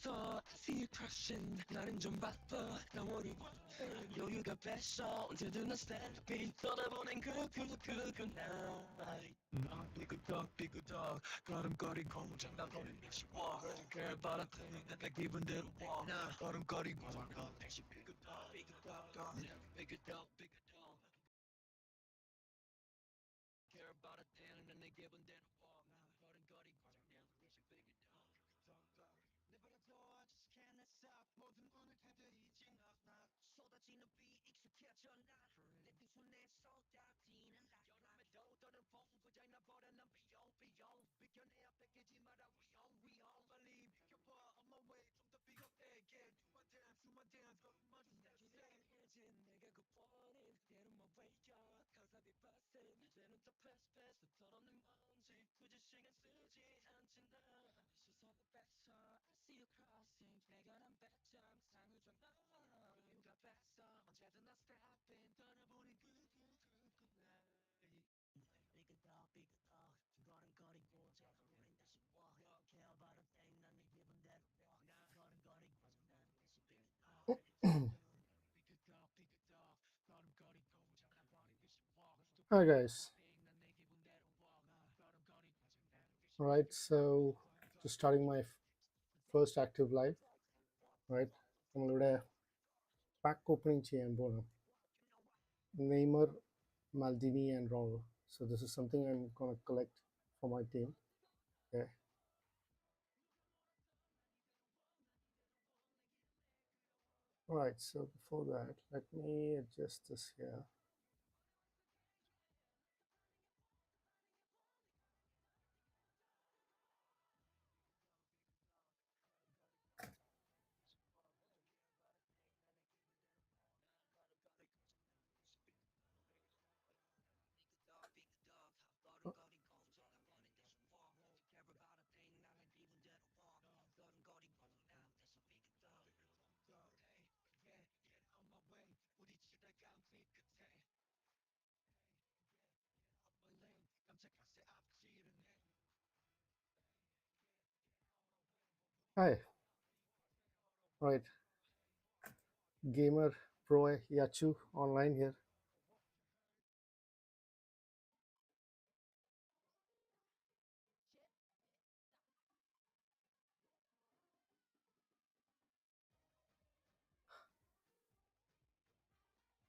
봤어 I see you crushing 나는 좀 바빠 나 worry 여유가 뺐어 언제든 난 stepping 쳐다보는 그 night 삐그덕 걸음거리고 장난거리는 쉬워 care about a thing 내 기분대로 walk 걸음거리고 장난 대신 삐그덕 care about a thing 내 기분대로 walk 걸음거리고 장난 대신 삐그덕 내버려둬 I just can't stop 모든 오늘 그들이 지나가 쏟아지는 비 익숙해져 나내 두 손에 쏟아지는 여름에도 더는 펑고장 나버려 난 비용 비켜내 앞에 깨지 마라 위험 빨리 비켜봐 on my way 좀 더 비겁하게 do my dance 걸음마 좀 섹시해진 내가 굿버린 Get on my way up cause I be bustin' 이제는 더 패스 털어낸 먼지 굳이 신경 쓰지 않지 나 시선을 뺐어 I see you crossing 배가난 배점 상을 좀 넘어 여유가 뺐어 언제든 나 stepping 떠나보니 삐그덕 걸음거리고 우린 다시 walk care about a thing 난 네 기분대로 walk 걸음거리고 난 다시 삐그덕 걸음거리고 장난거리고 walk Hi guys. Right, so just starting my first active live, right? നമ്മളിവിടെ pack opening ചെയ്യാൻ പോകണം. Neymar, Maldini and Raul. So this is something I'm gonna collect for my team. Okay. Alright, so before that, let me adjust this here. Hi. Right. Gamer Pro Yachu online here.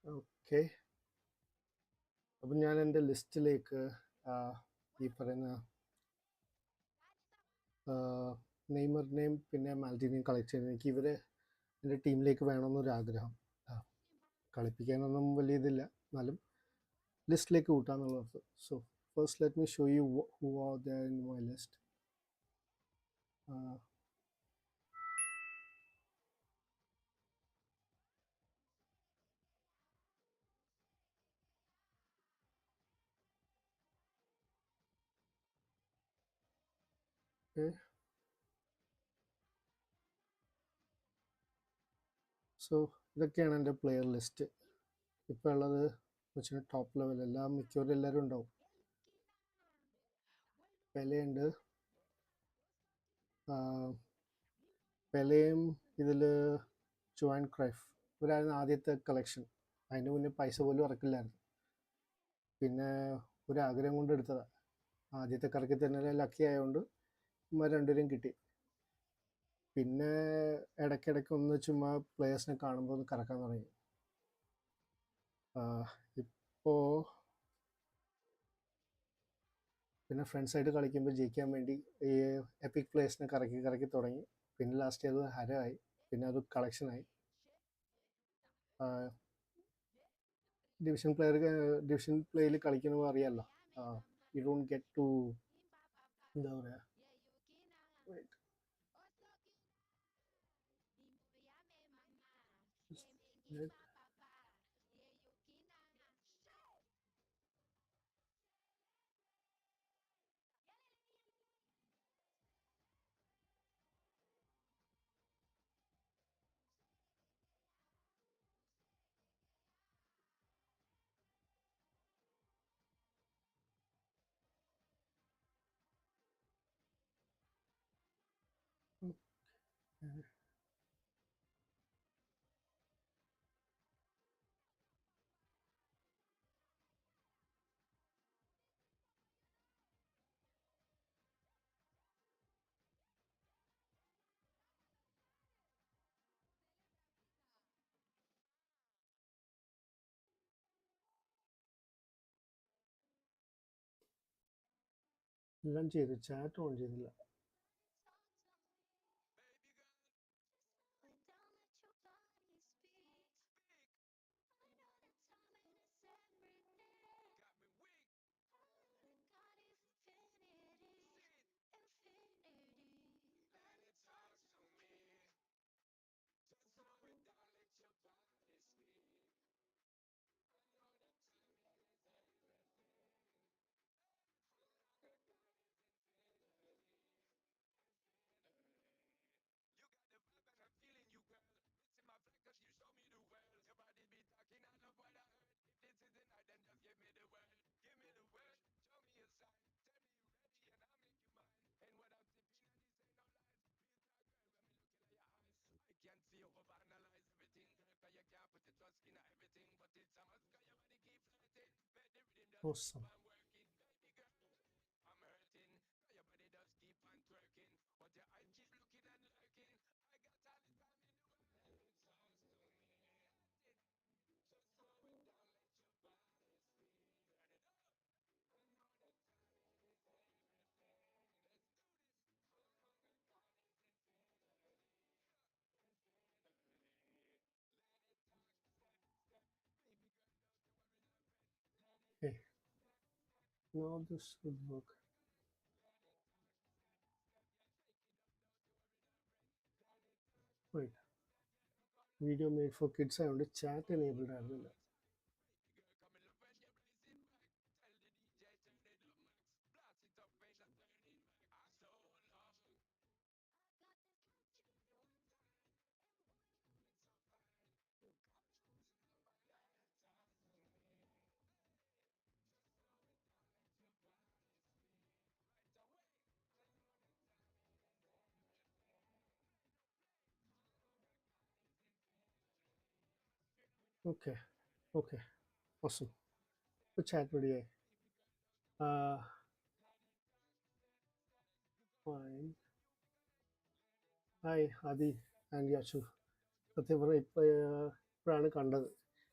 Okay. അപ്പം ഞാൻ എൻ്റെ ലിസ്റ്റിലേക്ക് ഈ പറയുന്ന നെയ്മറിനെയും പിന്നെ മാൽഡിനെയും collect ചെയ്യുന്നത് എനിക്ക് ഇവരെ എൻ്റെ ടീമിലേക്ക് വേണമെന്നൊരു ആഗ്രഹം. കളിപ്പിക്കാനൊന്നും വലിയ ഇതില്ല, എന്നാലും ലിസ്റ്റിലേക്ക് കൂട്ടാന്നുള്ളത്. So first let me show you who are there in my list. So ഇതൊക്കെയാണ് എൻ്റെ പ്ലെയർ ലിസ്റ്റ്. ഇപ്പോൾ ഉള്ളത് വെച്ചാൽ ടോപ്പ് ലെവൽ എല്ലാം മിക്കവരും എല്ലാവരും ഉണ്ടാവും. പെലെയുണ്ട്, പെലെയും ഇതിൽ ജോയിൻ ക്രൈഫ് ഇവരായിരുന്നു ആദ്യത്തെ കളക്ഷൻ. അതിന് മുന്നേ പൈസ പോലും ഇറക്കില്ലായിരുന്നു. പിന്നെ ഒരു ആഗ്രഹം കൊണ്ട് എടുത്തതാണ്. ആദ്യത്തെ കറക്കി തന്നെ ലക്കി ആയതുകൊണ്ട് ഇവർ രണ്ടുപേരും കിട്ടി. പിന്നെ ഇടയ്ക്കിടയ്ക്ക് ഒന്ന് ചുമ്മാ പ്ലേയേഴ്സിനെ കാണുമ്പോൾ ഒന്ന് കറക്കാൻ തുടങ്ങി. ഇപ്പോൾ പിന്നെ ഫ്രണ്ട്സായിട്ട് കളിക്കുമ്പോൾ ജയിക്കാൻ വേണ്ടി ഈ എപ്പിക് പ്ലേയേഴ്സിനെ കറക്കി തുടങ്ങി. പിന്നെ ലാസ്റ്റ് അത് ഹരമായി, പിന്നെ അത് കളക്ഷനായി. ഡിവിഷൻ പ്ലേയിൽ കളിക്കുമ്പോൾ അറിയാമല്ലോ, യു ഡോണ്ട് ഗെറ്റ് ടു എന്താ പറയുക, എല്ലാം ചെയ്തു, ചാറ്റ് ഓൺ ചെയ്തില്ല. Awesome. Hey, now this would work. Wait, video made for kids ആയതുകൊണ്ട് ചാറ്റ് എനേബിൾഡ് ആയിരുന്നില്ല. Okay okay, awesome. ഇപ്പോൾ ചാറ്റ് റെഡിയായി. Fine. Hi Adi and Yachu. സത്യം പറഞ്ഞാൽ ഇപ്പോഴാണ് കണ്ടത്.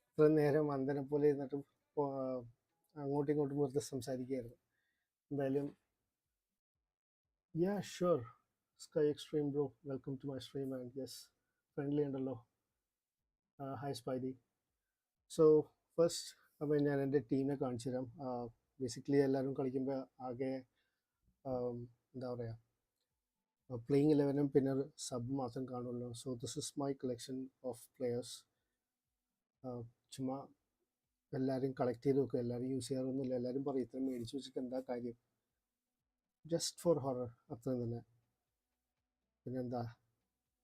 ഇത്രയും നേരം അന്ധനെ പോലെ ഇരുന്നിട്ട് അങ്ങോട്ടും ഇങ്ങോട്ടും വെറുതെ സംസാരിക്കുകയായിരുന്നു. എന്തായാലും yeah sure, sky extreme bro, welcome to my stream. And yes, friendly ഉണ്ടല്ലോ. Hi Spidey. സോ ഫസ്റ്റ് അപ്പോൾ ഞാൻ എൻ്റെ ടീമിനെ കാണിച്ചു തരാം. ബേസിക്കലി എല്ലാവരും കളിക്കുമ്പോൾ ആകെ എന്താ പറയുക, പ്ലേയിങ് 11 പിന്നെ സബ് മാത്രം കാണുമല്ലോ. So this is my collection of players. ചുമ്മാ എല്ലാവരും കളക്ട് ചെയ്ത് വെക്കുക, എല്ലാവരും യൂസ് ചെയ്യാറൊന്നുമില്ല. എല്ലാവരും പറയും ഇത്രയും മേടിച്ച് വെച്ചിട്ട് എന്താ കാര്യം, ജസ്റ്റ് ഫോർ ഹൊറർ, അത്രയും തന്നെ. പിന്നെന്താ,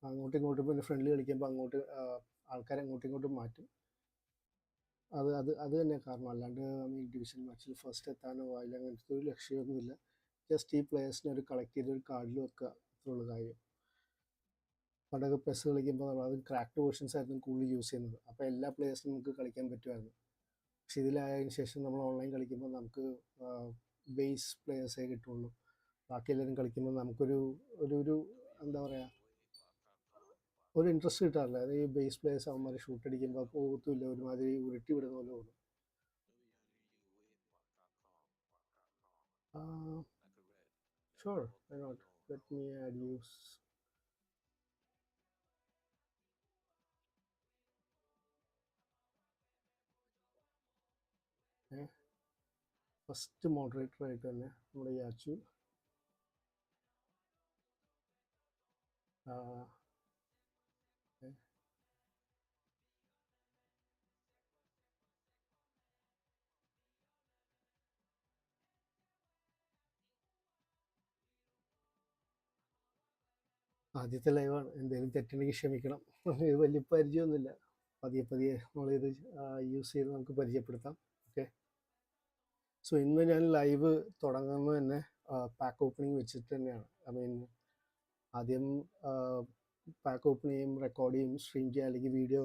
അങ്ങോട്ടും ഇങ്ങോട്ടും പിന്നെ ഫ്രണ്ട്ലി കളിക്കുമ്പോൾ അങ്ങോട്ട് ആൾക്കാരെ അങ്ങോട്ടും ഇങ്ങോട്ടും മാറ്റും. അത് തന്നെ കാരണം. അല്ലാണ്ട് ഈ ഡിവിഷൻ മാച്ചിൽ ഫസ്റ്റ് എത്താനോ അതിൽ അങ്ങനത്തെ ഒരു ലക്ഷ്യമൊന്നുമില്ല. ജസ്റ്റ് ഈ പ്ലേയേഴ്സിനെ ഒരു കളക്ട് ചെയ്ത് ഒരു കാർഡിൽ വെക്കുക, അത്രയുള്ള കാര്യം. പണ്ടൊക്കെ പെസ് കളിക്കുമ്പോൾ അത് ക്രാക്ട് വേർഷൻസ് ആയിരുന്നു കൂടുതൽ യൂസ് ചെയ്യുന്നത്. അപ്പോൾ എല്ലാ പ്ലേയേഴ്സിനും നമുക്ക് കളിക്കാൻ പറ്റുമായിരുന്നു. പക്ഷെ ഇതിലായതിനു ശേഷം നമ്മൾ ഓൺലൈൻ കളിക്കുമ്പോൾ നമുക്ക് ബേസ് പ്ലേയേഴ്സേ കിട്ടുള്ളൂ. ബാക്കി എല്ലാവരും കളിക്കുമ്പോൾ നമുക്കൊരു ഒരു എന്താ പറയുക, ഒരു ഇൻട്രസ്റ്റ് കിട്ടാറില്ല. അത് ഈ ബേസ് പ്ലേയേഴ്സ് അവന്മാർ ഷൂട്ട് അടിക്കുമ്പോൾ പോകത്തുമില്ല, ഒരുമാതിരി ഉരുട്ടി വിടുന്ന പോലെ തോന്നും. Sure, why not, let me add use. First moderator ആയിട്ട് തന്നെ നമ്മുടെ യാച്ചു. ആദ്യത്തെ ലൈവാണ്, എന്തെങ്കിലും തെറ്റുണ്ടെങ്കിൽ ക്ഷമിക്കണം. ഇത് വലിയ പരിചയമൊന്നുമില്ല. പതിയെ പതിയെ നമ്മളിത് യൂസ് ചെയ്ത് നമുക്ക് പരിചയപ്പെടുത്താം. ഓക്കെ, സോ ഇന്ന് ഞാൻ ലൈവ് തുടങ്ങുന്നത് തന്നെ പാക്ക് ഓപ്പണിങ് വെച്ചിട്ട് തന്നെയാണ്. ഐ മീൻ, ആദ്യം പാക്ക് ഓപ്പൺ ചെയ്യും, റെക്കോർഡ് ചെയ്യും, സ്ട്രീം ചെയ്യുക, അല്ലെങ്കിൽ വീഡിയോ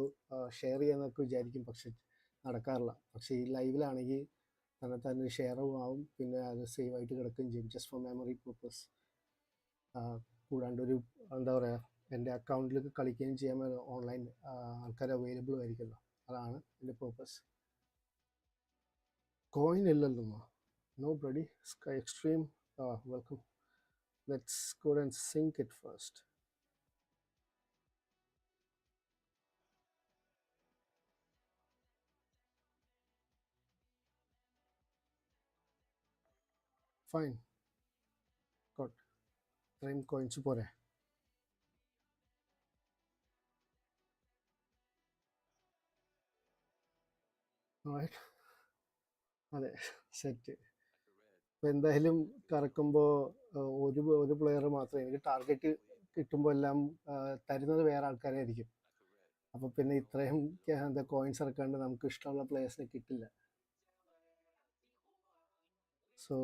ഷെയർ ചെയ്യാമെന്നൊക്കെ വിചാരിക്കും. പക്ഷെ നടക്കാറില്ല. പക്ഷേ ഈ ലൈവിലാണെങ്കിൽ തന്നെ ഷെയറും ആവും, പിന്നെ അത് സേവ് ആയിട്ട് കിടക്കുകയും ചെയ്യും, ജസ്റ്റ് ഫോർ മെമ്മറി പർപ്പസ്. കൂടാണ്ട് ഒരു എന്താ പറയുക, എൻ്റെ അക്കൗണ്ടിലേക്ക് കളിക്കുകയും ചെയ്യാൻ ഓൺലൈൻ ആൾക്കാർ അവൈലബിൾ ആയിരിക്കുമല്ലോ, അതാണ് എൻ്റെ പർപ്പസ്. കോയിൻ ഇല്ലല്ലോ, no bloody. Sky extreme Welcome. Let's go and sync it first. Fine. Got ഇത്രയും കോയിൻസ് പോരെ. Alright. അതെ, സെറ്റ്. അപ്പോൾ എന്തായാലും കറക്കുമ്പോൾ ഒരു പ്ലെയർ മാത്രമേ എനിക്ക് ടാർഗറ്റ് കിട്ടുമ്പോൾ എല്ലാം തരുന്നത് വേറെ ആൾക്കാരായിരിക്കും. അപ്പോൾ പിന്നെ ഇത്രയും എന്താ കോയിൻസ് ഇറക്കാണ്ട് നമുക്ക് ഇഷ്ടമുള്ള പ്ലേയേഴ്സിനെ കിട്ടില്ല. സോ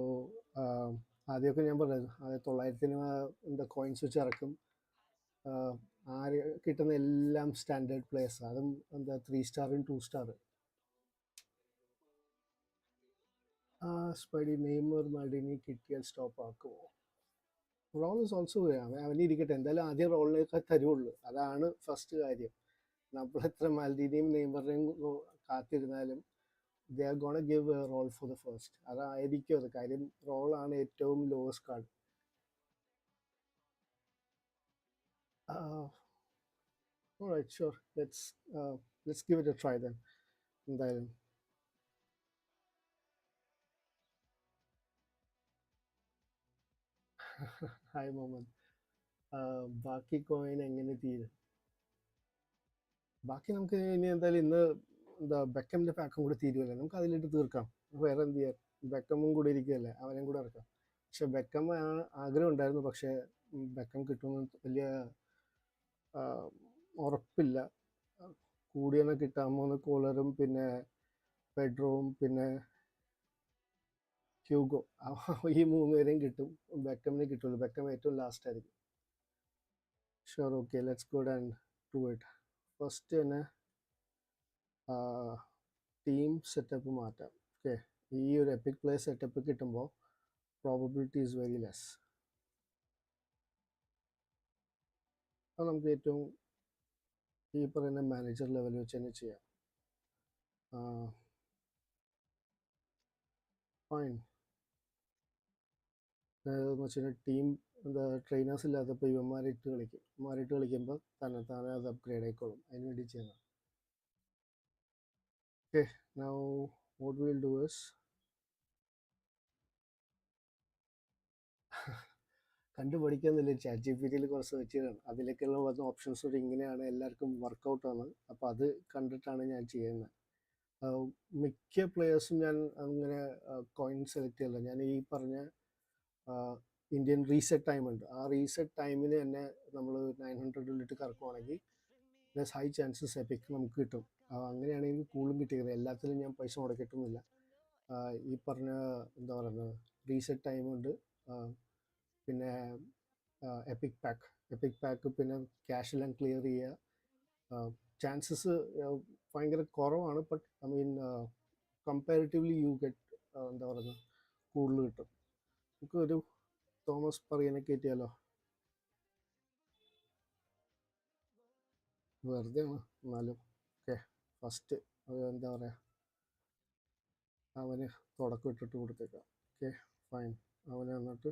ആദ്യമൊക്കെ ഞാൻ പറഞ്ഞത് 900 എന്താ കോയിൻസ് വെച്ച് ഇറക്കും. ആര് കിട്ടുന്ന എല്ലാം സ്റ്റാൻഡേർഡ് പ്ലേയേഴ്സ്, അതും എന്താ 3 സ്റ്റാറും 2 സ്റ്റാർ. സ്പൈഡി നെയ്മർ മഡിനി കിട്ടിയാൽ സ്റ്റോപ്പ് ആക്കുമോ? റോൾ ഇസ് ഓൾസോ അവനിരിക്കട്ടെ, എന്തായാലും ആദ്യം റോളിലേക്ക് തരുള്ളൂ. അതാണ് ഫസ്റ്റ് കാര്യം. നമ്മൾ എത്ര മാൽദീനിയും നെയ്മറിനെയും കാത്തിരുന്നാലും they are gonna give a Raul for the first. അതായിരിക്കും അത് കാര്യം. റോളാണ് ഏറ്റവും lowest card. Alright, sure. Let's give it a try then. എന്തായാലും ഹായ് മുഹമ്മദ്. ബാക്കി കോയിൻ എങ്ങനെ തീരും? ബാക്കി നമുക്ക് ഇനി എന്തായാലും ഇന്ന് എന്താ ബെക്കമിൻ്റെ പാക്കും കൂടെ തീരുമല്ലോ, നമുക്ക് അതിലിട്ട് തീർക്കാം. വേറെ എന്ത് ചെയ്യാം, ബെക്കമും കൂടെ ഇരിക്കുകയല്ലേ, അവനെയും കൂടെ ഇറക്കാം. പക്ഷെ ബെക്കം ആഗ്രഹം ഉണ്ടായിരുന്നു, പക്ഷേ ബെക്കം കിട്ടുമെന്ന് വലിയ ഉറപ്പില്ല. കൂടിയെന്ന് കിട്ടാമോ എന്ന് കോളറും പിന്നെ പെഡ്രോവും പിന്നെ ഹ്യൂഗോ, ഈ 3 പേരെയും കിട്ടും. ബെക്കമിനെ കിട്ടുള്ളൂ. ബെക്കം ഏറ്റവും ലാസ്റ്റ് ആയിരിക്കും. Sure, okay, let's go and do it. First തന്നെ ടീം സെറ്റപ്പ് മാറ്റാം. ഓക്കെ, ഈ ഒരു എപ്പിക് പ്ലേ സെറ്റപ്പ് കിട്ടുമ്പോൾ പ്രോബബിലിറ്റി ഈസ് വെരി ലെസ്. അത് നമുക്ക് ഏറ്റവും ഈ പറയുന്ന മാനേജർ ലെവൽ വെച്ച് തന്നെ ചെയ്യാം. ഫൈൻ. എന്ന് വെച്ചാൽ ടീം എന്താ ട്രെയിനേഴ്സ് ഇല്ലാത്തപ്പോൾ ഇവന്മാരിട്ട് കളിക്കും. ഇവന്മാരിട്ട് കളിക്കുമ്പോൾ തന്നെ താനെ അത് അപ്ഗ്രേഡ് ആയിക്കോളും. അതിന് വേണ്ടി ചെയ്യുന്നത്. Okay, now what will do is കണ്ടുപഠിക്കാന്നില്ല, ചാറ്റ് ജിപിടിയിൽ കുറച്ച് സെർച്ച് ചെയ്യണം. അതിലേക്കുള്ള വന്ന ഓപ്ഷൻസ് ഒരു ഇങ്ങനെയാണ്, എല്ലാവർക്കും വർക്കൗട്ടാണ്. അപ്പോൾ അത് കണ്ടിട്ടാണ് ഞാൻ ചെയ്യുന്നത്. മിക്ക പ്ലെയേഴ്സും ഞാൻ അങ്ങനെ കോയിൻ സെലക്ട് ചെയ്യില്ല. ഞാൻ ഈ പറഞ്ഞ ഇന്ത്യൻ റീസെറ്റ് ടൈം ഉണ്ട്. ആ റീസെറ്റ് ടൈമിന് തന്നെ നമ്മൾ 900 കറക്കുവാണെങ്കിൽ ദസ് ഹൈ ചാൻസസ് എപ്പിക് നമുക്ക് കിട്ടും. അങ്ങനെയാണെങ്കിൽ കൂടുതലും കിട്ടിയത്. എല്ലാത്തിലും ഞാൻ പൈസ മുടക്കിയിട്ടൊന്നുമില്ല. ഈ പറഞ്ഞ എന്താ പറയുന്നത് റീസെറ്റ് ടൈമുണ്ട്, പിന്നെ എപ്പിക് പാക്ക് പിന്നെ ക്യാഷെല്ലാം ക്ലിയർ ചെയ്യുക. ചാൻസസ് ഭയങ്കര കുറവാണ്, but I mean comparatively you get എന്താ പറയുക കൂടുതൽ കിട്ടും. നമുക്ക് ഒരു തോമസ് പറയനെ കയറ്റിയാലോ? വെറുതെ ആണ് എന്നാലും. ഓക്കെ, ഫസ്റ്റ് എന്താ പറയുക അവന് തുടക്കം ഇട്ടിട്ട് കൊടുത്തേക്കാം. Okay fine. അവനെ എന്നിട്ട്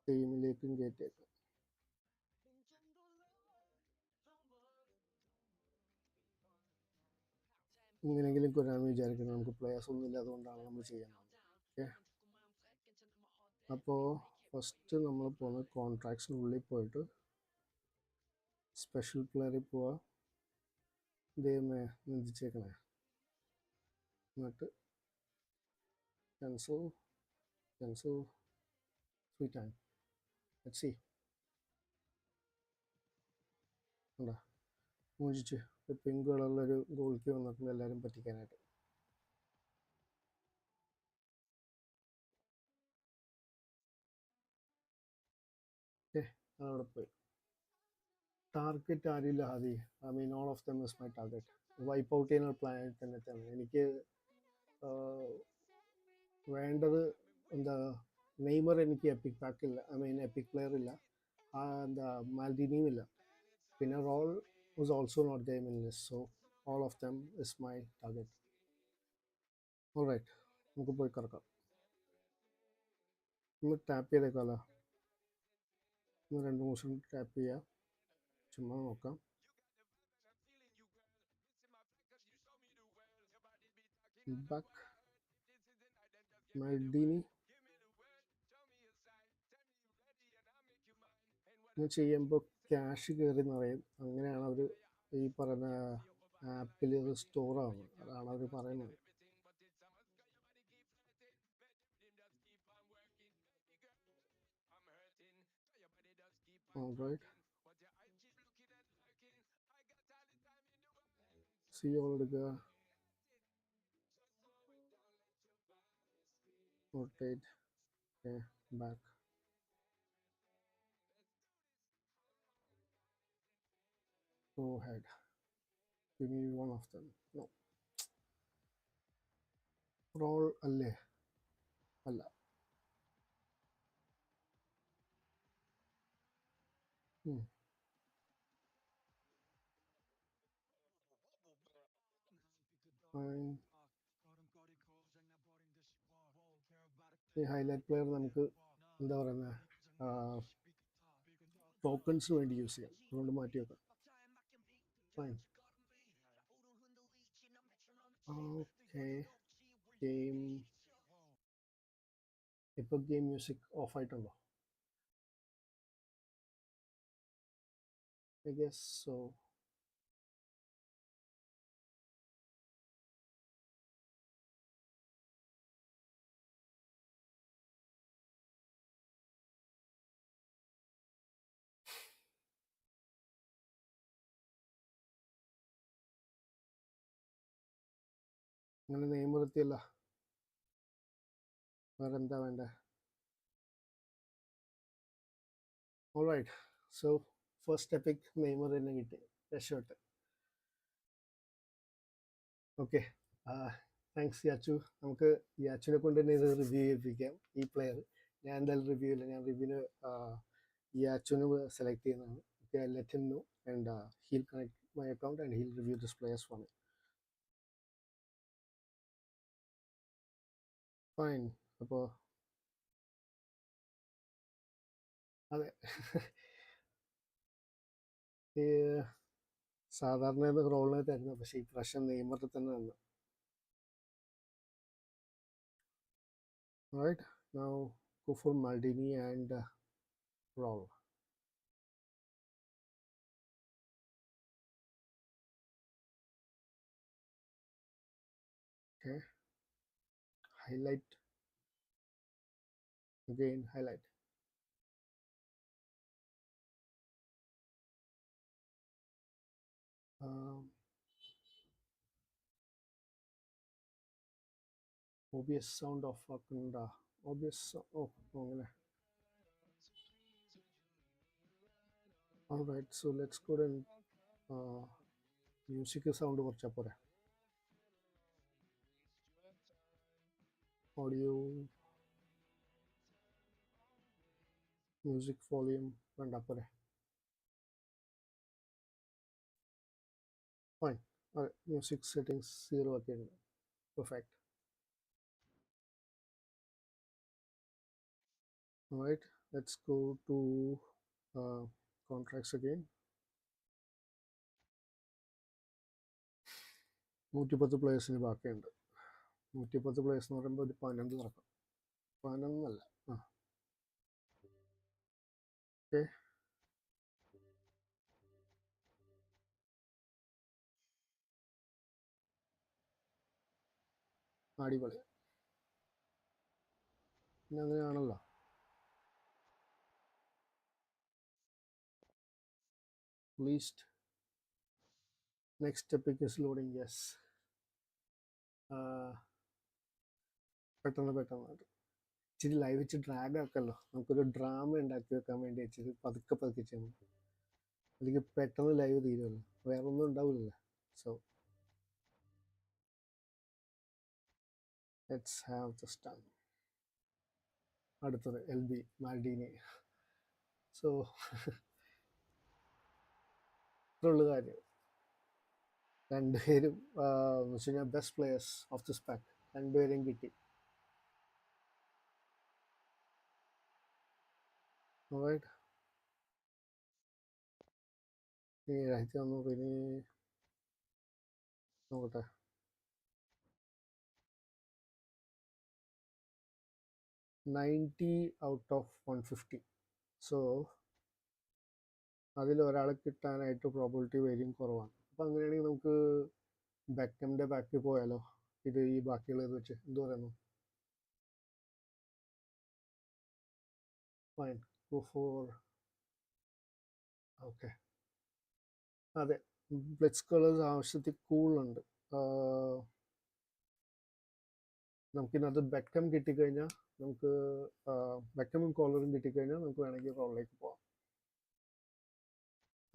ടീമിലേക്കും കയറ്റിയേക്കാം. ഇങ്ങനെയെങ്കിലും കൊല്ലാമെന്ന് വിചാരിക്കുന്നത്. നമുക്ക് പ്ലേയേഴ്സ് ഒന്നും ഇല്ല, അതുകൊണ്ടാണ് നമ്മൾ ചെയ്യുന്നത്. ഓക്കെ, അപ്പോൾ ഫസ്റ്റ് നമ്മൾ പോകുന്നത് കോൺട്രാക്ട്സിനുള്ളിൽ പോയിട്ട് സ്പെഷ്യൽ പ്ലെയറിൽ പോവുക. ദൈവമേ നിന്ദിച്ചേക്കണേ. എന്നിട്ട് cancel cancel 3 time. Let's see. ഉണ്ടോ മോചിച്ച് പിങ്ക് കളറിലൊരു ഗോളിക്ക് വന്നിട്ടുണ്ട് എല്ലാവരും പറ്റിക്കാനായിട്ട്. ഓക്കെ, അതവിടെ പോയി. ടാർഗറ്റ് ആരില്ല Adi. I mean all of them is my target. Wipe out ചെയ്യുന്ന പ്ലാൻ തന്നെയാണ് എനിക്ക് വേണ്ടത്. എന്താ നെയ്മർ എനിക്ക് എപ്പിക് പാക്കില്ല, ഐ മീൻ എപ്പിക് പ്ലെയർ ഇല്ല. എന്താ മാൽദീനിയും ഇല്ല. പിന്നെ Raul was also not there in list. So all of them is my target. Alright, നമുക്ക് പോയി കിടക്കാം. ഒന്ന് ടാപ്പ് ചെയ്തേക്കാമല്ലോ. ഒന്ന് 2 മൂന്ന് ടാപ്പ് ചെയ്യാം, ചുമ്മാ നോക്കാം. ബാക്ക് മൾഡീനി ഇന്ന് ചെയ്യുമ്പോൾ ക്യാഷ് കയറി നിറയും, അങ്ങനെയാണ് അവർ ഈ പറയുന്ന ആപ്പിൽ ഇത് സ്റ്റോർ ആവുന്നത്, അതാണ് അവർ പറയുന്നത്. ഓൾറൈറ്റ്, സി എടുക്കുക, rotate, back. Go ahead. Give me one of them. No. Roll അല്ലേ? അല്ല. Fine. ഈ ഹൈലൈറ്റ് പ്ലെയർ നമുക്ക് എന്താ പറയുന്നത്, ടോക്കൺസിന് വേണ്ടി യൂസ് ചെയ്യാം, അതുകൊണ്ട് മാറ്റി വെക്കാം. ഫൈൻ. ഓക്കെ, ഗെയിം ഇപ്പോൾ ഗെയിം മ്യൂസിക് ഓഫ് ആയിട്ടുണ്ടോ? I guess so. അങ്ങനെ നിയമവൃത്തിയല്ല, വേറെ എന്താ വേണ്ടേ? Alright, so first epic Neymar തന്നെ കിട്ടി, രക്ഷപ്പെട്ട്. Okay, thanks Yachu. നമുക്ക് യാച്ചുവിനെ കൊണ്ട് തന്നെ ഇത് റിവ്യൂ ചെയ്യിപ്പിക്കാം, ഈ പ്ലെയർ. ഞാൻ എന്തായാലും റിവ്യൂ ഇല്ല, ഞാൻ റിവ്യൂവിന് യാച്ചുവിന് സെലക്ട് ചെയ്യുന്നതാണ്. Okay, I let him know and he'll connect my account and he'll review this players for me. Fine. അപ്പോൾ അതെ, ഈ സാധാരണ റോളിനെ തരുന്നു, പക്ഷേ ഈ പ്രാവശ്യം നെയ്മറിൽ തന്നെ തന്നു. Alright, now go for Maldini and roll. Okay, highlight, again highlight. OBS sound off ആക്കണ്ട. OBS അങ്ങനെ. Alright, so let's go and music sound കുറച്ചാൽ പോരെ. Audio, music volume വേണ്ട പോരെ. Fine. Music settings 0 ആക്കിയിട്ടുണ്ട്. Perfect. Alright, let's go to contracts again. 110 പ്ലേയേഴ്സിന് ബാക്കിയുണ്ട്. 110 players എന്ന് പറയുമ്പോൾ ഒരു 11 നടക്കാം. 11 ആ ഓക്കെ. അടിപൊളി. പിന്നെ അങ്ങനെയാണല്ലോ. Least next EPIC is loading. Yes, പെട്ടെന്ന് ഇച്ചിരി ലൈവ് വെച്ച് ഡ്രാഗ് ആക്കല്ലോ, നമുക്കൊരു ഡ്രാമ ഉണ്ടാക്കി വെക്കാൻ വേണ്ടി ഇച്ചിരി പതുക്കെ ചെയ്യണം, അല്ലെങ്കിൽ പെട്ടെന്ന് ലൈവ് തീരുമല്ലോ, വേറെ ഒന്നും ഉണ്ടാവില്ലല്ലോ. So let's have this done. അടുത്തത് LB മാൽഡീനി. സോ ഇത്രയുള്ള കാര്യം. രണ്ടുപേരും വെച്ച് കഴിഞ്ഞാൽ best players of this pack, രണ്ടുപേരെയും കിട്ടി. ഓൾറൈറ്റ്. 7400 ഇനി നോക്കട്ടെ. 90 ഔട്ട് ഓഫ് 150. സോ അതിൽ ഒരാളെ കിട്ടാനായിട്ട് പ്രോബിലിറ്റി വരെയും കുറവാണ്. അപ്പം അങ്ങനെയാണെങ്കിൽ നമുക്ക് ബെക്കമിൻ്റെ ബാക്കിൽ പോയാലോ? ഇത് ഈ ബാക്കിയുള്ളത് വെച്ച് എന്ത് പറയുന്നു? Fine, go for. ഓക്കെ, അതെ, ബ്ലിറ്റ്സ് കളേഴ്സ് ആവശ്യത്തിൽ കൂളുണ്ട്. നമുക്കിനകത്ത് ബെക്കം കിട്ടിക്കഴിഞ്ഞാൽ നമുക്ക് ബെക്കമും കോളറും കിട്ടിക്കഴിഞ്ഞാൽ നമുക്ക് വേണമെങ്കിൽ റോളിലേക്ക് പോവാം.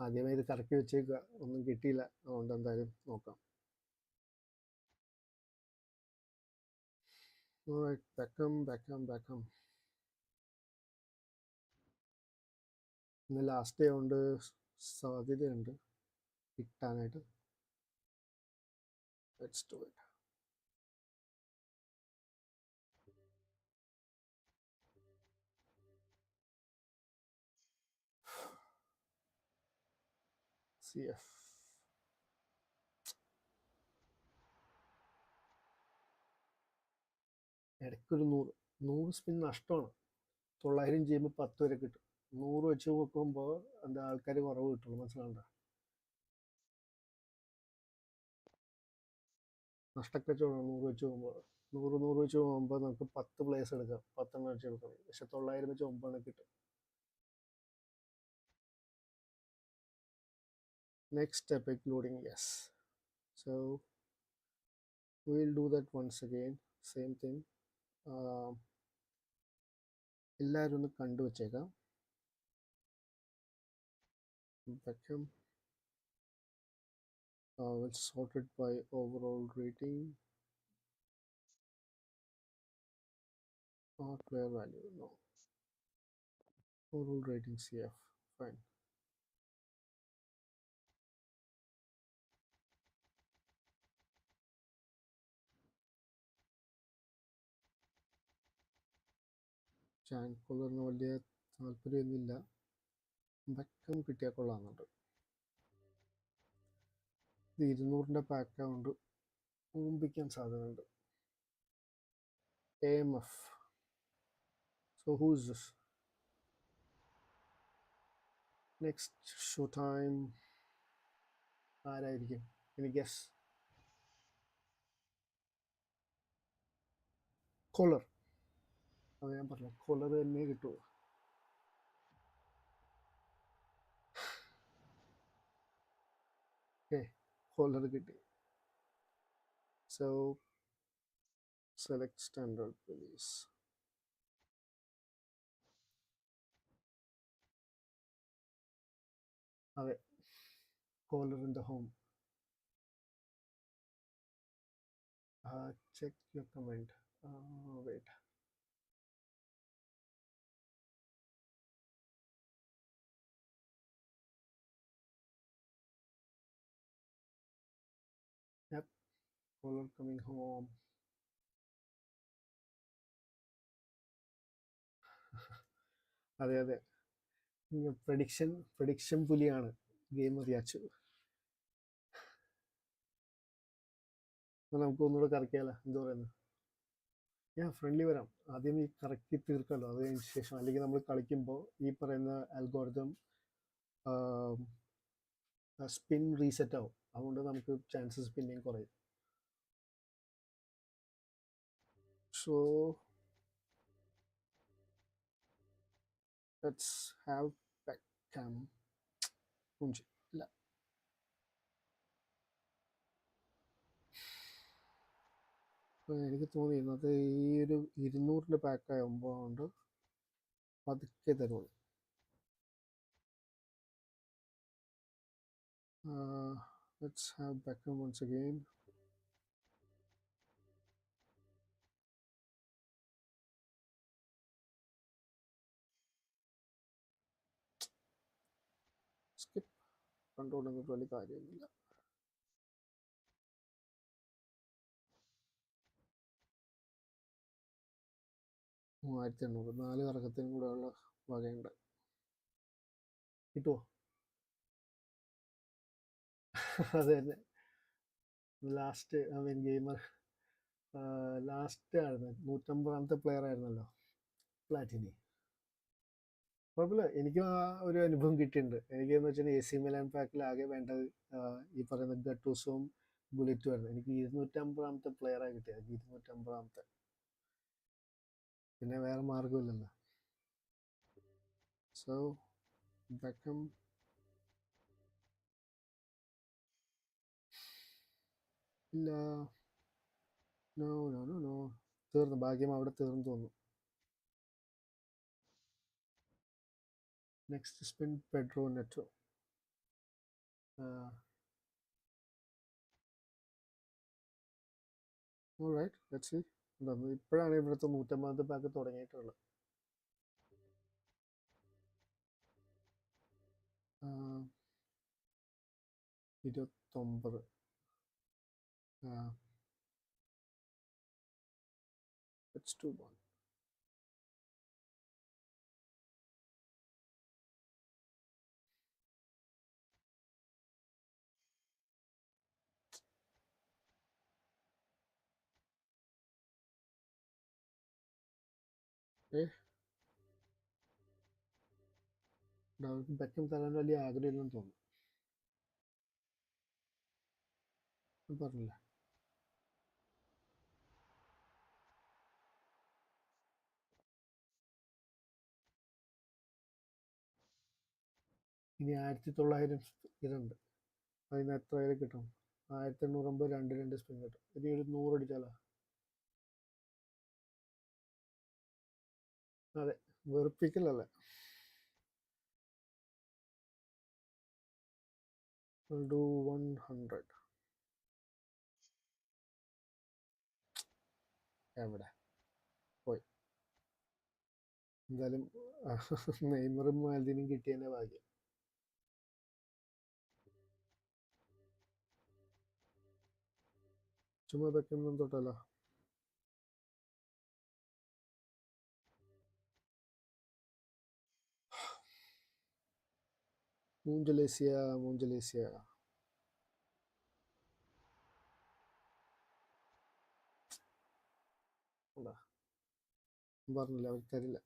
ആദ്യമേ ഇത് കറക്കി വെച്ചേക്കുക, ഒന്നും കിട്ടിയില്ല, അതുകൊണ്ട് എന്തായാലും നോക്കാം. ബെക്കം ഇന്ന് ലാസ്റ്റ് ഡേ കൊണ്ട് സാധ്യതയുണ്ട് കിട്ടാനായിട്ട്. Let's do it. CF ഇടയ്ക്കൊരു 100 സ്പിൻ നഷ്ടമാണ്. 900 ചെയ്യുമ്പോൾ 10 വരെ കിട്ടും. 100 വെച്ച് നോക്കുമ്പോൾ എന്താ ആൾക്കാർ കുറവ് കിട്ടുള്ളൂ, മനസ്സിലാണ്ട? നഷ്ടക്കച്ചവടമാണ് 100 വെച്ച് പോകുമ്പോൾ. 100 വെച്ച് പോകുമ്പോൾ നമുക്ക് 10 പ്ലേസ് എടുക്കാം, 10 വെച്ച് എടുക്കണം. പക്ഷെ 900 വെച്ച് 9 കിട്ടും. Next epic loading, yes. So we'll do that once again. Same thing. എല്ലാവരും ഒന്ന് കണ്ടു വച്ചേക്കാം. Beckham. It's sorted by overall rating or player value. No. Overall rating CF. Fine. ചാൻ കോളറിന് വലിയ താല്പര്യമൊന്നുമില്ല. ബെക്കം കിട്ടിയാൽ കൊള്ളാമെന്നുണ്ട്. ഇത് 200-ൻ്റെ പാക്കായതുകൊണ്ട് ഊമ്പിക്കാൻ സാധ്യതയുണ്ട്. AMF. So who's this? Next show time. ആരായിരിക്കും? Any guess? Collar. അത് ഞാൻ പറഞ്ഞു, കോളർ തന്നെ കിട്ടുമോ? കോളർ കിട്ടി. So select standard please. അതെ, caller in the home. Check your comment. Wait. Yep, caller coming home. അതെ അതെ, പ്രഡിക്ഷൻ പുലിയാണ് ഗെയിം അറിയാച്ചു. നമുക്ക് ഒന്നുകൂടെ കറക്കിയാലോ, എന്ത് പറയുന്നു? ഞാൻ ഫ്രണ്ട്ലി വരാം. ആദ്യം ഈ കറക്കി തീർക്കല്ലോ, അത് കഴിഞ്ഞ ശേഷം. അല്ലെങ്കിൽ നമ്മൾ കളിക്കുമ്പോൾ ഈ പറയുന്ന അൽഗോരിതം സ്പിൻ റീസെറ്റ് ആവും, അതുകൊണ്ട് നമുക്ക് ചാൻസസ് പിന്നെയും കുറയും. So let's have Beckham. ഇല്ല, എനിക്ക് തോന്നി ഇന്നത്തെ ഈ ഒരു 200-ൻ്റെ പാക്കാകുമ്പോൾ പതുക്കെ തരുള്ളൂ. Let's have Beckham once again. Skip. കണ്ടുകൊണ്ടെങ്കിൽ വലിയ കാര്യമൊന്നുമില്ല. $3800, 4 കറക്കത്തിനും കൂടെ ഉള്ള വകയുണ്ട്. കിട്ടുമോ? അതെ തന്നെ. Last I mean gamer last ആയിരുന്നു, 150ാമത്തെ പ്ലെയർ ആയിരുന്നല്ലോ പ്ലാറ്റിനി. കുഴപ്പമില്ല, എനിക്കും ആ ഒരു അനുഭവം കിട്ടിയിട്ടുണ്ട്. എനിക്കെന്ന് വെച്ചാൽ AC മിലാൻ പാക്കിൽ ആകെ വേണ്ടത് ഈ പറയുന്ന ഗട്ടൂസും ബുള്ളറ്റും ആയിരുന്നു. എനിക്ക് 250ാമത്തെ പ്ലെയറാണ് കിട്ടിയത്, 250ാമത്തെ. പിന്നെ വേറെ മാർഗ്ഗമില്ലല്ലോ. സോ ബെക്കം ഇല്ല, നോ നോ നോ നോ, തീർന്നു. ഭാഗ്യം അവിടെ തീർന്നു തോന്നുന്നു. Next spin Pedro Neto. Alright, let's see. ഇപ്പോഴാണ് ഇവിടുത്തെ 150ാമത്തെ പാക്ക് തുടങ്ങിയിട്ടുള്ളത്. 29. Let's do one. അവർക്ക് ബെക്കം തരാൻ വലിയ ആഗ്രഹമില്ലെന്ന് തോന്നുന്നു. ഞാൻ പറഞ്ഞില്ല. ഇനി 1900 ഇതുണ്ട്, അതിന് എത്ര പേര് കിട്ടും? 1800 രണ്ട് സ്പിൻ കിട്ടും. ഇനി ഒരു 100 അടിച്ചാലോ? അതെ, വെറുപ്പിക്കലല്ല. We'll do 100. എവിടെ പോയി? എന്തായാലും നെയ്മറും മാൽദിനും കിട്ടിയതിൻ്റെ ഭാഗ്യം. ചുമ്മാ ബെക്കം തൊട്ടല്ലോ. മൂഞ്ചലേസിയ മൂഞ്ചലേസിയ. പറഞ്ഞില്ല, അവർ തരില്ല.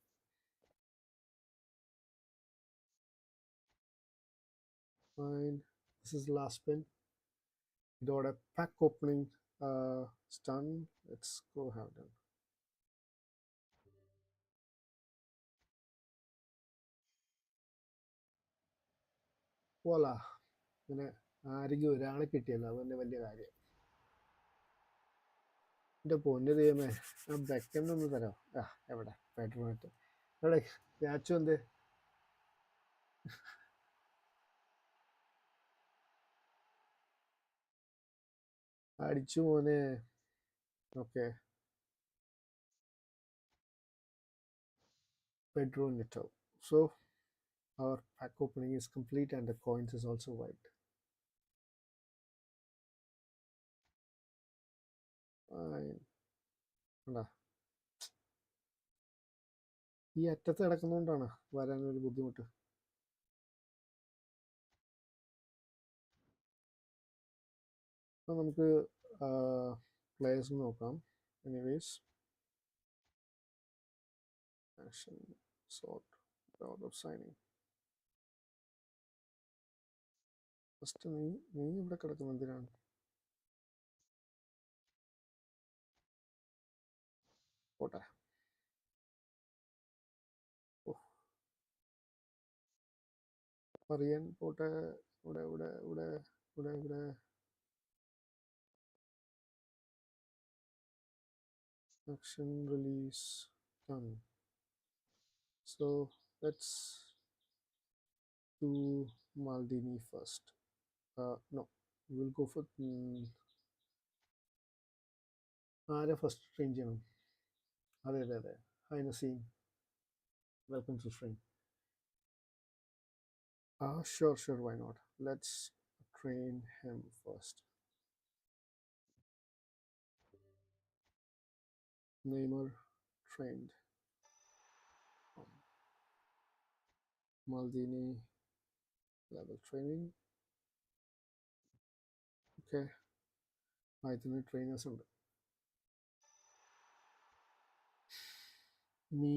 Fine. This is the last spin. ഇതോടെ പാക്ക് ഓപ്പണിംഗ് സ്റ്റൺ. Let's go have fun. പോലാ, ഇങ്ങനെ ആരെങ്കിലും ഒരാളെ കിട്ടിയല്ലോ, അതുതന്നെ വലിയ കാര്യം. എൻ്റെ പൊന്ന് ദൈവമേ, ആ ബെക്കൻ്റെ ഒന്ന് തരാം. എവിടെ പെട്രോട്ട്? എവിടെ ക്യാച്ചു? എന്ത് അടിച്ചു മോനെ. Okay, Pedro Neto. So our pack opening is complete and the coins is also wiped. Fine. ഈ അറ്റത്ത് കിടക്കുന്നതുകൊണ്ടാണ് വരാനൊരു ബുദ്ധിമുട്ട്. അപ്പോൾ നമുക്ക് പ്ലേയേഴ്സ് നോക്കാം. Anyways, action sort order of signing. First നീ ഇവിടെ കിടക്കുന്ന എന്തിനാണ്? പോട്ടെ. പറയാൻ പോട്ടെ. ഇവിടെ ഇവിടെ ഇവിടെ ഇവിടെ ഇവിടെ action release done. So let's do Maldini first. No, we'll go for ആരെ ഫസ്റ്റ് ട്രെയിൻ ചെയ്യണം? അതെ അതെ അതെ, hi Naseem, welcome to stream. Sure, why not? Let's train him first. Neymar trained. Maldini level training. Okay, ഇതിന് trainers ഉണ്ട്. ഇനി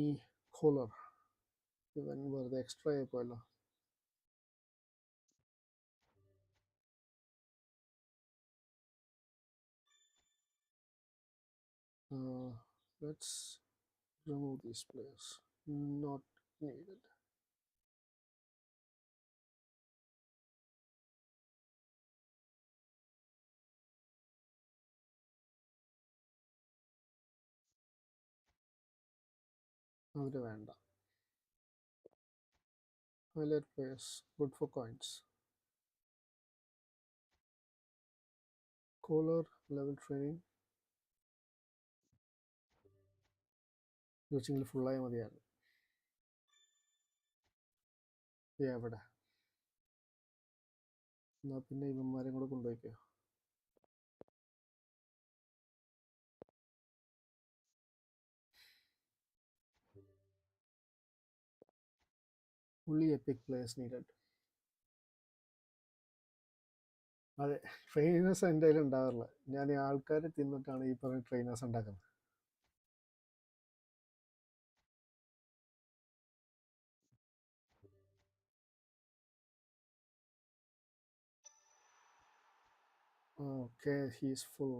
collar ഇവൻ വെറുതെ extra ആയിപ്പോയല്ലോ. Let's remove these players. Not needed. അവര് വേണ്ട. Highlight players, good for coins. Collar level training. കോച്ചിങ്ങിൽ ഫുള്ളായി മതിയാണ്. എവിടെ എന്നാൽ പിന്നെ ഇവന്മാരെയും കൂടെ കൊണ്ടുപോയിക്കോ. Only epic players needed. അതെ, ട്രെയിനേഴ്സ് എൻ്റെ കയ്യിൽ ഉണ്ടാകാറില്ല. ഞാൻ ഈ ആൾക്കാരെ തിന്നിട്ടാണ് ഈ പറഞ്ഞ ട്രെയിനേഴ്സ് ഉണ്ടാക്കുന്നത്. Okay, he's full.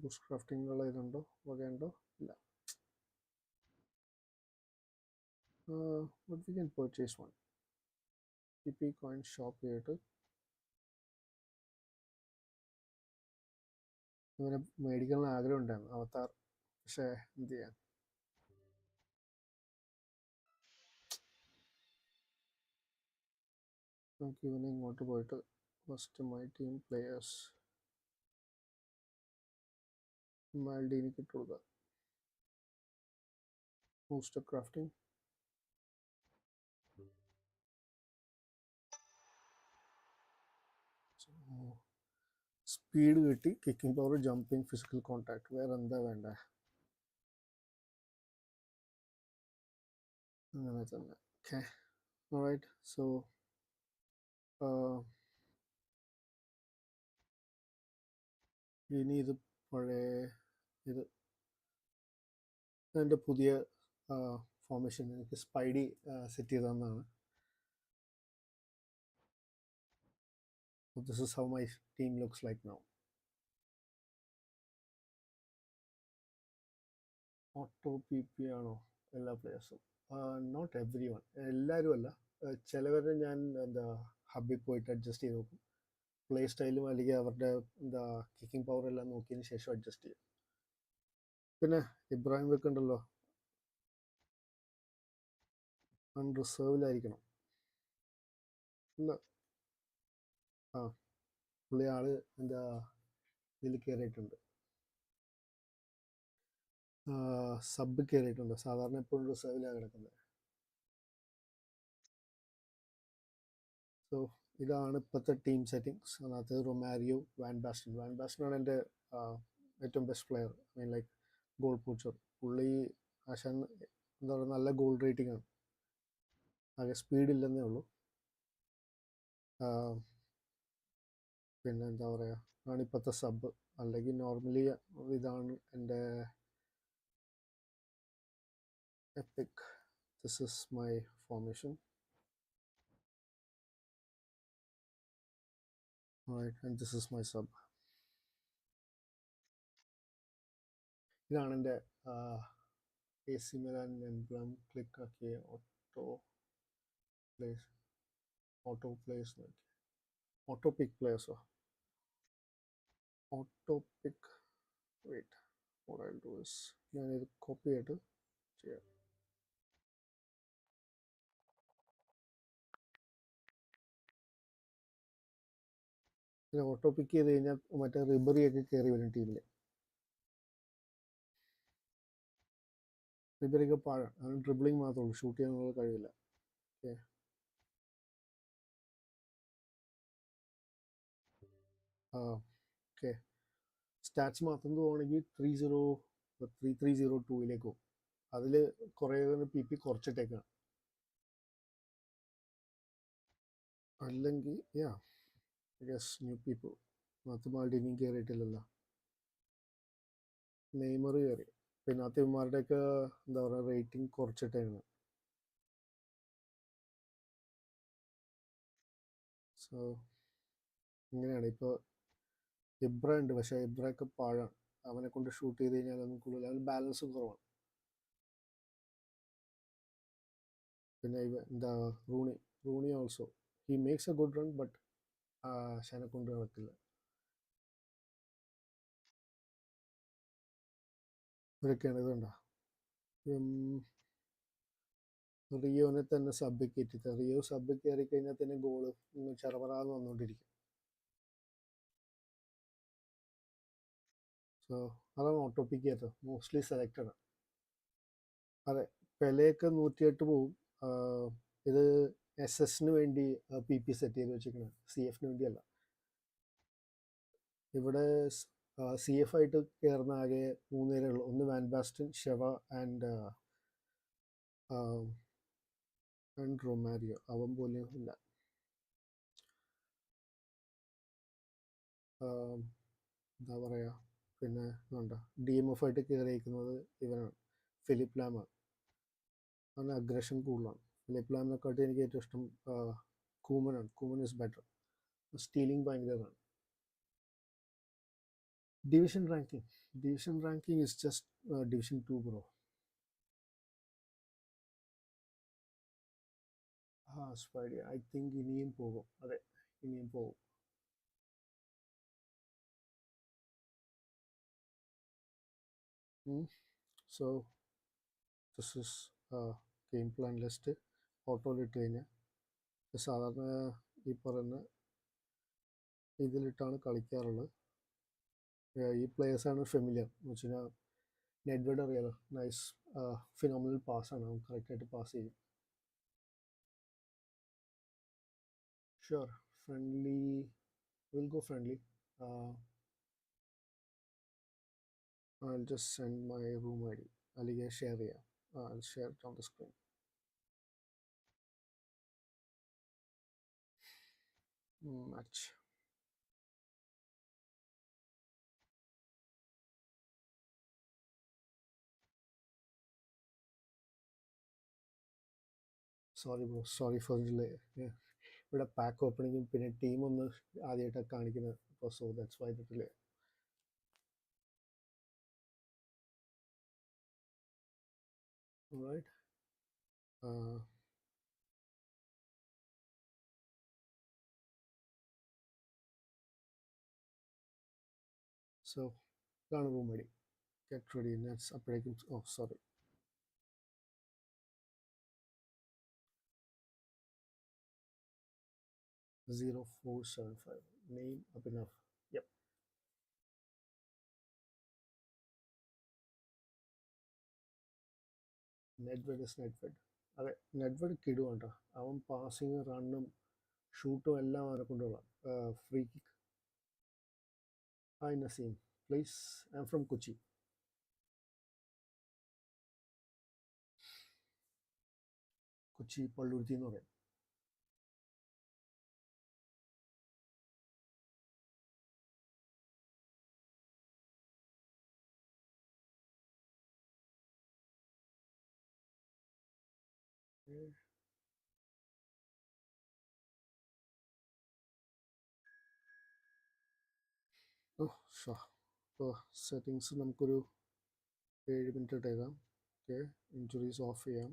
ബൂസ്റ്റ് ക്രാഫ്റ്റിങ്ങുള്ള ഇതുണ്ടോ, വകയുണ്ടോ? ഇല്ല. But we can purchase one. TP coin shop ചെയ്തിട്ട് ഇവനെ മേടിക്കാനുള്ള ആഗ്രഹം ഉണ്ടായിരുന്നു അവതാർ. പക്ഷേ എന്ത് ചെയ്യാൻ. നമുക്ക് ഇവനെ ഇങ്ങോട്ട് പോയിട്ട് ഫസ്റ്റ് മൈ ടീം പ്ലേയേഴ്സ് മാൽഡീനിക്ക് ഇട്ട് കൊടുക്കുക. Booster crafting. സ്പീഡ് കിട്ടി, kicking power, jumping, physical contact. വേറെ എന്താ വേണ്ടേ? അങ്ങനെ തന്നെ. Okay, alright. സോ ഇനി ഇത് പഴയ ഇത് എൻ്റെ പുതിയ ഫോർമേഷൻ എനിക്ക് സ്പൈഡി സെറ്റ് ചെയ്ത് തന്നതാണ്. This is how my team looks like now. Auto PP ആണോ എല്ലാ പ്ലേയേഴ്സും? നോട്ട് എവ്രി വൺ, എല്ലാവരും അല്ല. ചിലവരെ ഞാൻ എന്താ ഹബിൽ പോയിട്ട് അഡ്ജസ്റ്റ് ചെയ്ത് നോക്കും. പ്ലേ സ്റ്റൈലും അല്ലെങ്കിൽ അവരുടെ എന്താ കിക്കിംഗ് പവർ എല്ലാം നോക്കിയതിന് ശേഷം അഡ്ജസ്റ്റ് ചെയ്യും. പിന്നെ ഇബ്രാഹിം വെക്കുണ്ടല്ലോ, റിസർവിലായിരിക്കണം. ഇല്ല, പുള്ളി ആള് എന്താ ഇതിൽ കയറിയിട്ടുണ്ട്, സബ് കയറിയിട്ടുണ്ട്. സാധാരണ എപ്പോഴും റിസർവിലാണ് കിടക്കുന്നത്. സോ ഇതാണ് ഇപ്പോഴത്തെ ടീം സെറ്റിങ്സ്. അതിനകത്ത് റൊമാരിയോ, വാൻ ബാസ്റ്റനാണ് എൻ്റെ ഏറ്റവും best player. Like goal poacher. പുള്ളി ആശാൻ എന്താ പറയുക, നല്ല ഗോൾ റേറ്റിംഗ് ആണ്. ആകെ സ്പീഡ് ഇല്ലെന്നേ ഉള്ളൂ. പിന്നെ എന്താ പറയുക, ആണ് ഇപ്പോഴത്തെ സബ്. അല്ലെങ്കിൽ നോർമലി ഇതാണ് എൻ്റെ EPIC. This is my formation. Right, and this is my sub. ഇതാണ് എൻ്റെ AC Milan emblem. ക്ലിക്ക് ആക്കിയ ഓട്ടോ പ്ലേസ് ഓട്ടോ പിക്ക് പ്ലേയേഴ്സോ auto pick. Wait, what I'll do is ഞാനിത് കോപ്പി ചെയ്തിട്ട് ചെയ്യാം. ഓട്ടോ പിക്ക് ചെയ്ത് കഴിഞ്ഞാൽ മറ്റേ റിബറിയൊക്കെ കയറി വരും ടീമിൽ. റിബറിയൊക്കെ പാഴാണ്, അതിന് ഡ്രിബിളിങ് മാത്രമേ ഉള്ളൂ, ഷൂട്ട് ചെയ്യാനുള്ള കഴിയില്ല. ഓക്കെ, സ്റ്റാറ്റ്സ് മാത്രം പോവുകയാണെങ്കിൽ 3302 പോകും. അതിൽ കുറേ PP കുറച്ചിട്ടേക്കാണ്. അല്ലെങ്കിൽ yeah I guess new people മറ്റുമാളുടെ ഇനിയും കയറിയിട്ടില്ലല്ലോ. നെയ്മർ കയറി. പിന്നെ ആ ഇവന്മാരുടെയൊക്കെ എന്താ പറയുക റേറ്റിംഗ് കുറച്ചിട്ടായിരുന്നു. സോ ഇങ്ങനെയാണ് ഇപ്പോൾ. ഇബ്ര ഉണ്ട്, പക്ഷേ ഇബ്രയൊക്കെ പാഴാണ്. അവനെ കൊണ്ട് ഷൂട്ട് ചെയ്ത് കഴിഞ്ഞാൽ ഒന്നും കൂടുതൽ അവൻ ബാലൻസും കുറവാണ്. പിന്നെ എന്താ Rooney Rooney also he makes a good run, but ഷാനെ കൊണ്ട് നടക്കില്ല. ഇവരൊക്കെയാണ് ഇതുണ്ടോ. റിയോനെ തന്നെ സബ് കയറ്റിട്ട് റിയോ സബ് കയറി കഴിഞ്ഞാൽ തന്നെ ഗോള് ചെറപറാന്ന് വന്നുകൊണ്ടിരിക്കും. സോ അതാണ് ഓട്ടോപ്പിക്ക് കയറ്റം മോസ്റ്റ്ലി സെലക്റ്റഡ്. അതെ, പെലയൊക്കെ 108 പോവും. ഇത് SS വേണ്ടി PP സെറ്റ് ചെയ്ത് വെച്ചിരിക്കണം, CF വേണ്ടിയല്ല. ഇവിടെ CF ആയിട്ട് കയറുന്ന ആകെ 3 പേരേ ഉള്ളൂ. ഒന്ന് വാൻ ബാസ്റ്റൻ, ഷെവ ആൻഡ് റൊമാരിയോ. അവൻ പോലും ഇല്ല. എന്താ പറയുക, പിന്നെ വേണ്ട DMF ആയിട്ട് കയറിയിരിക്കുന്നത് ഇവനാണ്, ഫിലിപ്പ് ലാമാണ്. അവന് അഗ്രഷൻ കൂടുതലാണ്. ഫിലിപ്പ് ലാമിനെക്കാട്ടി എനിക്ക് ഏറ്റവും ഇഷ്ടം കൂമനാണ്. Koeman is better. സ്റ്റീലിംഗ് ഭയങ്കരമാണ്. Division ranking is just division 2 bro. Spidey I think ഇനിയും പോകും. അതെ, ഇനിയും പോകും. So this is game plan list. ഓട്ടോയിലിട്ട് കഴിഞ്ഞാൽ സാധാരണ ഈ പറയുന്ന ഇതിലിട്ടാണ് കളിക്കാറുള്ളത്. ഈ പ്ലേയേഴ്സാണ് ഫെമിലിയർ എന്ന് വെച്ച് കഴിഞ്ഞാൽ നെഡ്വേഡ് അറിയാലോ, നൈസ് ഫിനോമിനൽ പാസ്സാണ്, അവൻ കറക്റ്റായിട്ട് പാസ് ചെയ്യും. Sure, friendly will go friendly. I'll just send my room ID അല്ലെങ്കിൽ ഷെയർ ചെയ്യാം. I'll share it on the screen. Match. Sorry bro, sorry for delay. ഇവിടെ പാക്ക് ഓപ്പണിങ്ങും പിന്നെ ടീം ഒന്ന് ആദ്യമായിട്ടാണ് കാണിക്കുന്നത്, അപ്പോൾ so that's why the delay. Alright. So ഇതാണ് room I D. Get ready. നെറ്റ്സ് അപ്പോഴേക്കും sorry 0475 name Abhinav. Yup. Nedved is Nedved. അതെ, നെഡ്വെഡ് കിടുവാണ് കേട്ടോ. അവൻ പാസിങ് റണ്ണും ഷൂട്ടും എല്ലാം അവനെ കൊണ്ടുപോകാം. Free kick. Hi Naseem, please. I am from Kochi. Kochi Palluruthy എന്ന് പറയും. അപ്പോൾ സെറ്റിങ്സ് നമുക്കൊരു 7 മിനിറ്റ് ഇട്ടേക്കാം. ഓക്കെ, ഇഞ്ചുറീസ് ഓഫ് ചെയ്യാം.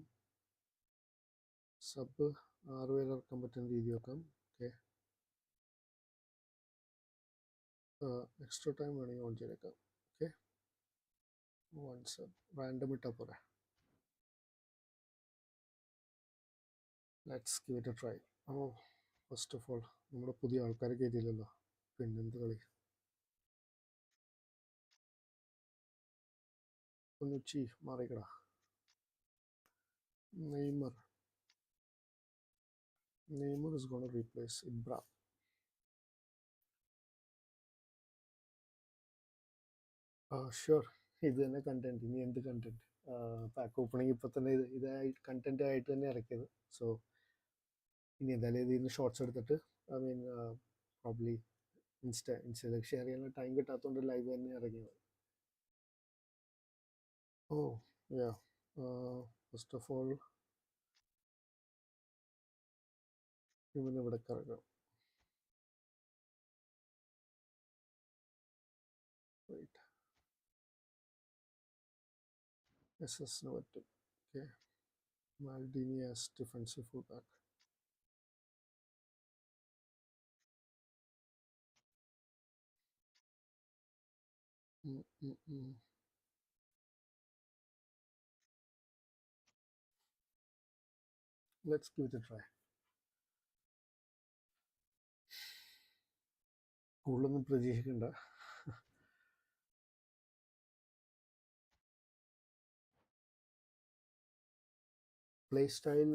സബ് 6 പേര് ഇറക്കാൻ പറ്റുന്ന രീതി വെക്കാം. ഓക്കെ, എക്സ്ട്രാ ടൈം വേണമെങ്കിൽ ഓൺ ചെയ്തേക്കാം. ഓക്കെ, 1 സബ് റാൻഡം ഇട്ടാൽ പോരെ. Let's give it a try. First of all നമ്മുടെ പുതിയ ആൾക്കാരെ കയറ്റിയില്ലല്ലോ, പിന്നെന്ത് കളി. ഒന്ന് മാറിക്കടാ. Neymar is gonna replace Ibra. Sure, ഇത് തന്നെ കണ്ടന്റ്. ഇനി എന്ത് കണ്ടന്റ്? പാക്ക് ഓപ്പണിങ് ഇപ്പം തന്നെ ഇതായി കണ്ടന്റ് ആയിട്ട് തന്നെ ഇറക്കിയത്. സോ ഇനി എന്തായാലും ഇതിൽ നിന്ന് ഷോർട്സ് എടുത്തിട്ട് ഐ മീൻ പ്രോബ്ലി ഇൻസ്റ്റയിലേക്ക് ഷെയർ ചെയ്യാനുള്ള ടൈം കിട്ടാത്തതുകൊണ്ട് ലൈവ് തന്നെ ഇറങ്ങിയത്. Oh yeah first of all ഇവനിവിടെ കറങ്ങാം. വെയിറ്റ് SS പറ്റും. Okay, Maldini as defensive fullback. Let's give it a try. കൂടുതലൊന്നും പ്രതീക്ഷിക്കണ്ട. പ്ലേ സ്റ്റൈൽ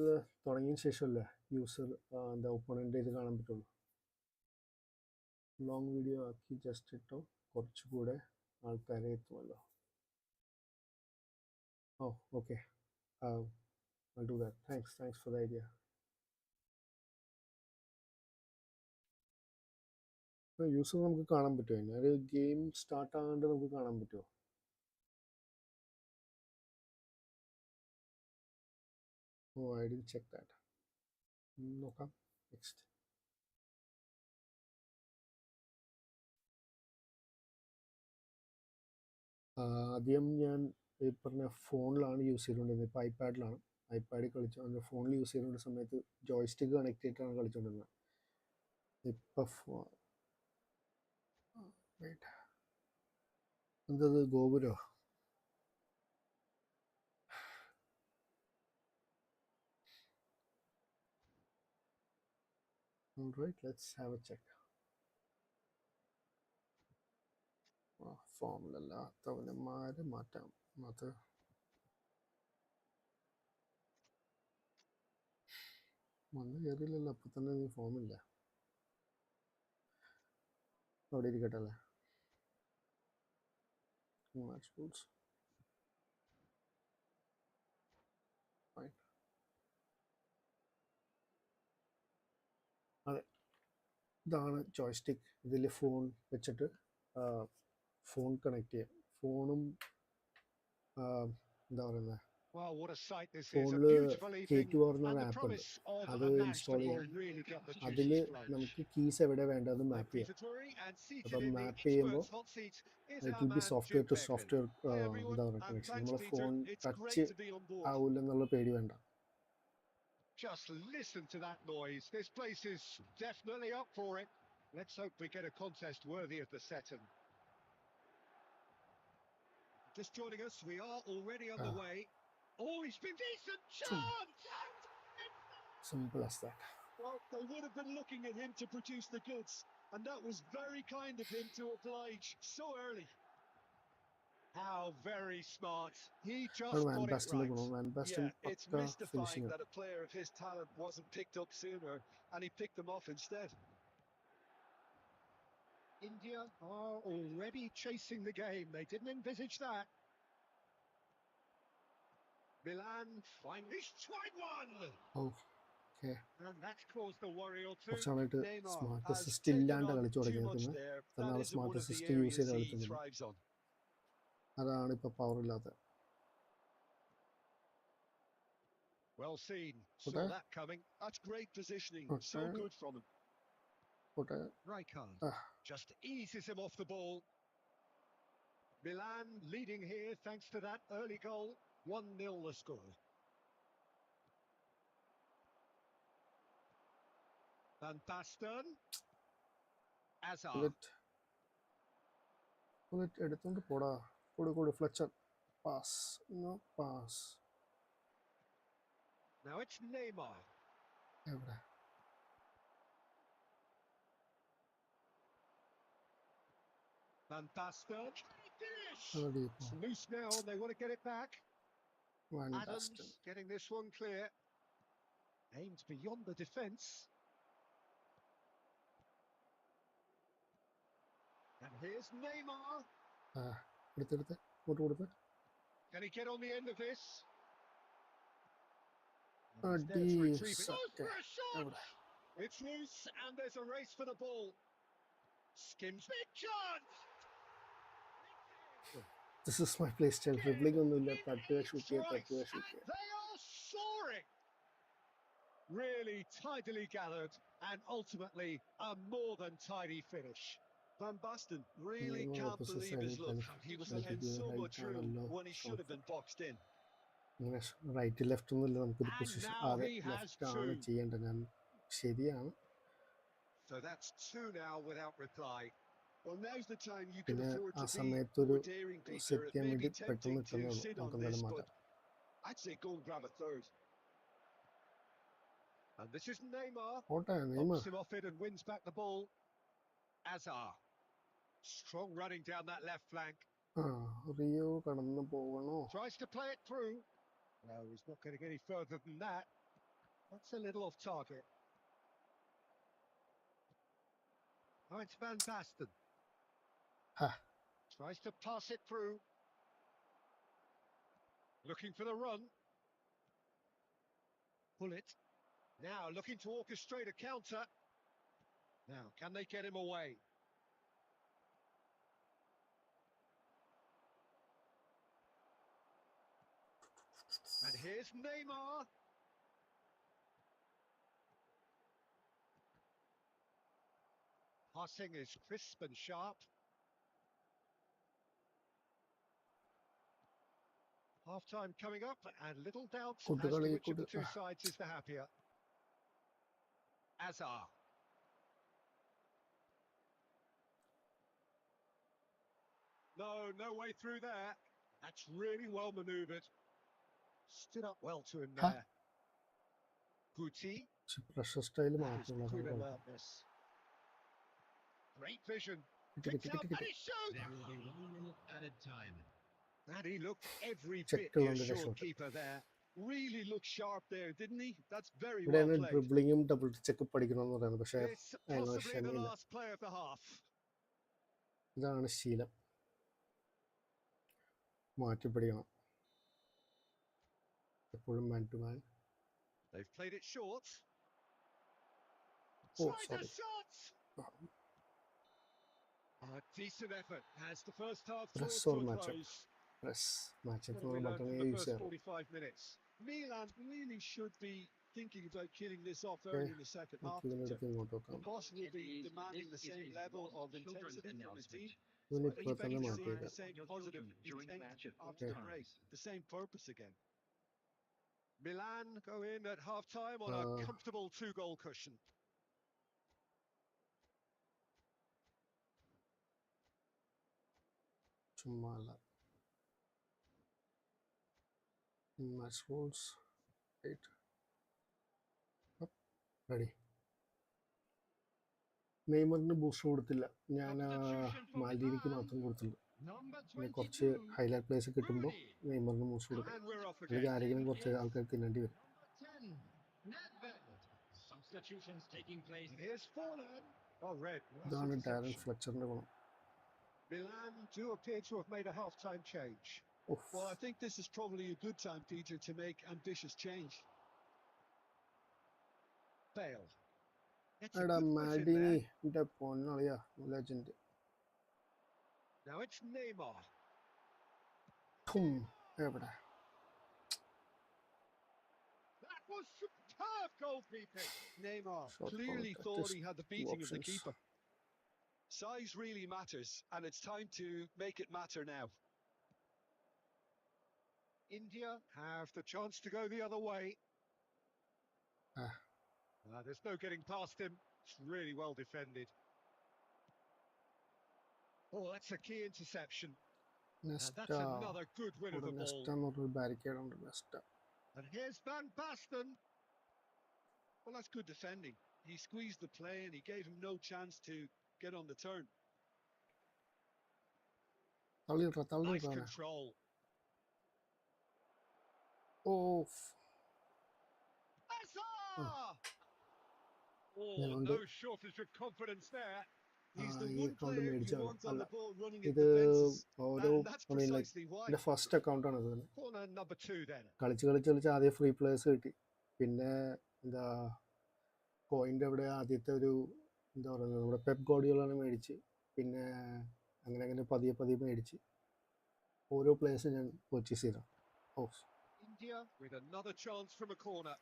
തുടങ്ങിയ ശേഷമല്ലേ യൂസർ എന്താ ഒപ്പോണൻ്റ് ഇത് കാണാൻ പറ്റുള്ളൂ. ലോങ് വീഡിയോ ആക്കി ജസ്റ്റ് ഇട്ടോ കുറച്ചുകൂടെ ആൾക്കാരെ എത്തുമല്ലോ. Oh okay, I'll do that. Thanks for the idea. User നമുക്ക് കാണാൻ പറ്റുമോ? ഒരു ഗെയിം സ്റ്റാർട്ട് ആകാണ്ട് നമുക്ക് കാണാൻ പറ്റുമോ? ഓ ഐ ഡിഡ്ന്റ് ചെക്ക് ദാറ്റ്. നോക്കാം. നെക്സ്റ്റ് ആദ്യം ഞാൻ ഈ പറഞ്ഞ ഫോണിലാണ് യൂസ് ചെയ്തുകൊണ്ടിരുന്നത്. ഇപ്പോൾ ഐപാഡിലാണ്. ഐപാഡിൽ കളിച്ചു അതിൻ്റെ ഫോണിൽ യൂസ് ചെയ്തുകൊണ്ട സമയത്ത് ജോയ്സ്റ്റിക്ക് കണക്ട് ചെയ്തിട്ടാണ് കളിച്ചുകൊണ്ടിരുന്നത്. ഇപ്പോൾ എന്തത് ഗോപുരോ? Alright, let's have a check. ഫോമിലല്ലാത്തവന്മാരെ മാറ്റാം. അത് വന്ന് കയറിയില്ലല്ലോ, അപ്പം തന്നെ നീ ഫോമില്ല. അവിടെ ഇരിക്കട്ടെ അല്ലേ. Match rules fine. അതെ, ഇതാണ് ജോയ്സ്റ്റിക്ക്. ഇതിൽ ഫോൺ വെച്ചിട്ട് ഫോൺ കണക്ട് ചെയ്യാം. ഫോണും എന്താ പറയുന്നത്, ഫോണിൽ K2 പറഞ്ഞൊരു ആപ്പ് ഉണ്ട്, അത് ഇൻസ്റ്റാൾ ചെയ്യാം. അതിൽ നമുക്ക് കീസ് എവിടെ വേണ്ടത് മാപ്പ് ചെയ്യാം. അപ്പം മാപ്പ് ചെയ്യുമ്പോൾ it will be software to software എന്താ പറയുക കണക്ഷൻ. നമ്മുടെ ഫോൺ ടച്ച് ആവില്ലെന്നുള്ള പേടി വേണ്ട. Just listen to that noise. This place is definitely up for it. Let's hope we get a contest worthy of the setting. Just joining us, we are already underway. Oh, he's been decent. Chance! Simple as that. Well, they would have been looking at him to produce the goods, and that was very kind of him to oblige so early. How very smart. He just got it right. Yeah, it's mystifying that a player of his talent wasn't picked up sooner, and he picked them off instead. India are already chasing the game. They didn't envisage that. Milan finally tried one. Oh, okay. And that's caused the worry or two. കുറച്ചാളായിട്ട് Neymar smart has assist taken ഇല്ലാണ്ട് on കളിച്ചു too much തുടങ്ങിയിരിക്കുന്നത്. there. തന്നെ That all isn't smart one of the assist use areas ചെയ്ത് he കളിക്കുന്നത്. thrives on. അതാണ് ഇപ്പോൾ power ഇല്ലാത്തത്. Well seen. Saw that coming. That's great positioning. So good from him. Rijkaard just eases him off the ball. Milan leading here thanks to that early goal. 1-0 the score. Van Basten. Hazard. എടുത്തോണ്ട് പോടാ. കൊടു Fletcher. Pass. No pass. Now it's Neymar. എവിടെ? Van Basten. It's loose now and they want to get it back. Adams getting this one clear. Aimed beyond the defence. And here's Neymar. എടുത്ത്. Can he get on the end of this? And he's there to retrieve it. Goes For a shot! It's loose, and there's a race for the ball. Skims big chance. This is my play style. Dribbling ഒന്നുമില്ല, തട്ടുക shoot ചെയ്യുക, തട്ടുക And shoot ചെയ്യുക. they are soaring. Really tidily gathered, and ultimately a more than tidy finish. Van Basten really can't believe his luck. He was looking so much room when he should have been boxed in. അങ്ങനെ right left ഒന്നുമില്ല നമുക്കൊരു position. now അതെ, he has left ആണ് two. ചെയ്യേണ്ടത്. ഞാൻ ശരിയാണ്. So that's two now without reply. Well, now's the time you can പിന്നെ afford ആ to be സമയത്തൊരു more daring, Peter. Set It ചെയ്യാൻ may വേണ്ടി be പെട്ടെന്ന് tempting കിട്ടുന്നേ to ഉള്ളൂ. sit on നമുക്ക് this, എന്തായാലും but മാറ്റാം. I'd say go and grab a third. And this is Neymar. ഓട്ടെ Bumps Neymar. him off it and wins back the ball. Azar. Strong running down that left flank. ആ Rio കടന്നു പോകണോ? Tries to play it through. No, he's not getting any further than that. That's a little off target. Oh, it's Van Basten. Ha. Tries to pass it through. Looking for the run. Pull it. Now looking to orchestrate a counter. Now, can they get him away? And here's Neymar. Passing is crisp and sharp. Half-time coming up, and little doubt as to which of the two sides is the happier. Azar. No way through there. That's really well manoeuvred. Stood up well to him there. Guti. Pressure style മാറ്റുള്ള Great vision. Picks up and he shoots. There will be 1 minute added time. And he looked every bit the assured keeper there. Really looked sharp there, didn't he? That's very well played. ഡ്രിബ്ലിങ്ങും double check പഠിക്കണമെന്ന് പറയുന്നത്, പക്ഷേ It's possibly the last play of the half. ഇതാണ് ശീലം, മാറ്റി പഠിക്കണം എപ്പോഴും. Man to man. They've played it short. Sorry. A decent effort as the first half Press draws or to a matchup? close. Press matchup What have we learned button from the use first 45 minutes? Milan really should be thinking about killing this off early in the second half. The boss will be demanding the same level of intensity from the team. Expecting to see the same positive intent after the break, the same purpose again. Milan go in at half-time on a comfortable 2-goal cushion. Match rules. Right. Ready. നെയ്മറിന് boost കൊടുത്തില്ല, ഞാൻ മാൽഡീനിക്ക് മാത്രം കൊടുത്തുള്ളൂ. പിന്നെ കുറച്ച് highlight place കിട്ടുമ്പോൾ നെയ്മറിന് boost കൊടുക്കും. അല്ലെങ്കിൽ ആരെങ്കിലും കുറച്ച് ആൾക്കാർ തിന്നേണ്ടി വരും. ഇതാണ് ഡാരൻ ഫ്ലെച്ചറിന്റെ ഗുണം. Milan do appear to have made a half-time change. Well, I think this is probably a good time, Peter, to make ambitious change. Fail. എടാ മാൽഡീനിന്റെ പൊന്നളിയാ, ലെജൻഡ്. Now it's Neymar. എവിടെ? That was superb goalkeeping. Neymar clearly thought he had the beating of the keeper. Size really matters, and it's time to make it matter now. India have the chance to go the other way. There's no getting past him. It's really well defended. Oh, that's a key interception. That's another good win of the ball. Barricade on the Nesta. And here's Van Basten. Well, that's good defending. He squeezed the play and he gave him no chance to get on the turn. Nice control. No shortage of confidence there. He's the one player you want on the ball running at defenses. And that's precisely why. First account ആണ് ഇത്. Corner number 2 then. കളിച്ച് ആദ്യം free players കിട്ടി, പിന്നെ എന്താ കോയിൻ്റെ അവിടെ ആദ്യത്തെ ഒരു എന്താ പറയുന്നത് നമ്മുടെ പെപ്പ് ഗോർഡിയോളാണ് മേടിച്ച്, പിന്നെ അങ്ങനെ അങ്ങനെ പതിയെ പതിയെ മേടിച്ച് ഓരോ പ്ലേയേഴ്സും ഞാൻ പർച്ചേസ് ചെയ്തതാണ്. ഓ, India with another chance from a corner.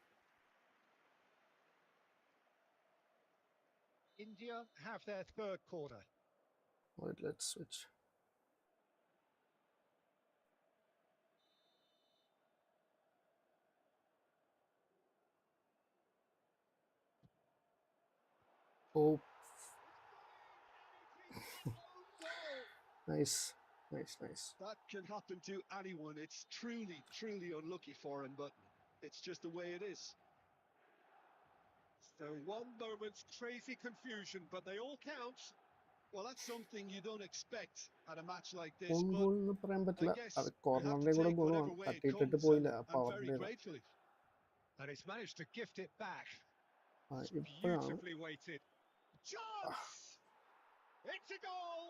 India have their third corner. right, let's switch. Oh, nice. That can happen to anyone. It's truly unlucky for him, but it's just the way it is. So one moment's crazy confusion, but they all count. Well, that's something you don't expect at a match like this, on but goal എന്ന് പറയാൻ I പറ്റില്ല, guess അത് you have to കോർണറിൻ്റെയും കൂടെ take ഗുണമാണ്, whatever way it തട്ടിയിട്ടിട്ട് comes, പോയില്ല, and very പവറിൻ്റെ. gratefully. And it's managed to gift it back. ഇപ്പോഴാണ് Beautifully weighted. Chance! It's a goal!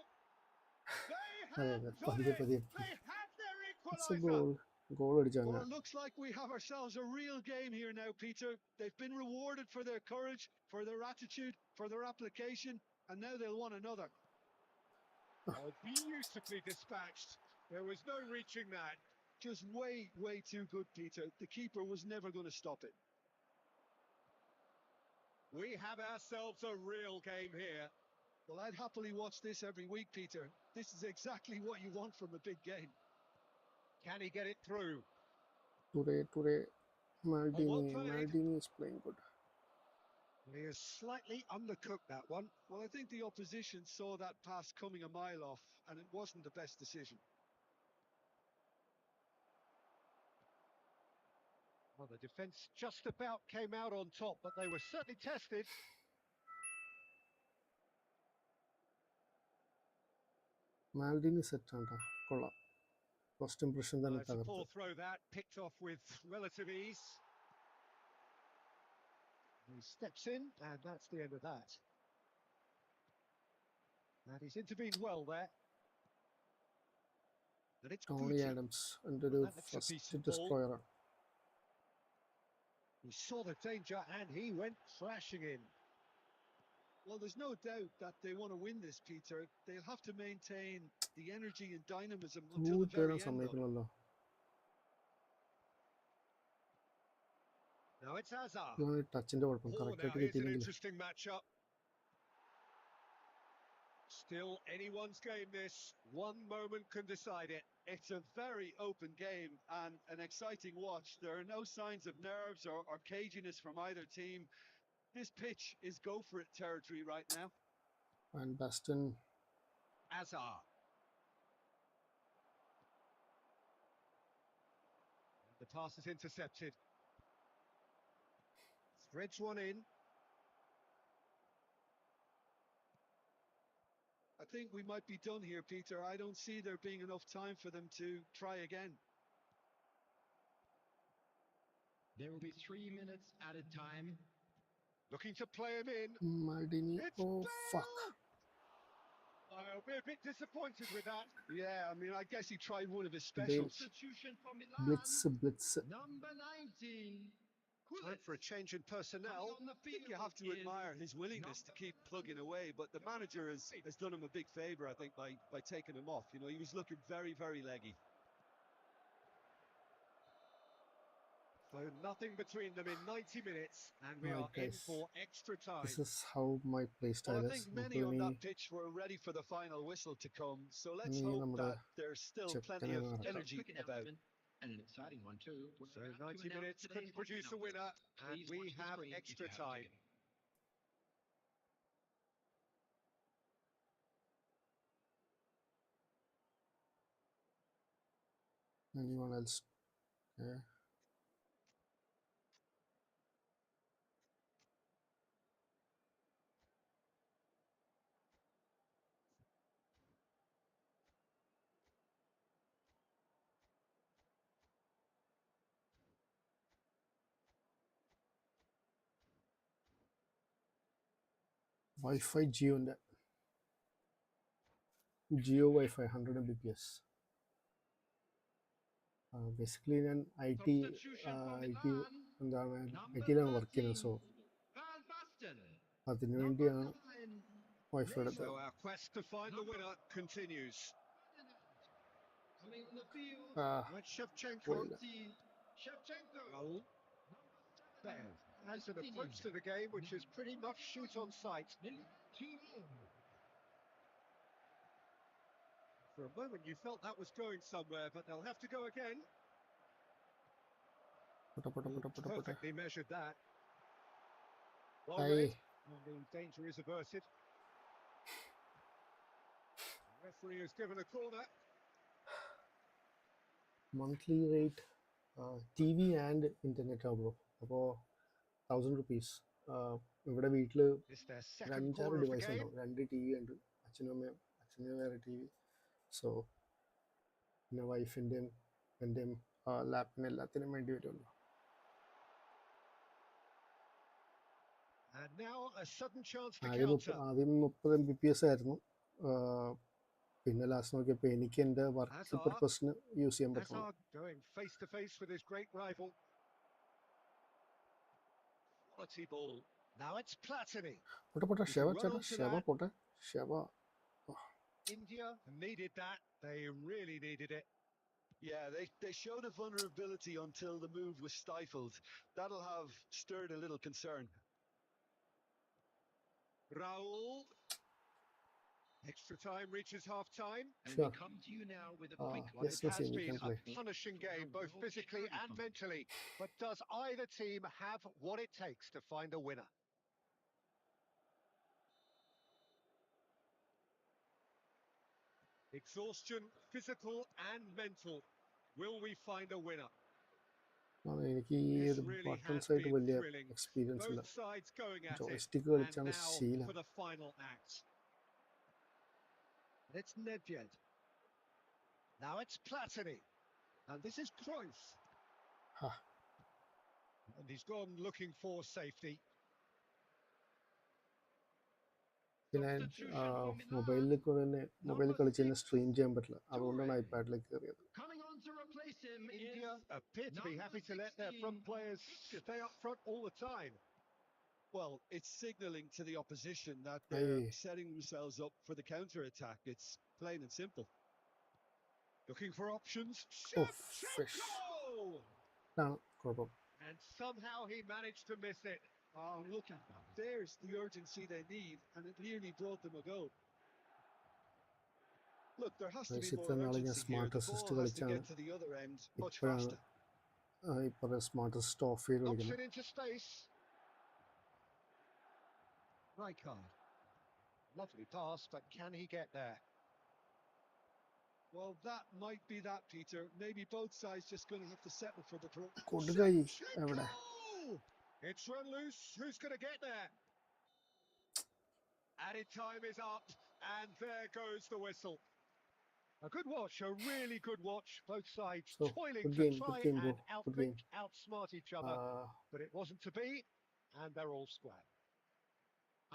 They അതെ have അതെ done പതിയെ it! പതിയെ They have their it's A equaliser! Goal അടിച്ചു Well, അങ്ങനെ. it looks like we have ourselves a real game here now, Peter. They've been rewarded for their courage, for their attitude, for their application, and now they'll want another. Oh, beautifully dispatched. There was no reaching that. Just way too good, Peter. The keeper was never going to stop it. We have ourselves a real game here. Well, I'd happily watch this every week, Peter. This is exactly what you want from a big game. Can he get it through? Today well played. Maldini is playing good. He has slightly undercooked that one. Well, I think the opposition saw that pass coming a mile off, and it wasn't the best decision. Well, the defence just about came out on top, but they were certainly tested. മാൽഡിനി സെറ്റാണ്, കൊള്ളാം. First impression തന്നെ It's a poor തകർത്ത്. throw that, picked off with relative ease. He steps in, and that's the end of that. And he's intervened well there. And it's Tony Guti. Adams എൻ്റെ ഒരു Well, that's a first decent ball. ഡിസ്ട്രോയറാണ്. He saw the danger and he went crashing in. Well, there's no doubt that they want to win this, Peter. They'll have to maintain the energy and dynamism until the very end, though. സമ്മതിക്കണമല്ലോ. Now it's Hazard. ടച്ചിന്റെ കുഴപ്പം, Oh, correct now ആയിട്ട് here's an കിട്ടിയില്ലെങ്കിൽ. interesting matchup. Still anyone's game this. One moment can decide it. It's a very open game and an exciting watch. There are no signs of nerves or caginess from either team. This pitch is go for it territory right now. And Baston. Hazard. The pass is intercepted. Threads one in. I think we might be done here, Peter. I don't see there being enough time for them to try again. There will be 3 minutes at a time. Looking to play him in. Maldini. It's Oh, fuck. I'll be a bit disappointed with that. Yeah, I mean, I guess he tried one of his specials. Substitution for Milan. Blitz. Number 19. Time for a change in personnel. I think you have to admire his willingness to keep plugging away, but the manager has done him a big favour, I think, by taking him off. You know, he was looking very leggy. So nothing between them in 90 minutes, and we Right, are in guys. for extra time. This is how my play Well, style I is. think many on that pitch were ready for the final whistle to come, so let's hope that there's still plenty of energy about. And an exciting one too. So 90 minutes couldn't produce a winner, and we have extra time. Anyone else? Okay. Wi-Fi ജിയോൻ്റെ Jio wifi 100 Mbps. Basically ഞാൻ Substitution from the man, എന്താണ് number IT-ലാണ് work ചെയ്യുന്നത്. 13, so Van Basten. അതിനു Number വേണ്ടിയാണ് 9, wife എടുത്തത്. So our quest to find the winner continues. coming on the field. With Shevchenko. പോയില്ല. 14, Shevchenko. Raul. Number 7, Has an approach to the game which is pretty much shoot on sight. For a moment you felt that was going somewhere, but they'll have to go again. Perfectly measured that. Well read, and the danger is averted. The referee has given a corner. Monthly rate TV and internet ആവുമോ? അപ്പോൾ 1000 rupees. ഇവിടെ വീട്ടിൽ It's their ഒരു second 5-6 corner of the device game. ഉണ്ടാവും. 2 TV ഉണ്ട്, അച്ഛനും വേറെ TV. So പിന്നെ വൈഫിൻ്റെയും എൻ്റെയും ലാപ്പിന് എല്ലാത്തിനും വേണ്ടി വരുമല്ലോ. And now a sudden chance to ആദ്യം counter. 30 Mbps ആയിരുന്നു. പിന്നെ ലാസ്റ്റ് നോക്കിയപ്പോൾ എനിക്ക് എൻ്റെ വർക്ക് പർപ്പസിന് യൂസ് ചെയ്യാൻ പറ്റുള്ളൂ. Hazard going face to face with his great rival. Quality ball. Now it's Platini. പോട്ടെ ഷെവ. India needed that. They really needed it. Yeah, they showed a vulnerability until the move was stifled. That'll have stirred a little concern. Raul. Extra time reaches half time. And Sure. we come to you now with a Ah, quick yes, It has Wasim, you been can play. a punishing game, both physically and mentally. But does either team have what it takes to find a winner? Exhaustion, physical and mental. Will we find a winner? എനിക്ക് ഈ This ഒരു really buttons has ആയിട്ട് been വലിയ thrilling. Experience ഇല്ല. Both sides going at it. Joystick And കളിച്ചാണ് now ശീലം. for the final act. It's Nedved. Now it's Platini. And this is Cruyff. Ah. And he's gone looking for safety. പിന്നെ മൊബൈലിൽ കളിച്ച് തന്നെ stream ചെയ്യാൻ പറ്റില്ല. അതുകൊണ്ടാണ് ഐപാഡിലേക്ക് കയറിയത്. coming on to replace him. India appear to be happy to let their front players stay up front all the time. Well, it's signalling to the opposition that they're setting themselves up for the counter-attack. It's plain and simple. Looking for options. Oh, fish. കുഴപ്പം. And somehow he managed to miss it. Oh, look at that. There's the urgency they need, and it nearly brought them a goal. Look, there has to be more urgency here. The ball has to get to the other end much faster. ഇപ്പോൾ smartest of ചെയ്ത് കളിക്കുന്നത്. Option into space. Rijkaard. Lovely pass, but can he get there? Well, that might be that, Peter. Maybe both sides just going to have to settle for the draw. കൊടുകൈ എവിടെ? It's run loose. Who's going to get there? Added time is up, and there goes the whistle. A good watch, a really good watch. Both sides toiling to try and outthink, outsmart each other. But it wasn't to be, and they're all square.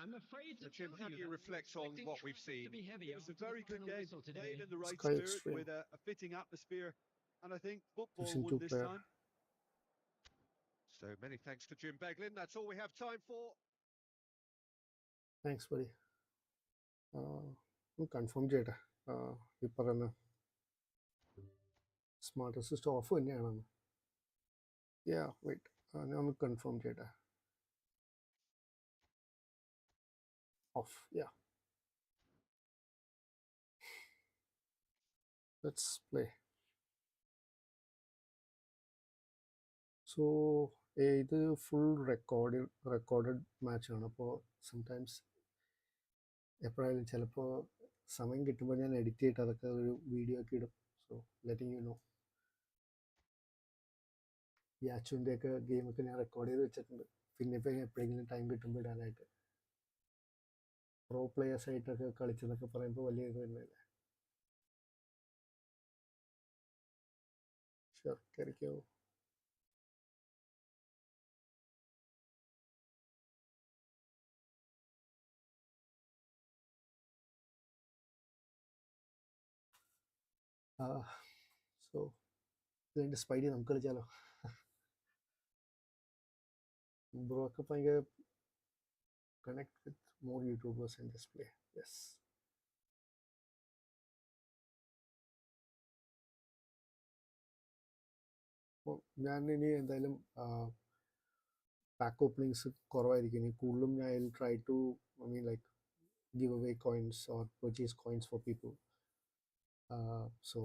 I'm afraid to Jim, how do you reflect on what we've seen? It was a very good game, played in the right Sky spirit Extreme. with a fitting atmosphere, and I think football Listen won to this player. time. So many thanks to Jim Beglin. That's all we have time for. Thanks buddy. Confirm ചെയ്യട്ടെ ഈ പറയുന്ന smart assist of തന്നെയാണെന്ന്. Wait, ഞാൻ ഒന്ന് confirm ചെയ്യട്ടെ. Of. Let's play. So ഇത് full recorded മാച്ചാണ്. അപ്പോൾ sometimes എപ്പോഴായാലും ചിലപ്പോൾ സമയം കിട്ടുമ്പോൾ ഞാൻ എഡിറ്റ് ചെയ്തിട്ട് അതൊക്കെ ഒരു വീഡിയോ ഒക്കെ ഇടും. So letting you know. ഈ അച്ചുവിൻ്റെയൊക്കെ ഗെയിമൊക്കെ ഞാൻ റെക്കോർഡ് ചെയ്ത് വെച്ചിട്ടുണ്ട്. പിന്നെ ഇപ്പോൾ എപ്പോഴെങ്കിലും ടൈം കിട്ടുമ്പോൾ ഇടാനായിട്ട്. പ്രോ പ്ലേയേഴ്സായിട്ടൊക്കെ കളിച്ചെന്നൊക്കെ പറയുമ്പോൾ വലിയ ഇത് തന്നെയല്ലേ. ഷുവർ, കയറിക്കോ. So ഇതിൻ്റെ സ്പൈഡി നമുക്ക് കളിച്ചാലോ? ബ്രോക്ക് ഭയങ്കര connect with more YouTubers in this play. Yes. അപ്പോൾ ഞാൻ ഇനി എന്തായാലും പാക്ക് ഓപ്പണിങ്സ് കുറവായിരിക്കും. ഇനി കൂടുതലും ഞാൻ I will try to like give away coins or purchase coins for people. So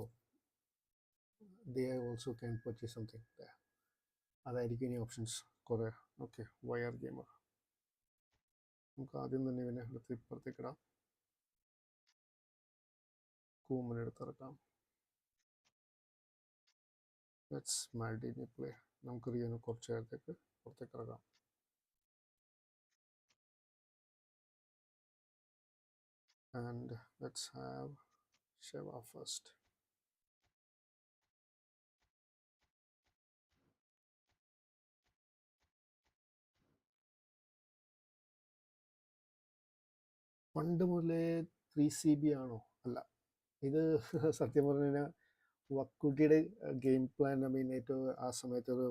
they also can purchase something there. അതായിരിക്കും ഇനി ഓപ്ഷൻസ് കുറേ. Okay, wire gamer. നമുക്ക് ആദ്യം തന്നെ ഇവനെ എടുത്ത് ഇപ്പുറത്തേക്ക് ഇടാം. കൂമനെ എടുത്തിറക്കാം. Let's Maldini play. നമുക്ക് റിയന് കുറച്ച് നേരത്തേക്ക് പുറത്തേക്ക് ഇറക്കാം. And let's have Sheva first. പണ്ട് മുതലേ 3CB ആണോ? അല്ല, ഇത് സത്യം പറഞ്ഞു കഴിഞ്ഞാൽ വക്കുട്ടിയുടെ ഗെയിം പ്ലാൻ ഏറ്റവും ആ സമയത്തൊരു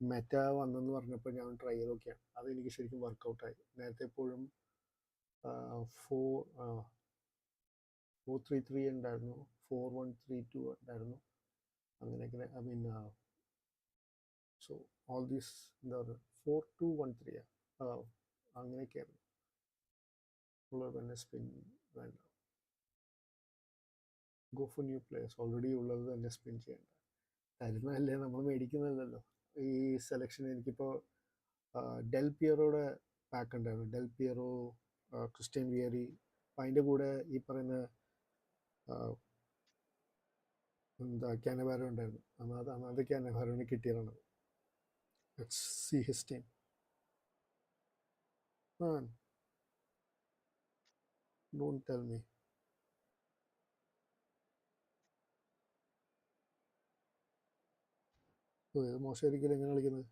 മെറ്റ വന്നെന്ന് പറഞ്ഞപ്പോൾ ഞാൻ ട്രൈ ചെയ്ത് നോക്കിയാണ്. അതെനിക്ക് ശരിക്കും വർക്കൗട്ടായി. നേരത്തെ എപ്പോഴും 4-3-3 ഉണ്ടായിരുന്നു, 4-1-3-2 ഉണ്ടായിരുന്നു, അങ്ങനെയൊക്കെ. സോ ഓൾ ദീസ് എന്താ പറയുക 4-2-1-3 അങ്ങനെയൊക്കെയായിരുന്നു ഉള്ളത്. തന്നെ സ്പിൻ വേണ്ട, go for new players. Already ഉള്ളത് തന്നെ സ്പിൻ ചെയ്യേണ്ട. തരുന്നതല്ലേ, നമ്മൾ മേടിക്കുന്നതല്ലോ. ഈ സെലക്ഷൻ എനിക്കിപ്പോൾ ഡെൽ പിയറോയുടെ പാക്ക് ഉണ്ടായിരുന്നു. Del പിയറോ, Christian weary. അപ്പം അതിൻ്റെ കൂടെ ഈ പറയുന്ന എന്താ കാനവാരോ ഉണ്ടായിരുന്നു. അത് കാനവാരോന് കിട്ടിയതാണ്. Let's see his team. Man, don't tell me. ഇത് മോശമായിരിക്കില്ല എങ്ങനെ കളിക്കുന്നത്?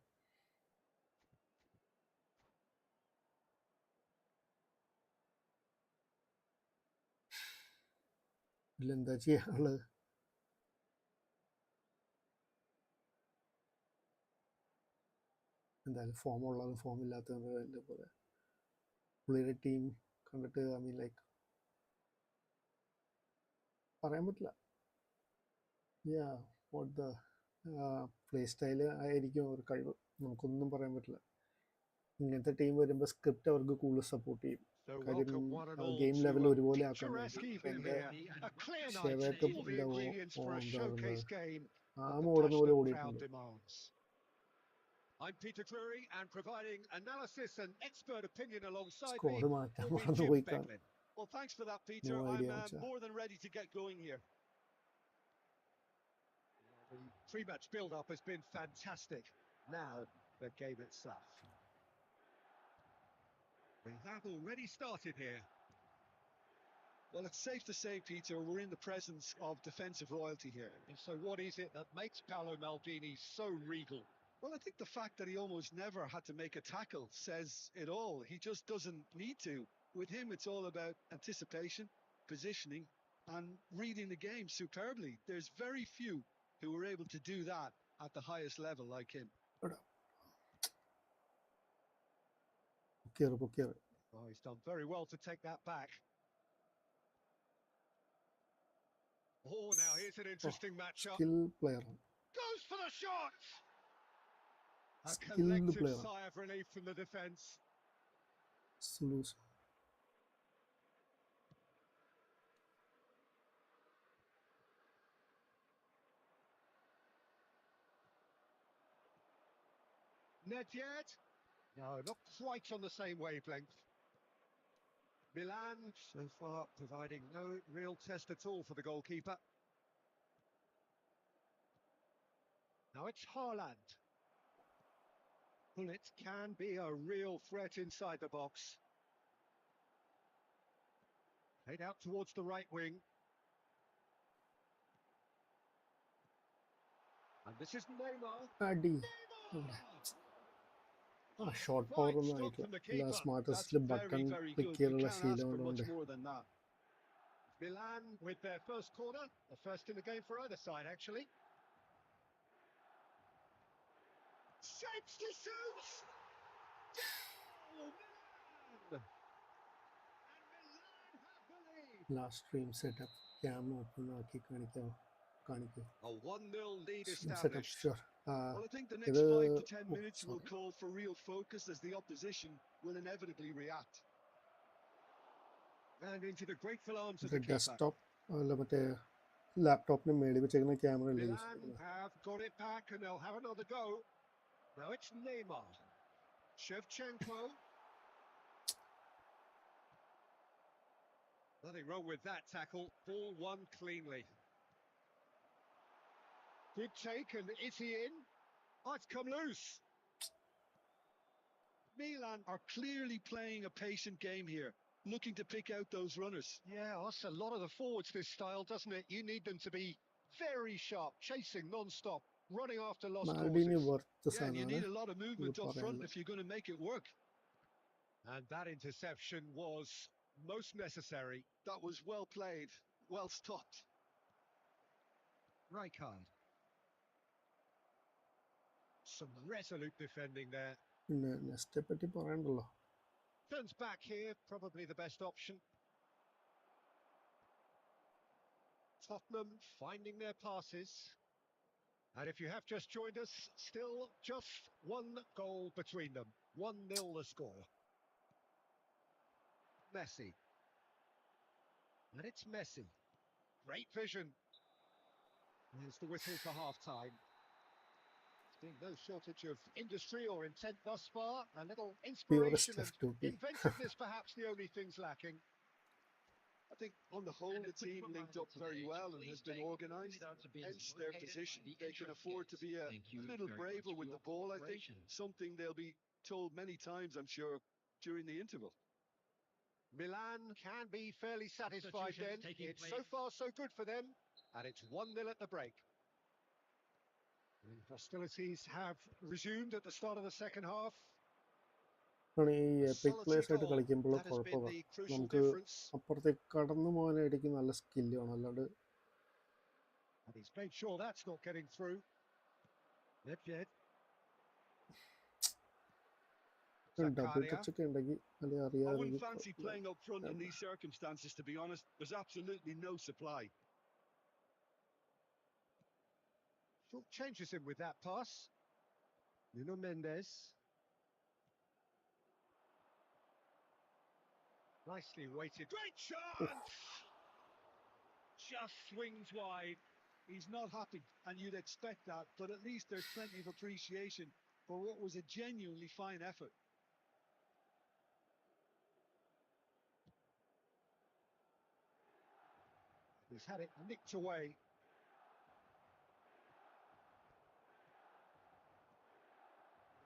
ഇതിലെന്താ ചെയ്യാനുള്ളത്? എന്തായാലും ഫോം ഉള്ളതും ഫോം ഇല്ലാത്തതും എൻ്റെ പോലെ പുള്ളിയുടെ ടീം കണ്ടിട്ട് ലൈക്ക് പറയാൻ പറ്റില്ല. വാട്ട് ദ പ്ലേ സ്റ്റൈല് ആയിരിക്കും ഒരു കഴിവ്, നമുക്കൊന്നും പറയാൻ പറ്റില്ല. ഇങ്ങനത്തെ ടീം വരുമ്പോൾ സ്ക്രിപ്റ്റ് അവർക്ക് കൂടുതൽ സപ്പോർട്ട് ചെയ്യും. കാര്യം ഗെയിം ലെവൽ ഒരുപോലെ ആക്കാൻ വേണ്ടി. എൻ്റെ ഷെവയൊക്കെ എന്താ പറയുന്നത്, ആമ ഓടുന്ന പോലെ ഓടിയിട്ടുണ്ട്. I'm Peter Drury, and providing analysis and expert opinion alongside me squad മാറ്റാൻ will be മറന്നു Jim പോയി. Becklin. Well, thanks for that, Peter. No idea, I'm more than ready to get going here. The pre-match build-up has been fantastic. Now, the game itself. We have already started here. Well, it's safe to say, Peter, we're in the presence of defensive royalty here. And so what is it that makes Paolo Maldini so regal? Well, I think the fact that he almost never had to make a tackle says it all. He just doesn't need to. With him, it's all about anticipation, positioning, and reading the game superbly. There's very few who were able to do that at the highest level like him. Oh, he's done very well to take that back. Oh, now here's an interesting matchup. Skill player. Goes for the shot! A Skilled collective player. sigh of relief from the defence. Solution. Net yet? No, not quite on the same wavelength. Milan, so far, providing no real test at all for the goalkeeper. Now it's Haaland. Well, it can be a real threat inside the box. Played out towards the right wing. And this is Neymar. അടി. Short power ഒന്നും ആയിട്ടില്ല. സ്മാർട്ടസ്റ്റിൽ button click ചെയ്യാനുള്ള ശീലം ഉള്ളതുകൊണ്ട്. Milan with their first corner, the first in the game for either side actually. Shapes to shoot! Oh, Milan! And Milan have the lead. Last stream setup. Cam open ആക്കി കാണിക്കാമോ? കാണിക്കൂ. A 1-0 lead Stream setup, established. sure. Well, I think the next 5 to 10 minutes will call for real focus as the opposition will inevitably react. And into the grateful arms of the keeper. Desktop അല്ല മറ്റേ ലാപ്ടോപ്പിന് മേളിൽ വെച്ചേക്കുന്ന camera അല്ലേ use Milan ചെയ്യുന്നത്? have got it back and they'll have another go. Now it's Neymar. Shevchenko. Nothing wrong with that tackle. Ball won cleanly. Good take, and is he in? Oh, it's come loose. Milan are clearly playing a patient game here, looking to pick out those runners. Yeah, that's a lot of the forwards, this style, doesn't it? You need them to be very sharp, chasing non-stop, running after lost Maldini causes. Worth Yeah, and you സാധനമാണ്. need a lot of movement up front പറയാനുള്ളത്. if you're going to make it work. And that interception was most necessary. That was well played, well stopped. Rijkaard. Some resolute defending there. പിന്നെ നെക്സ്റ്റെ പറ്റി പറയണ്ടല്ലോ. Turns back here, probably the best option. Tottenham finding their passes. And if you have just joined us, still just one goal between them. 1-0 the score. Messi. And it's Messi. Great vision. There's the whistle for half-time. There's been no shortage of industry or intent thus far. A little inspiration and inventiveness perhaps the only things lacking. I think on the whole the team linked up very well and has been organised, hence their position. They can afford to be a little braver with the ball, I think, something they'll be told many times, I'm sure, during the interval. Milan can be fairly satisfied then. It's so far so good for them, and it's 1-0 at the break. And hostilities have resumed at the start of the second half. ആണ് ഈ EPIC players ആയിട്ട് കളിക്കുമ്പോൾ കുഴപ്പമാണ്. നമുക്ക് അപ്പുറത്തേക്ക് കടന്നു പോകാനായിട്ട് നല്ല സ്കില്ല് വേണം, അല്ലാണ്ട് And he's made sure that's not getting through. Double touch ഒക്കെ ഉണ്ടെങ്കിൽ അല്ലെങ്കിൽ I അറിയാതെ wouldn't fancy playing up front in these circumstances, to be honest. There's absolutely no supply. Short changes him with that pass. Nuno Mendes. Nicely weighted. Great chance! Just swings wide. He's not happy, and you'd expect that, but at least there's plenty of appreciation for what was a genuinely fine effort. He's had it nicked away.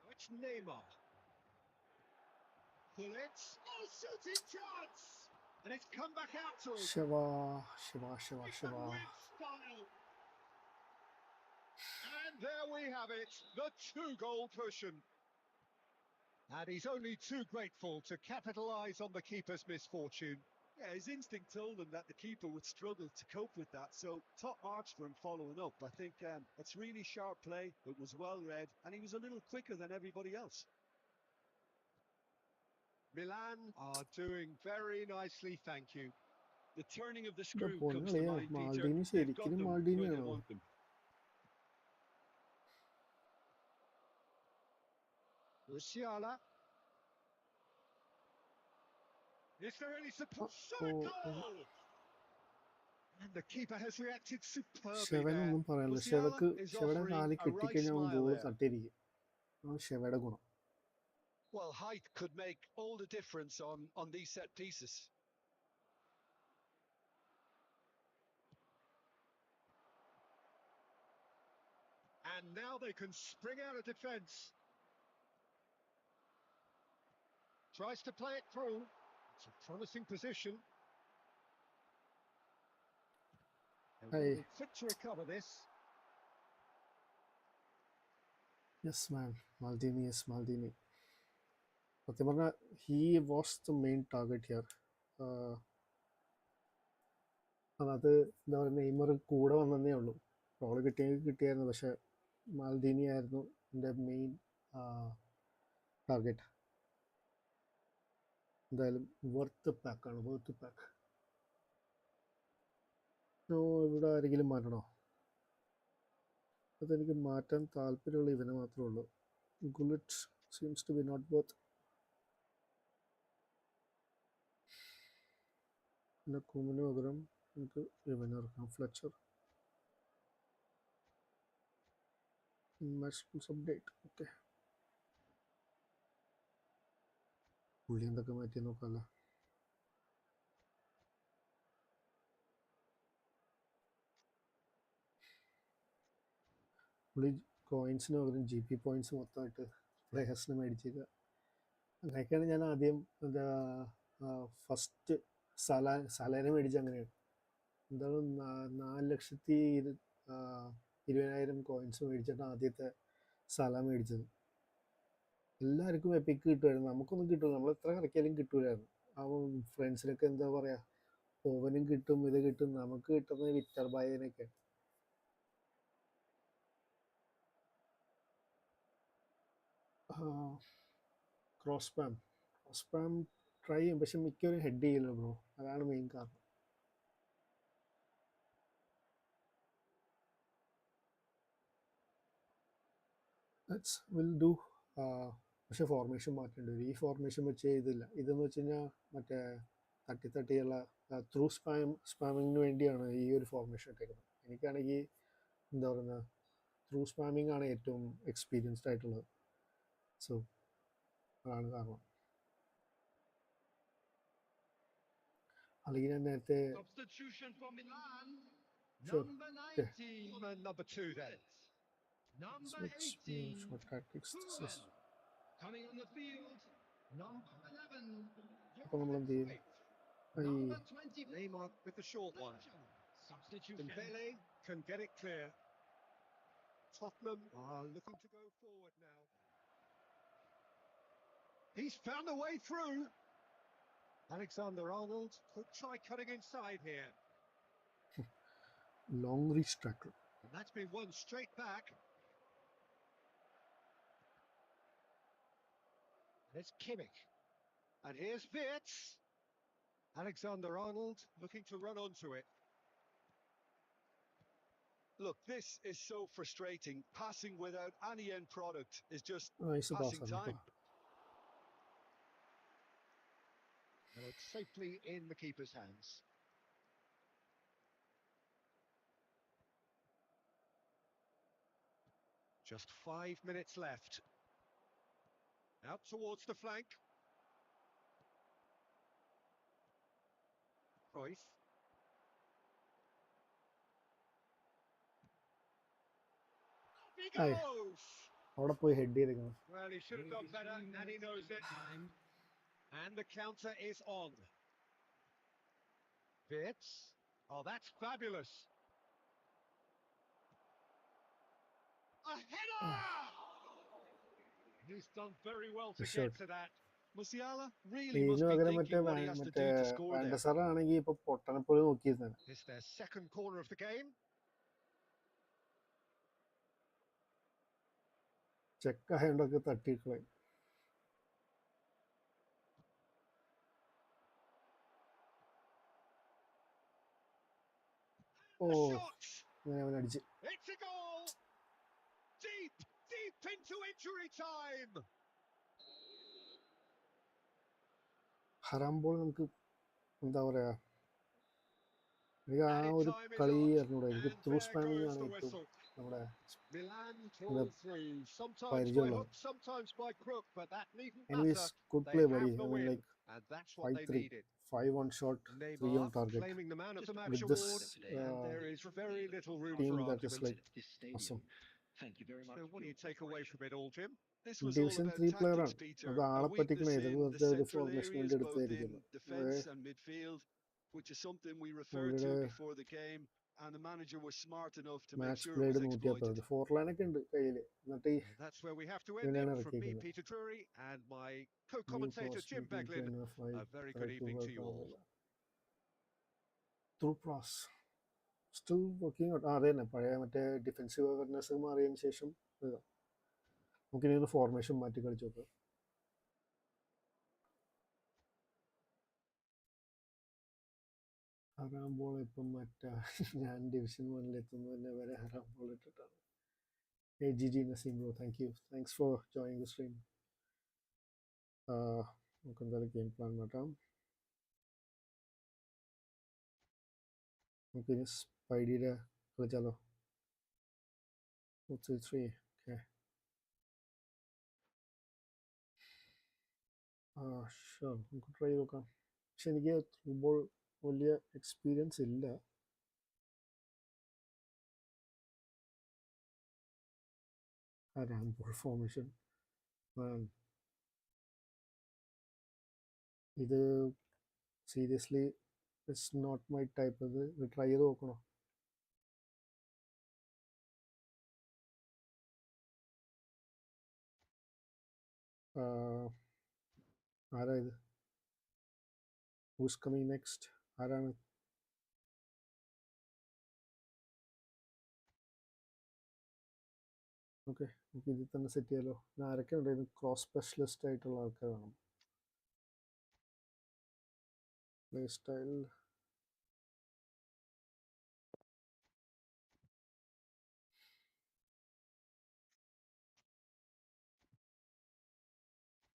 Now it's Neymar. Bullets. Oh, shooting chance! And it's come back out to him. Shiva. With style. And there we have it, the 2-goal cushion. And he's only too grateful to capitalise on the keeper's misfortune. Yeah, his instinct told him that the keeper would struggle to cope with that, so top marks for him following up. I think it's really sharp play, it was well read, and he was a little quicker than everybody else. Milan are doing very nicely, thank you. The turning of the screw പൊന്നു comes to കളിയാ. mind, Peter. Maldini They've got ശരിക്കും them where Maldini they ആണോ? want them. Musiala. Is there any support? Shot a goal! And the keeper has reacted superbly ഷെവനൊന്നും there. പറയാനില്ല. ഷെവയുടെ കാലിൽ കിട്ടിക്കഴിഞ്ഞാൽ അവൻ goal തട്ടിയിരിക്കും. അതാണ് ഷെവയുടെ ഗുണം. Well, height could make all the difference on these set pieces. And now they can spring out of defence. Tries to play it through. It's a promising position. Hey. Fit to recover this. Yes man, Maldini. സത്യം പറഞ്ഞാൽ he was the main target here. അത് എന്താ പറയുക, Neymar കൂടെ വന്നതേ ഉള്ളൂ. Role കിട്ടിയായിരുന്നു, പക്ഷെ മാൽഡീനി ആയിരുന്നു എൻ്റെ മെയിൻ ടാർഗറ്റ്. എന്തായാലും വർത്ത് പാക്കാണ്, വർത്ത് പാക്ക്. ഇവിടെ ആരെങ്കിലും മാറ്റണോ? അതെനിക്ക് മാറ്റാൻ താല്പര്യമുള്ള ഇവനെ മാത്രമേ ഉള്ളൂ. Gullit seems to be not worth. പിന്നെ കുമിന് പകരം നമുക്ക് ഇവനെ ഇറക്കാം, ഫ്ലെച്ചർ. Match update. ഓക്കെ, പുള്ളി എന്തൊക്കെ മാറ്റി നോക്കാമല്ലോ. പുള്ളി കോയിൻസിന് പകരം GP പോയിൻറ്റ്സ് മൊത്തമായിട്ട് പ്ലേയേഴ്സിന് മേടിച്ചേക്കുക. അങ്ങനെയൊക്കെയാണ് ഞാൻ ആദ്യം എന്താ ഫസ്റ്റ് സലേനെ മേടിച്ചത്. അങ്ങനെയാണ്. എന്താണ് 4,20,000 കോയിൻസ് മേടിച്ചിട്ടാണ് ആദ്യത്തെ സല മേടിച്ചത്. എല്ലാവർക്കും എപ്പിക്ക് കിട്ടുമായിരുന്നു, നമുക്കൊന്നും കിട്ടില്ല. നമ്മൾ എത്ര കറക്കിയാലും കിട്ടൂലായിരുന്നു. ആ ഫ്രണ്ട്സിനൊക്കെ എന്താ പറയുക, ഓവനും കിട്ടും, ഇത് കിട്ടും. നമുക്ക് കിട്ടുന്നത് വിക്ടർ ബായനൊക്കെ. ക്രോസ് സ്പാം ട്രൈ ചെയ്യും, പക്ഷെ മിക്കവരും ഹെഡ് ചെയ്യില്ല ബ്രോ. അതാണ് മെയിൻ കാരണം. Will do. പക്ഷെ ഫോർമേഷൻ മാറ്റേണ്ടി വരും. ഈ ഫോർമേഷൻ വെച്ച് ഇതില്ല. ഇതെന്ന് വെച്ച് കഴിഞ്ഞാൽ മറ്റേ തട്ടിയുള്ള ത്രൂ സ്പാമിങ്ങിന് വേണ്ടിയാണ് ഈ ഒരു ഫോർമേഷൻ ഇട്ടേക്കുന്നത്. എനിക്കാണെങ്കിൽ എന്താ പറയുക, ത്രൂ സ്പാമിംഗ് ആണ് ഏറ്റവും എക്സ്പീരിയൻസ്ഡ് ആയിട്ടുള്ളത്. സോ അതാണ് കാരണം. അല്ലെങ്കിൽ ഞാൻ നേരത്തെ അപ്പോൾ നമ്മൾ എന്ത് ചെയ്യും? Neymar with the short one. Dembele can get it clear. Tottenham are looking to go forward now. He's found a way through. Alexander-Arnold could try cutting inside here. Long reach tackle. And that's been won straight back. There's Kimmich. And here's Wirtz. Alexander-Arnold looking to run onto it. Look, this is so frustrating. Passing without any end product is just passing time. And it's safely in the keeper's hands. Just 5 minutes left. Out towards the flank. Cruyff. He goes! അവിടെ പോയി head ചെയ്തിരിക്കുന്നു. Well, he should have done better, and he knows it. And the counter is on. Wirtz. Oh, that's fabulous. A header! He's done very well to get to that. Musiala really must be thinking what he has to do to score there. ആണെങ്കിൽ ഇപ്പൊ പൊട്ടനെപ്പോലെ നോക്കിയിരുന്നത്. It's their second corner of the game. Check ആയതുകൊണ്ടൊക്കെ തട്ടിക്കളെ. അവൻ അടിച്ച്. It's a goal. Deep into injury time. ഹറാമ്പോൾ നമുക്ക് എന്താ പറയാ, എനിക്ക് ആ ഒരു കളി അറിഞ്ഞൂടാ. എനിക്ക് ത്രൂ സ്പാമിംഗ് ആണ് ഏറ്റവും നമ്മുടെ പരിചയമുള്ളത്. Anyways, good play, buddy. I mean, like 5-3, 5 on shot, 3 on target. With this team that is like awesome. Thank you very much. So what do you take away from it all, Jim? Division 3 player ആണ്. അത് ആളെ പറ്റിക്കണേ. ഇത് വെറുതെ ഒരു formation വേണ്ടി എടുത്തായിരിക്കുന്നു. Defense and midfield, which is something we referred to before the game, and the manager was smart enough to make sure it was exploited. ഫോർലാനൊക്കെ ഉണ്ട് കയ്യിൽ. എന്നിട്ട് that's where we have to end it. From me, Peter Drury, and my co-commentator Jim Beglin. A very good evening to you all. Through pros. Still working out. അതെ തന്നെ, പഴയ മറ്റേ defensive awareness മാറിയതിന് ശേഷം നമുക്കിനി ഒരു ഫോർമേഷൻ മാറ്റി കളിച്ച് നോക്കാം. ഹറാം ബോൾ ഇപ്പം മാറ്റാം. ഞാൻ ഡിവിഷൻ 1 എത്തുന്നതിന് വരെ ഹറാം ബോൾ ഇട്ടിട്ടാണ്. GG Naseem bro, thanks for joining the stream. നമുക്ക് എന്തായാലും ഗെയിം പ്ലാൻ മാറ്റാം. നമുക്കിനി സ്പൈഡിയുടെ കളിച്ചാലോ? 4-3-3. ഓക്കെ. ഷുവർ, നമുക്ക് ട്രൈ ചെയ്ത് നോക്കാം. പക്ഷെ എനിക്ക് ഫുട്ബോൾ വലിയ എക്സ്പീരിയൻസ് ഇല്ല. ഹറാം ബോൾ ഫോർമേഷൻ ഇത് seriously it's not my type. ഇത് ട്രൈ ചെയ്ത് നോക്കണോ? ആരാ ഇത്? Who's coming next? ആരാണ്? ഓക്കെ, നമുക്ക് ഇതിൽ തന്നെ സെറ്റ് ചെയ്യാലോ. പിന്നെ ആരൊക്കെ ഉണ്ടായിരുന്നു? ക്രോസ് സ്പെഷ്യലിസ്റ്റ് ആയിട്ടുള്ള ആൾക്കാർ വേണം. പ്ലേ സ്റ്റൈൽ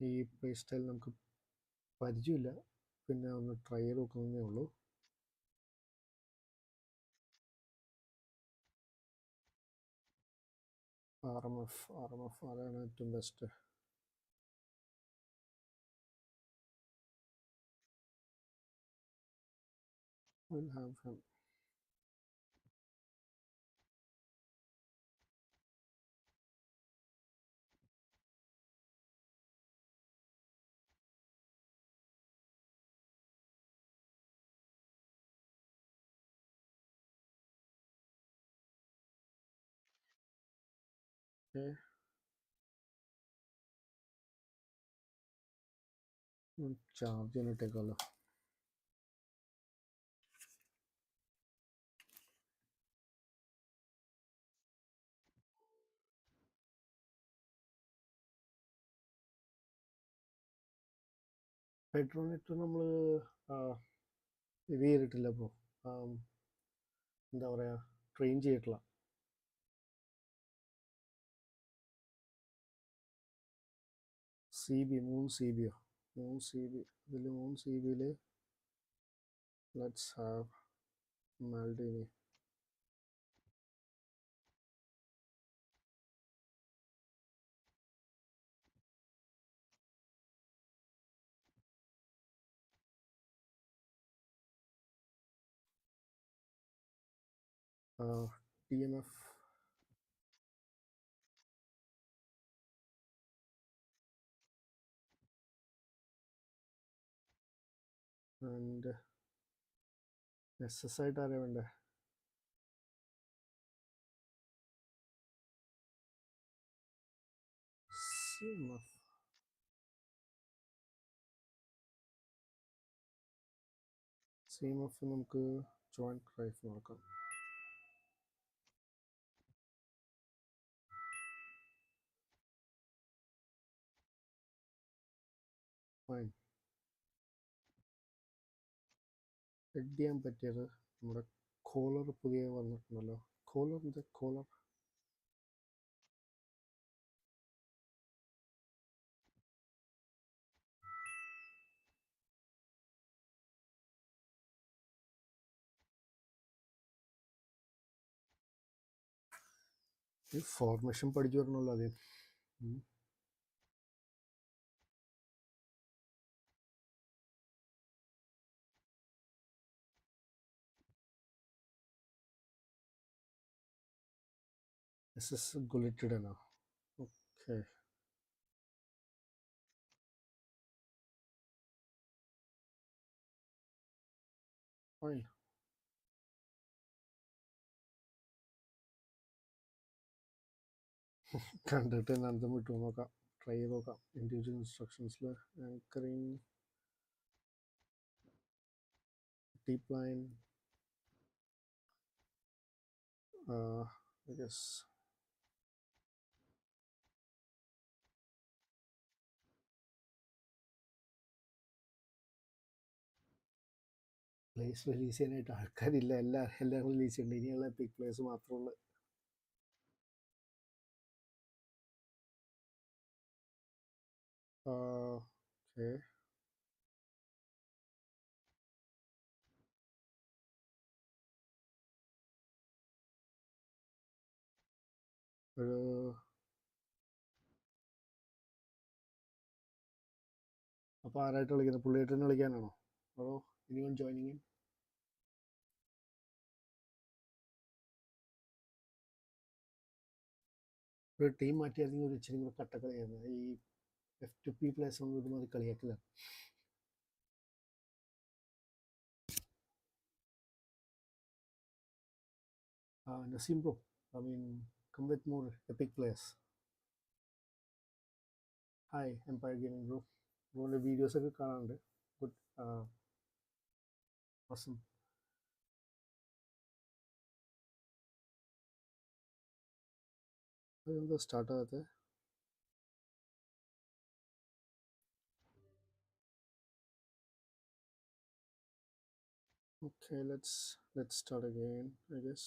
ഈ പ്ലേ സ്റ്റൈൽ നമുക്ക് പരിചയമില്ല, പിന്നെ ഒന്ന് ട്രൈ ചെയ്ത് നോക്കുന്നതേ ഉള്ളൂ. RMF ആരാണ് ഏറ്റവും best? We'll have him. Okay. Charge ചെയ്യാനിട്ടേക്കാലോ. പെട്രോണിട്ട് നമ്മൾ ഇത് ചെയ്തിട്ടില്ല ബ്രോ. എന്താ പറയുക, ട്രെയിൻ ചെയ്തിട്ടില്ല. CB 3 CBയോ? 3 CB. ഇതിൽ 3 CBയിൽ let's have Maldini. TMF and SS ആയിട്ട് ആരാ വേണ്ടേ? CMF നമുക്ക് ജോയിൻ ക്രൈഫ് നോക്കാം. ഫൈൻ. എഡ് ചെയ്യാൻ പറ്റിയത് നമ്മുടെ കോളർ പുതിയ വന്നിട്ടുണ്ടല്ലോ. കോളർ ഈ ഫോർമേഷൻ പഠിച്ചു വരണമല്ലോ ആദ്യം. SS ഗുലിറ്റഡ് ആണോ? Okay, fine. കണ്ടിട്ട് അന്തം വിട്ടു നോക്കാം. ട്രൈ ചെയ്ത് നോക്കാം. ഇൻഡിവിജ്വൽ ഇൻസ്ട്രക്ഷൻസിൽ anchoring, deep line, I guess place release ചെയ്യാനായിട്ട് ആൾക്കാരില്ല, എല്ലാം റിലീസ് ചെയ്യുന്നുണ്ട്. ഇനിയുള്ള എപ്പിക് പ്ലേസ് മാത്രമുള്ളൂ. ഓക്കെ, ഒരു അപ്പോൾ ആരായിട്ട് കളിക്കുന്നത്? പുള്ളിയായിട്ട് തന്നെ കളിക്കാനാണോ? അതോ എനിവൺ ജോയിനിങ് ഇൻ? ഒരു ടീം മാറ്റിയായിരുന്നെങ്കിൽ ഒരു ഇച്ചിരി കൂടെ കട്ടക്കളിയായിരുന്നു. ഈ F2P പ്ലേസ് ഒന്നും ഇതുമാതിരി കളിയാക്കില്ല. Nasim bro, I mean, come with more epic players. Hi, Empire Gaming bro. ബ്രോൻ്റെ വീഡിയോസൊക്കെ കാണാറുണ്ട്. Good, awesome. അതെന്താ സ്റ്റാർട്ട് ആകാത്തത്? Okay, let's start again, I guess.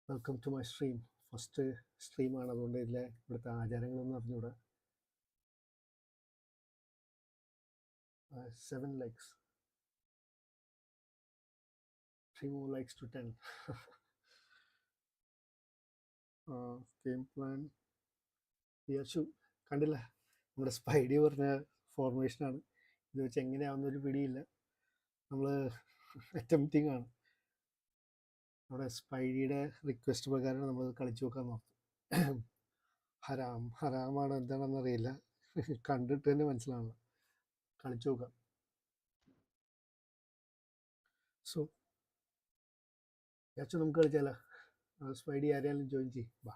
Welcome to my stream. First സ്ട്രീമാണ്, അതുകൊണ്ട് ഇവിടുത്തെ ആചാരങ്ങളൊന്നും അറിഞ്ഞൂടാ. 7 likes. 3 more likes to 10. Game plan വിചാരിച്ചു, കണ്ടില്ല നമ്മുടെ സ്പൈഡി പറഞ്ഞ ഫോർമേഷനാണ്. ഇത് വെച്ച് എങ്ങനെയാവുന്നൊരു പിടിയില്ല. നമ്മൾ അറ്റംപ്റ്റിംഗ് ആണ്. നമ്മുടെ സ്പൈഡിയുടെ റിക്വസ്റ്റ് പ്രകാരമാണ് നമ്മൾ കളിച്ചു നോക്കാൻ നോക്കും. ഹറാമാണോ എന്താണെന്ന് അറിയില്ല, കണ്ടിട്ട് തന്നെ മനസ്സിലാവണം. കളിച്ചു നോക്കാം. സോ വിചാരിച്ചു നമുക്ക് കളിച്ചാലോ? സ്പൈഡി ആരെയാലും ജോയിൻ ചെയ്യും. ബാ,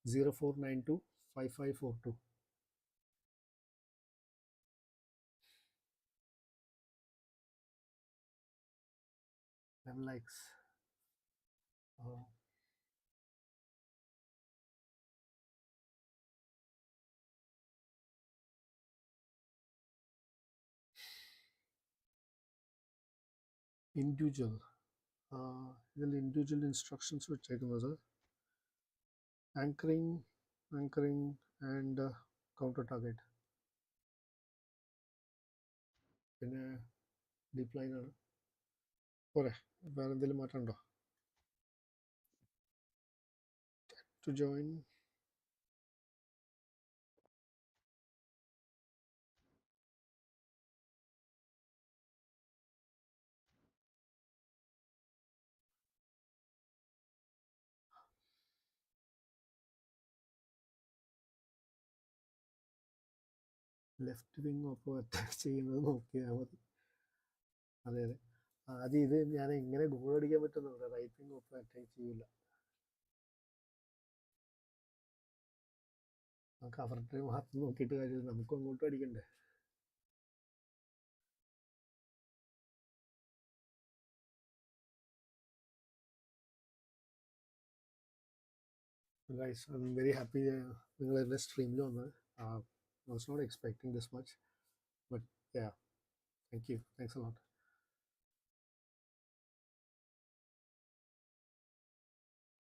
04925542. 10 likes. ഇൻഡിവിജ്വൽ, ഇതിൽ ഇൻഡിവിജ്വൽ ഇൻസ്ട്രക്ഷൻസ് വെച്ചേക്കുന്നത് ആങ്കറിങ് ആൻഡ് കൗണ്ടർ ടാർഗറ്റ്, പിന്നെ ഡീപ് ലൈനാണ്. പോരെ, വേറെ എന്തെങ്കിലും മാറ്റമുണ്ടോ? To join. ലെഫ്റ്റ് വിങ് ഒപ്പം അറ്റാക്ക് ചെയ്യുന്നത് നോക്കിയാൽ മതി. അതെ അതെ, ആദ്യം ഇത് ഞാൻ എങ്ങനെ ഗോൾ അടിക്കാൻ പറ്റുന്നുണ്ട്. റൈറ്റ് വിങ് ഒപ്പം അറ്റാക്ക് ചെയ്യില്ല. നമുക്ക് അവരുടെ മാത്രം നോക്കിയിട്ട് കാര്യമില്ല, നമുക്കും അങ്ങോട്ടും അടിക്കണ്ടേ. Guys, I am very happy നിങ്ങൾ എൻ്റെ സ്ട്രീമിൽ വന്ന്. I was not expecting this much, but yeah, thank you, thanks a lot.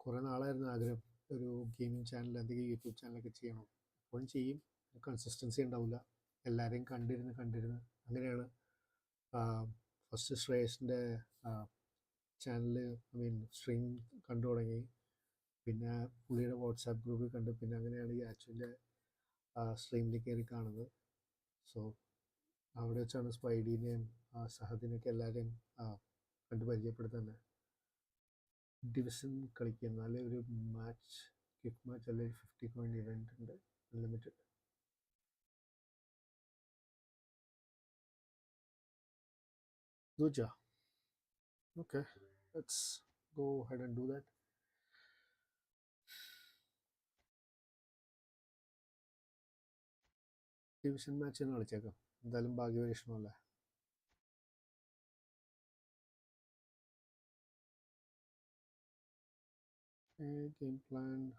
കുറേ നാളായിരുന്നു ആഗ്രഹം, ഒരു ഗെയിമിംഗ് ചാനൽ, എന്തെങ്കിലും യൂട്യൂബ് ചാനലൊക്കെ ചെയ്യണം. എപ്പോഴും ചെയ്യും, കൺസിസ്റ്റൻസി ഉണ്ടാവില്ല. എല്ലാവരെയും കണ്ടിരുന്ന് അങ്ങനെയാണ് ഫസ്റ്റ് ശ്രേയസിൻ്റെ ചാനൽ, സ്ട്രീം കണ്ടു തുടങ്ങി. പിന്നെ പുള്ളിയുടെ വാട്സാപ്പ് ഗ്രൂപ്പിൽ കണ്ടു. പിന്നെ അങ്ങനെയാണ് ഈ ആക്ച്വലിൻ്റെ സ്ട്രീമിൽ കയറി കാണുന്നത്. സോ അവിടെ വെച്ചാണ് സ്പൈഡീനെയും സഹദിനെയൊക്കെ എല്ലാവരെയും കണ്ട് പരിചയപ്പെടുത്തുന്നത്. ഡിവിഷൻ കളിക്കുക, എന്നാലേ ഒരു മാച്ച്, ക്വിക്ക് മാച്ച് അല്ലെങ്കിൽ 50 coin ഇവൻ്റ് ഉണ്ട്, unlimited. Duja. Okay, let's go ahead and do that. Division match തന്നെ കളിച്ചേക്കാം, എന്തായാലും ഭാഗ്യപരീക്ഷണമല്ലേ. game plan.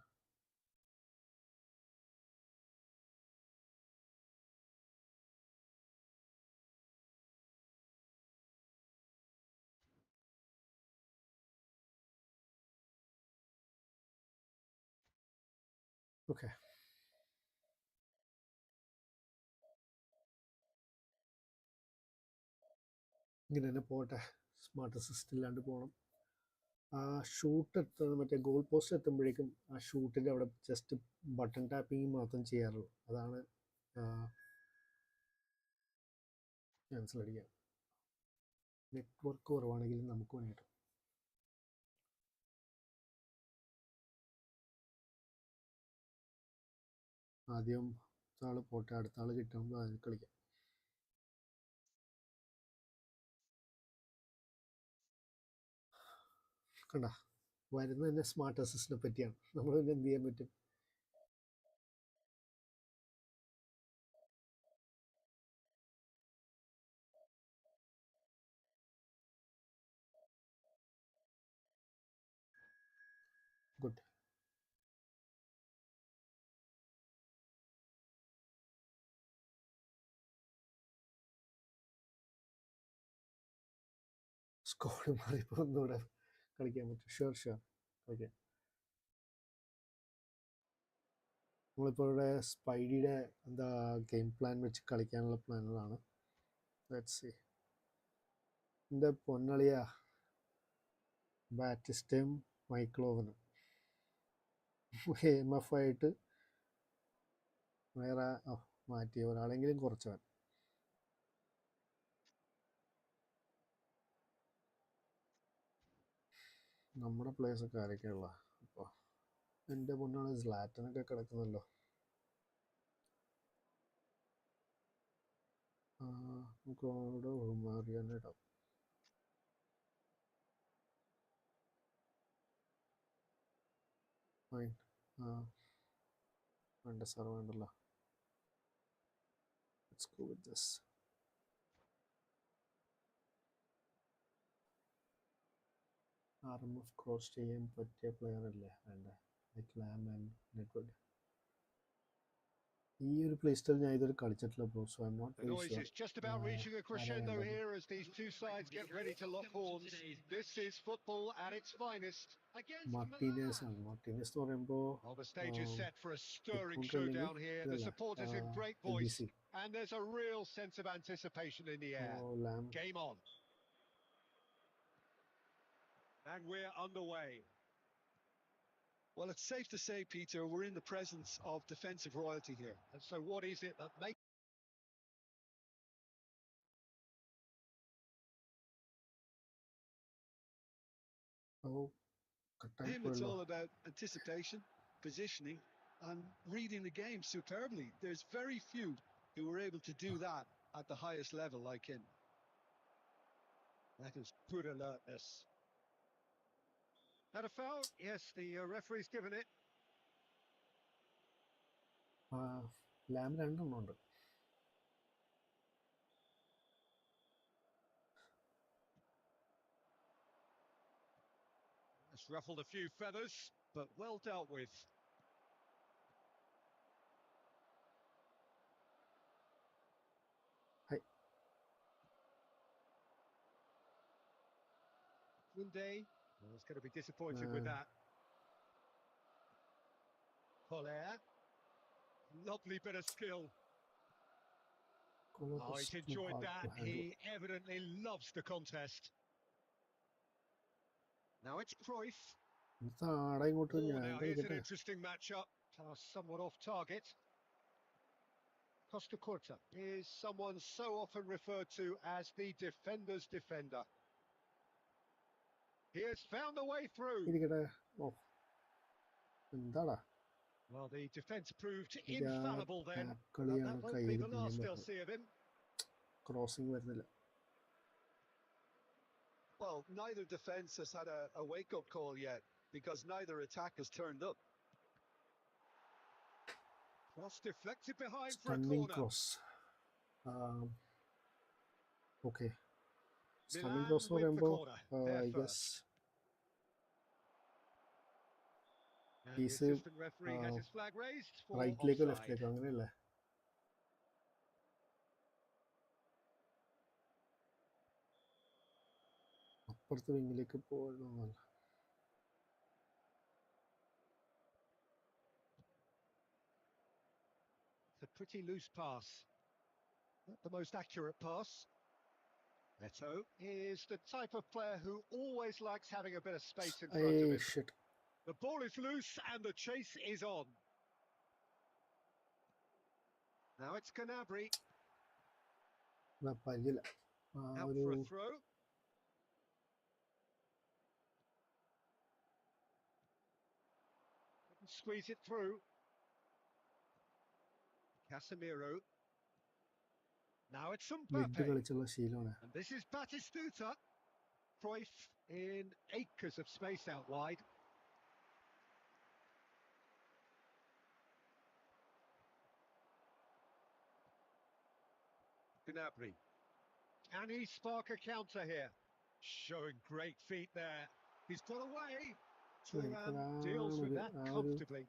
Okay. ഇങ്ങനെ തന്നെ പോട്ടെ, സ്മാർട്ട് അസിസ്റ്റ് ഇല്ലാണ്ട് പോകണം. ആ ഷൂട്ട് എത്തുന്നത് മറ്റേ ഗോൾ പോസ്റ്റ് എത്തുമ്പോഴേക്കും ആ ഷൂട്ടിൻ്റെ അവിടെ ജസ്റ്റ് ബട്ടൺ ടാപ്പിങ് മാത്രം ചെയ്യാറുള്ളൂ. അതാണ് ക്യാൻസൽ അടിക്കുക. നെറ്റ്വർക്ക് കുറവാണെങ്കിൽ നമുക്ക് വേണ്ടിയിട്ട്. ആദ്യം ആൾ പോട്ടെ, അടുത്ത ആൾ കിട്ടുമ്പോൾ അതിൽ കളിക്കാം. കണ്ട, വരുന്നത് തന്നെ സ്മാർട്ട് അസിസ്റ്റിനെ പറ്റിയാണ്. നമ്മൾ പിന്നെ എന്ത് ചെയ്യാൻ പറ്റും? ഗുഡ്. സ്കോഡ് മാറിയപ്പോൾ ഒന്നുകൂടെ കളിക്കാൻ പറ്റും. ഷുവർ കളിക്കാം. നമ്മളിപ്പോൾ ഇവിടെ സ്പൈഡിയുടെ എന്താ ഗെയിം പ്ലാൻ വെച്ച് കളിക്കാനുള്ള പ്ലാനുകളാണ്. Let's see. എൻ്റെ പൊന്നളിയ ബാറ്റിസ്റ്റയും മൈക്ലോവനും AMF ആയിട്ട് വേറെ മാറ്റി ഒരാളെങ്കിലും കുറച്ചവൻ. നമ്മുടെ പ്ലേയേഴ്സൊക്കെ ആരൊക്കെയുള്ള? അപ്പോൾ എൻ്റെ പൊന്നാണ് സ്ലാറ്റനൊക്കെ കിടക്കുന്നല്ലോ. നമുക്ക് അവിടെ മാറിയാൻ ഇടാം. ഫൈൻ. വേണ്ട സാർ, വേണ്ടല്ലോ. Let's go with this. RMF cross ചെയ്യാൻ പറ്റിയ പ്ലെയർ അല്ലേ വേണ്ട? ലൈക്ക് ലാം ആൻഡ് നെറ്റ്വർക്ക്. ഈ ഒരു പ്ലേ സ്റ്റൈൽ ഞാൻ ഇതുവരെ കളിച്ചിട്ടില്ല bro, so I am not very sure. Just about reaching a crescendo here as these two sides get ready to lock horns. This is football at its finest. Martinez ആണ്. Martinez എന്ന് പറയുമ്പോൾ Well, the stage is set for a stirring showdown here. The supporters in great voice, and there's a real sense of anticipation in the air. Game on. And we're underway. Well, it's safe to say, Peter, we're in the presence of defensive royalty here. And so what is it that makes... Him, it's all about anticipation, positioning, and reading the game superbly. There's very few who were able to do that at the highest level like him. That is good alertness. That a foul? Yes, the referee's given it. ലാം രണ്ടെണ്ണം ഉണ്ട്. It's ruffled a few feathers, but well dealt with. Hi. Kunde, well, it's going to be disappointed with that. Collier, lovely bit of skill. Oh, he's enjoyed that. He evidently loves the contest. Now it's Cruyff. now here's an interesting matchup. Somewhat off target. Costa Curta is someone so often referred to as the defender's defender. He has found a way through. Well, the defence proved infallible then. That won't be the last they'll see of him. Crossing വരുന്നില്ല. Well, neither defence has had a wake-up call yet, because neither attack has turned up. Cross deflected behind for Stunning a corner. cross. Okay. Stunning cross എന്ന് പറയുമ്പോൾ I guess And the assistant referee has his flag raised for റൈറ്റിലേക്കോ offside. ലെഫ്റ്റിലേക്കോ അങ്ങനെയല്ലേ? അപ്പുറത്തെ വിങ്ങിലേക്ക് പോകണമെന്നല്ല. It's a pretty loose pass. Not the most accurate pass. Neto is the type of player who always likes having a bit of space in front of him. Shit. The ball is loose and the chase is on. Now it's Canabry. Out for a throw. Squeeze it through. Casemiro. Now it's Mbappe. And this is Batistuta. Cruyff in acres of space out wide. Gnabry. Can he spark a counter here? Showing great feet there. He's got away. Thuram deals with that comfortably.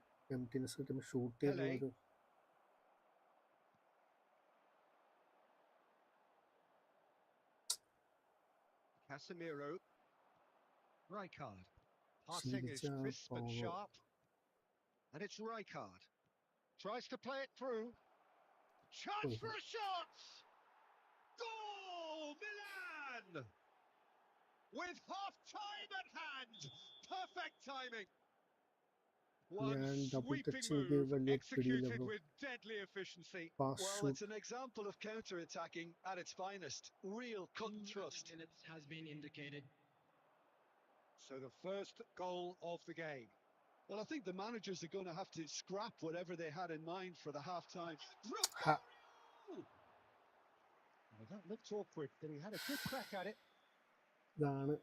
Pele. Casemiro. Rijkaard. Passing is crisp and sharp. And it's Rijkaard. Tries to play it through. Chance for a shot! Goal! Milan! With half-time at hand! Perfect timing! One sweeping move executed with deadly efficiency. Well, it's an example of counter-attacking at its finest. Real cut and thrust. Minutes has been indicated. So the first goal of the game. Well, I think the managers are going to have to scrap whatever they had in mind for the half-time. Well, that looked awkward, but he had a good crack at it. And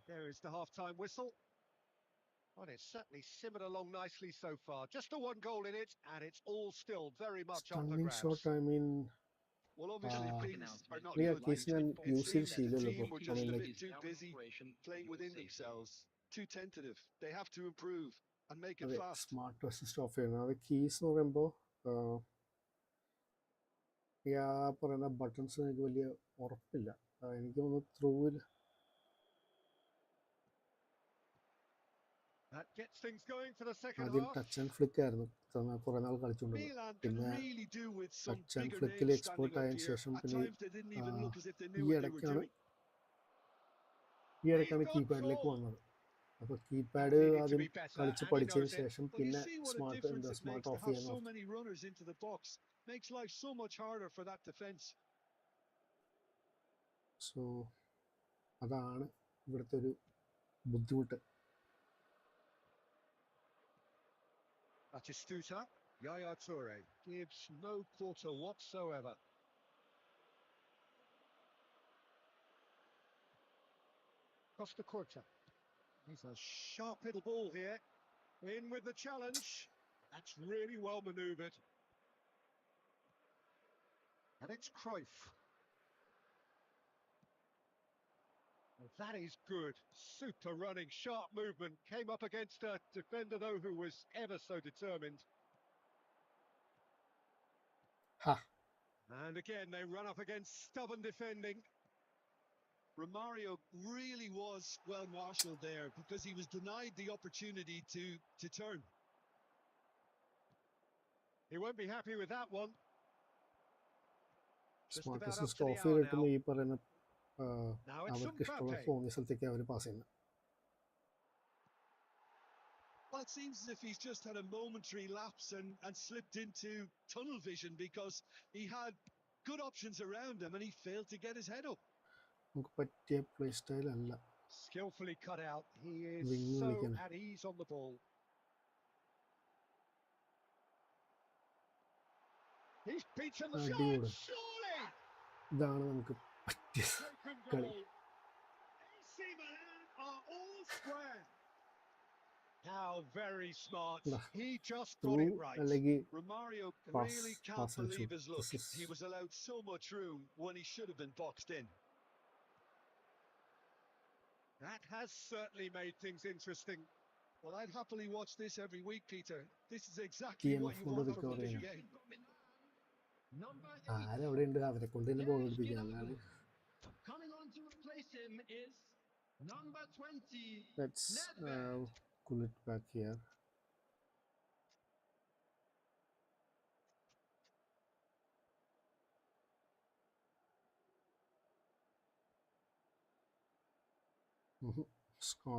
there is the half-time whistle. Well, it's certainly simmered along nicely so far. Just the one goal in it, and it's all still very much up for grabs. Shot, I mean, well, obviously things are not yeah, good. It seems that the team were just a like, bit too busy playing within themselves, too tentative. They have to improve and make it fast. Smart assist off ചെയ്യുന്നത് keys എന്ന് പറയുമ്പോൾ ഈ ആ പറയുന്ന buttons എനിക്ക് വലിയ ഉറപ്പില്ല. എനിക്ക് തോന്നുന്നു ത്രൂവിൽ ആദ്യം ടച്ച് ആൻഡ് ഫ്ലിക്ക് ആയിരുന്നു കുറെ നാൾ കളിച്ചുകൊണ്ടിരുന്നത്. പിന്നെ ടച്ച് ആൻഡ് ഫ്ലിക്കിൽ എക്സ്പേർട്ട് ആയതിനു ശേഷം പിന്നെ ഈ ഇടയ്ക്കാണ് കീപാഡിലേക്ക് വന്നത്. അപ്പോൾ കീപാഡ് ആദ്യം കളിച്ച് പഠിച്ചതിന് ശേഷം പിന്നെ സ്മാർട്ട് ഓഫ് ചെയ്യാൻ. സോ അതാണ് ഇവിടുത്തെ ഒരു ബുദ്ധിമുട്ട്. Batistuta, Yaya Toure gives no quarter whatsoever. Costa Curta. He's a sharp little ball here. In with the challenge. That's really well manoeuvred. And it's Cruyff. Well, that is good. Super running, sharp movement. Came up against a defender, though, who was ever so determined. And again, they run up against stubborn defending. Romario really was well marshalled there because he was denied the opportunity to turn. He won't be happy with that one. Just Smart about up assist to the off hour ചെയ്തിട്ടും now. ഈ പറയുന്ന Now it's അവർക്ക് ഇഷ്ടമുള്ള Mbappe. തോന്നിയ സ്ഥലത്തേക്ക് അവർ pass ചെയ്യുന്നത്. Well, it seems as if he's just had a momentary lapse and slipped into tunnel vision because he had good options around him and he failed to get his head up. നമുക്ക് പറ്റിയ play style അല്ല. Skillfully cut out. He is Wing so again. at ease on the ball. He's beaten the അടിപൊളി. shot. Surely. ഇതാണ് നമുക്ക് പറ്റിയ കളി. AC Milan are all square. How very smart. He just got it right. Romario really can't pass and believe shoot. his luck. He was allowed so much room when he should have been boxed in. That has certainly made things interesting. Well, I'd happily watch this every week, Peter. This is exactly what you want from a big game. ആരും അവിടെ ഉണ്ട്, അവരെ കൊണ്ട് തന്നെ ball എടുപ്പിക്കാം. അതാണ്. Coming on to replace him is number 20. Let's cool it back here.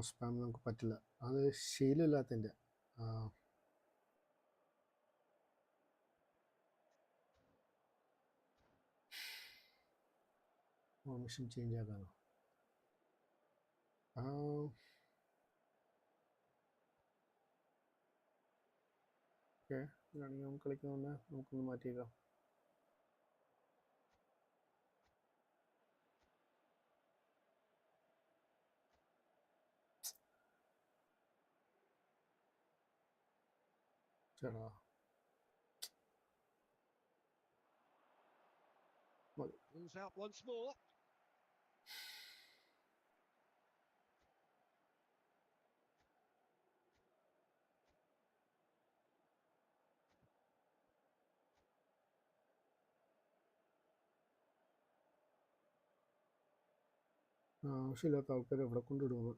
Spam നമുക്ക് പറ്റില്ല, അത് ശീലമില്ലാത്തതിൻ്റെ. ഫോർമേഷൻ ചേഞ്ച് ആക്കാനോ? ഓക്കെ, ഇതാണെങ്കിൽ നമുക്ക് കളിക്കുന്നതുകൊണ്ട് നമുക്കൊന്ന് മാറ്റിയേക്കാം. ചേട്ടാ Moves out once more. ആവശ്യമില്ലാത്ത ആൾക്കാർ എവിടെ കൊണ്ടിടുന്നു.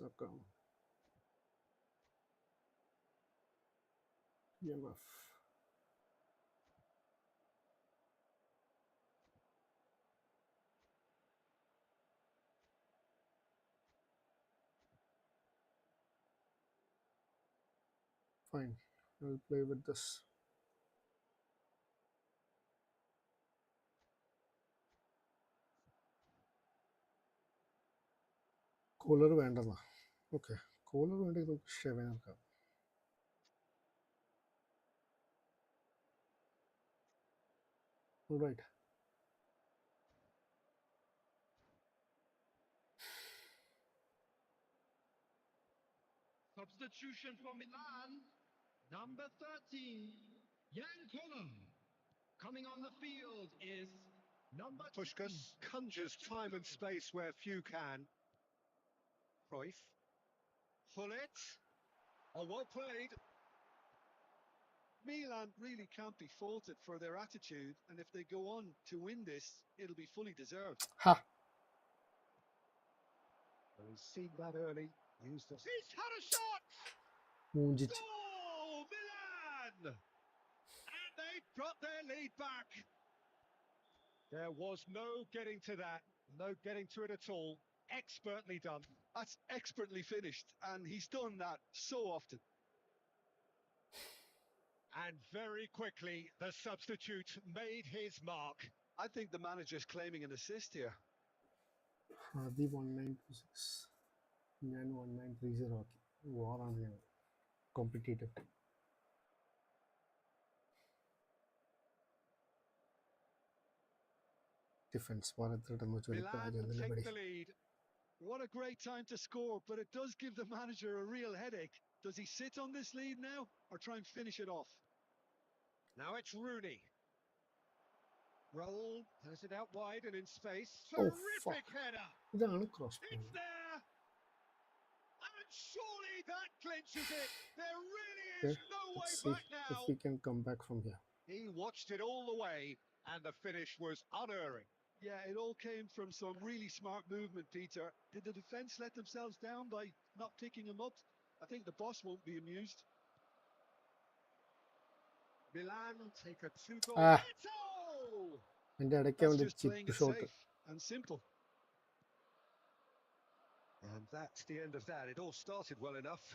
ആക്കാം EMF. Fine, I'll play with this. കൂളർ വേണ്ടെന്നാ? ഓക്കെ, കൂളർ വേണ്ടെങ്കിൽ നമുക്ക് ഷെവൻ ആക്കാം. Right. Substitution for Milan, number 13, Jan Koller. Coming on the field is number 10. Puskás conjures time and space where few can. Cruyff. Hullet. Oh, well played. Milan really can't be faulted for their attitude, and if they go on to win this, it'll be fully deserved. Ha! Well, he's seen that early. Used it. He's had a shot! മൂഞ്ചിച്ച്. Goal, Milan! And they've got their lead back. There was no getting to that. No getting to it at all. Expertly done. That's expertly finished, and he's done that so often. And very quickly, the substitute made his mark. I think the manager's claiming an assist here. ആദ്യ 1926, ഞാൻ 1930 ആക്കി. വാറാണ് ഞാൻ competitive. Defence Milan take the lead. What a great time to score, but it does give the manager a real headache. Does he sit on this lead now or try and finish it off? Now it's Rooney. Raul has it out wide and in space. Terrific header. ഇതാണ് cross ball. It's there. And surely that clinches it. There really is no way back now. If we can come back from here. He watched it all the way and the finish was unerring. Yeah, it all came from some really smart movement, Peter. Did the defence let themselves down by not picking him up? I think the boss won't be amused. Milan take a 2-goal. എൻ്റെ ഇടയ്ക്ക് അവൻ്റെ chip shot. And simple. And that's the end of that. It all started well enough.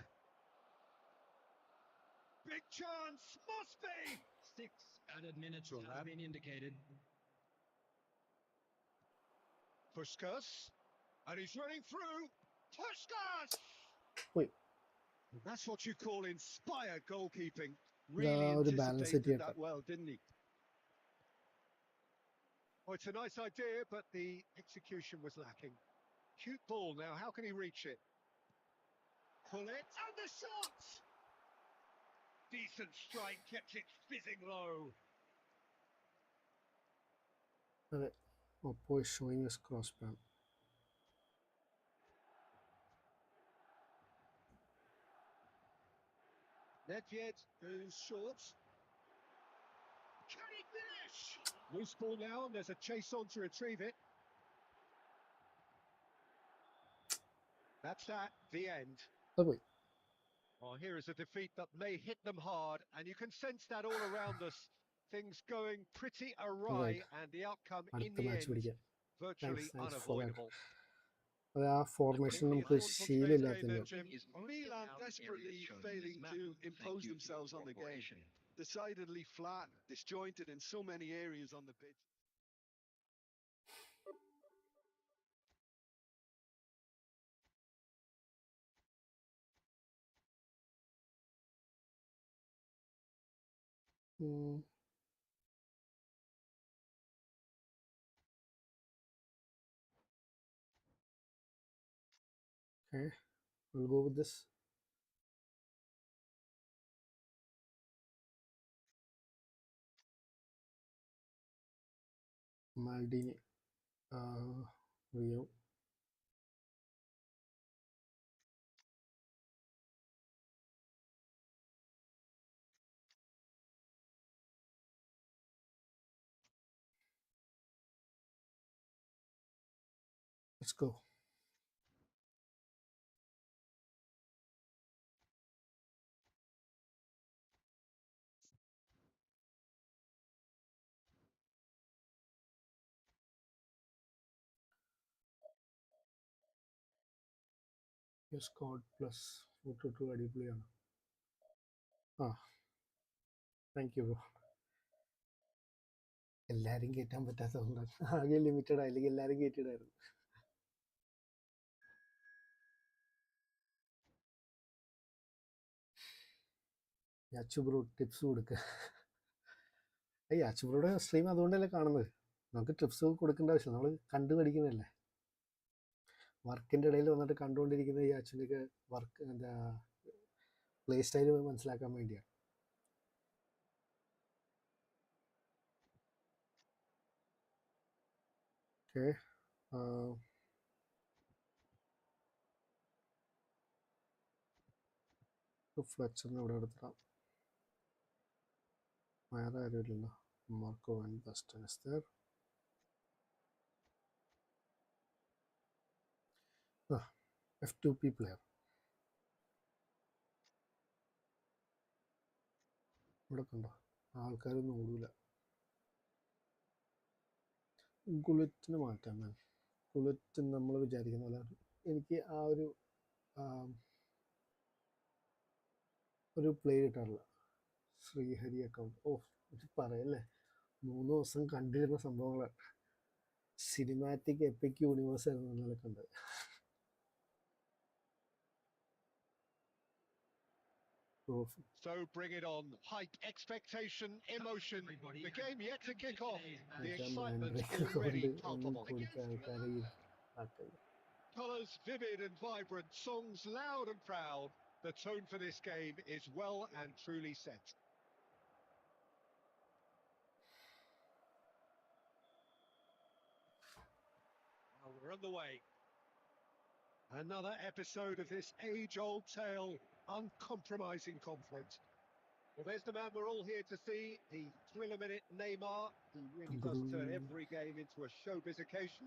Big chance, must be! 6 added minutes have been indicated. Puskás, and he's running through. Puskás! Wait. That's what you call inspired goalkeeping. Really anticipated that well, didn't he? Oh, it's a nice idea, but the execution was lacking. Cute ball now, how can he reach it? Pull it, and the shot! Decent strike, kept it fizzing low. അതെ, Oppo is showing us crossband. Nedved is short. Can he finish? Loose ball now, and there's a chase on to retrieve it. That's that, the end. Oh, wait. Well, here is a defeat that may hit them hard, and you can sense that all around us. Things going pretty awry, Right. and the outcome in അടുത്ത the match end പിടിക്കാം. virtually Thanks for that. unavoidable. അത് ആ formation നമുക്ക് ശീലമില്ലാത്തതിൻ്റെ. Milan desperately failing to impose themselves on the game. Decidedly flat, disjointed in so many areas on the pitch. Okay, we'll go with this. Maldini, Rio. Let's go. Your squad plus 4-2 അടിപൊളിയാണ്. Thank you bro. എല്ലാവരും കയറ്റാൻ പറ്റാത്തതുകൊണ്ടാണ്. ആകെ limited അല്ലെങ്കിൽ എല്ലാവരും കയറ്റിയിടായിരുന്നു. യാച്ചു bro tips കൊടുക്കുക. യാച്ചു ബ്രോയുടെ stream അതുകൊണ്ടല്ലേ കാണുന്നത്. നമുക്ക് ടിപ്സ് കൊടുക്കേണ്ട ആവശ്യമില്ല, നമ്മൾ കണ്ടു പഠിക്കുന്നതല്ലേ. വർക്കിൻ്റെ ഇടയിൽ വന്നിട്ട് കണ്ടുകൊണ്ടിരിക്കുന്ന ഈ യാച്ചുവിൻ്റെയൊക്കെ വർക്ക് എന്താ പ്ലേ സ്റ്റൈൽ മനസ്സിലാക്കാൻ വേണ്ടിയാണ്. ഓക്കെ, ഫ്ലെച്ചറിന് ഇവിടെ എടുത്തിടാം. വേറെ ആരുമില്ലല്ലോ. Marco and Basten is there. F2P player ഇവിടെ കണ്ടോ, ആൾക്കാരൊന്നും ഓടൂല. ഗുലറ്റിന് മാറ്റാം മാം. ഗുലറ്റ് നമ്മൾ വിചാരിക്കുന്ന പോലെ എനിക്ക് ആ ഒരു പ്ലേ കിട്ടാറില്ല. ശ്രീഹരി അക്കൗണ്ട്, ഇത് പറയല്ലേ, 3 ദിവസം കണ്ടിരുന്ന സംഭവങ്ങളാണ്. സിനിമാറ്റിക് എപ്പിക് യൂണിവേഴ്സ് ആയിരുന്നു ഇന്നലെ കണ്ടത്. So bring it on. Hype, expectation, emotion. The game yet to kick off. The excitement already palpable. Colours vivid and vibrant, songs loud and proud. The tone for this game is well and truly set. Well, we're on the way. Another episode of this age-old tale, uncompromising conflict. Well, there's the man we're all here to see, the thrill-a-minute Neymar, who really does turn every game into a showbiz occasion.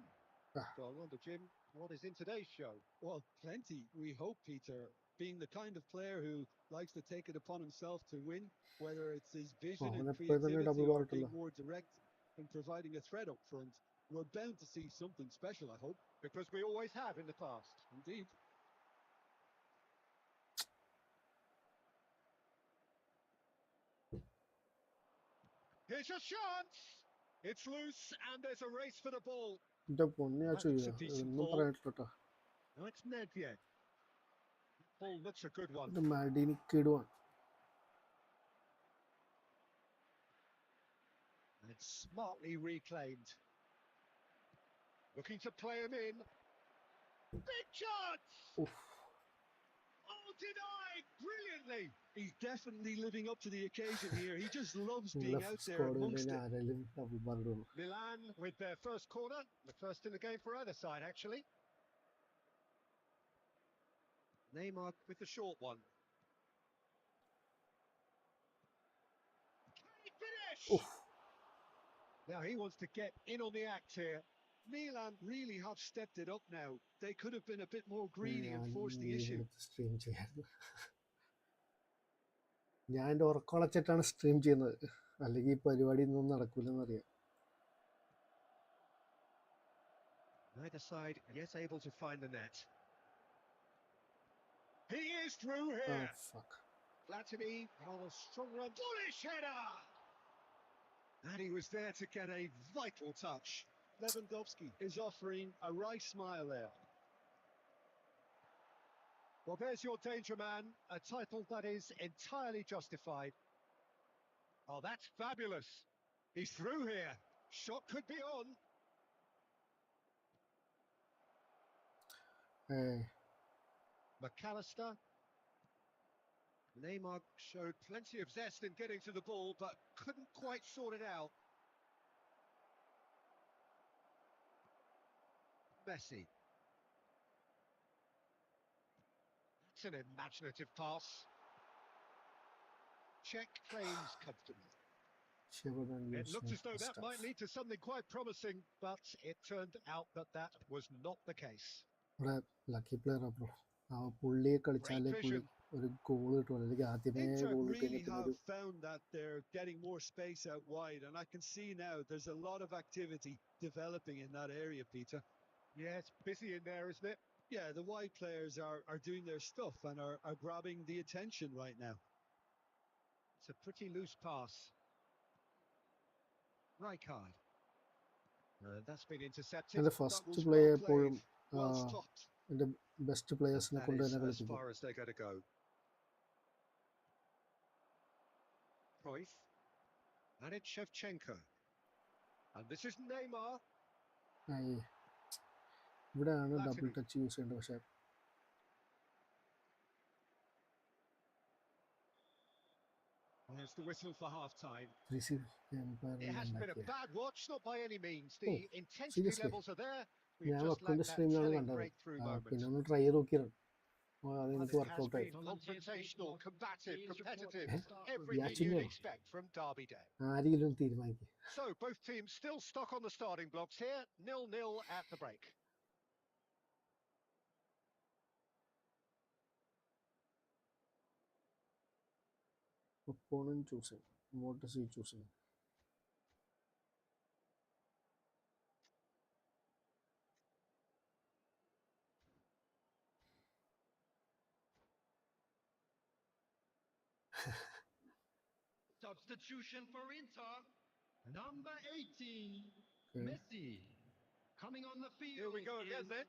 So I wonder, Jim, what is in today's show? Well, plenty, we hope, Peter. Being the kind of player who likes to take it upon himself to win, whether it's his vision and creativity or being more direct and providing a threat up front, we're bound to see something special, I hope. Because we always have in the past. Indeed. Here's your chance! It's loose and there's a race for the ball. എൻ്റെ പൊന്നിയാച്ചു ഒന്നും പറയാനിട്ടോ. Now it's Nedved. Ball looks a good one. ഇത് Maldini കിടുവാണ്. And it's smartly reclaimed. Looking to play him in. Big chance! Oof. Oh, denied! brilliantly. He's definitely living up to the occasion here. He just loves നിങ്ങളെ being out there squad amongst it. ആരെങ്കിലും double പറഞ്ഞോളൂ. Milan with their first corner, the first in the game for either side, actually. Neymar with the short one. Can he finish? Oof. Now he wants to get in on the act here. Milan really have stepped it up now. They could have been a bit more greedy and forced the issue. Stream ചെയ്യായിരുന്നു. ഞാൻ എൻ്റെ ഉറക്കമുളച്ചിട്ടാണ് stream ചെയ്യുന്നത്, അല്ലെങ്കിൽ ഈ പരിപാടി ഒന്നും നടക്കില്ലെന്നറിയാം. Neither side yet able to find the net. He is through here. Oh, fuck. Platini on a strong run. Bullish header! And he was there to get a vital touch. Lewandowski is offering a wry smile there. Well, there's your danger man, a title that is entirely justified. Oh, that's fabulous. He's through here. Shot could be on. Hey. McAllister. Neymar showed plenty of zest in getting to the ball, but couldn't quite sort it out. Messi. That's an imaginative pass. Check claims comfortably. It looked as though that might lead to something quite promising, but it turned out that that was not the case. Lucky player bro. ആ പുള്ളിയെ കളിച്ചാലേ പുള്ളി ഒരു goal കിട്ടുള്ളൂ, അല്ലെങ്കിൽ ആദ്യമേ goal have found that they're getting more space out wide, and I can see now there's a lot of activity developing in that area, Peter. Yeah, it's busy in there, isn't it? Yeah, the wide players are doing their stuff and are grabbing the attention right now. It's a pretty loose pass. Rijkaard. That's been intercepted. എൻ്റെ first play എപ്പോഴും Well stopped. എൻ്റെ best പ്ലേയേഴ്സിനെ കൊണ്ട് തന്നെ As കളിപ്പിക്കും. far as they're going to go. Cruyff. And it's Shevchenko. And this is Neymar. ഇവിടെയാണ് double touch use ചെയ്യേണ്ടത്. പക്ഷേ There's the whistle for half-time. It hasn't been a bad watch, not by any means. The intensity levels are there. ഞാൻ വക്കോൻ്റെ സ്ട്രീമിലാണ് കണ്ടത്. പിന്നെ ഒന്ന് try ചെയ്ത് നോക്കിയാണ്, അതെനിക്ക് വർക്കൗട്ട് ആയി. Confrontational, combative, competitive. Everything you'd expect from Derby Day. ആരെങ്കിലും തീരുമാനിക്കും. So both teams still stuck on the starting blocks here. 0-0 at the break. Opponent choosing. What is he choosing? Substitution for Inter. Number 18, Messi. Coming on the field. Here we go again then.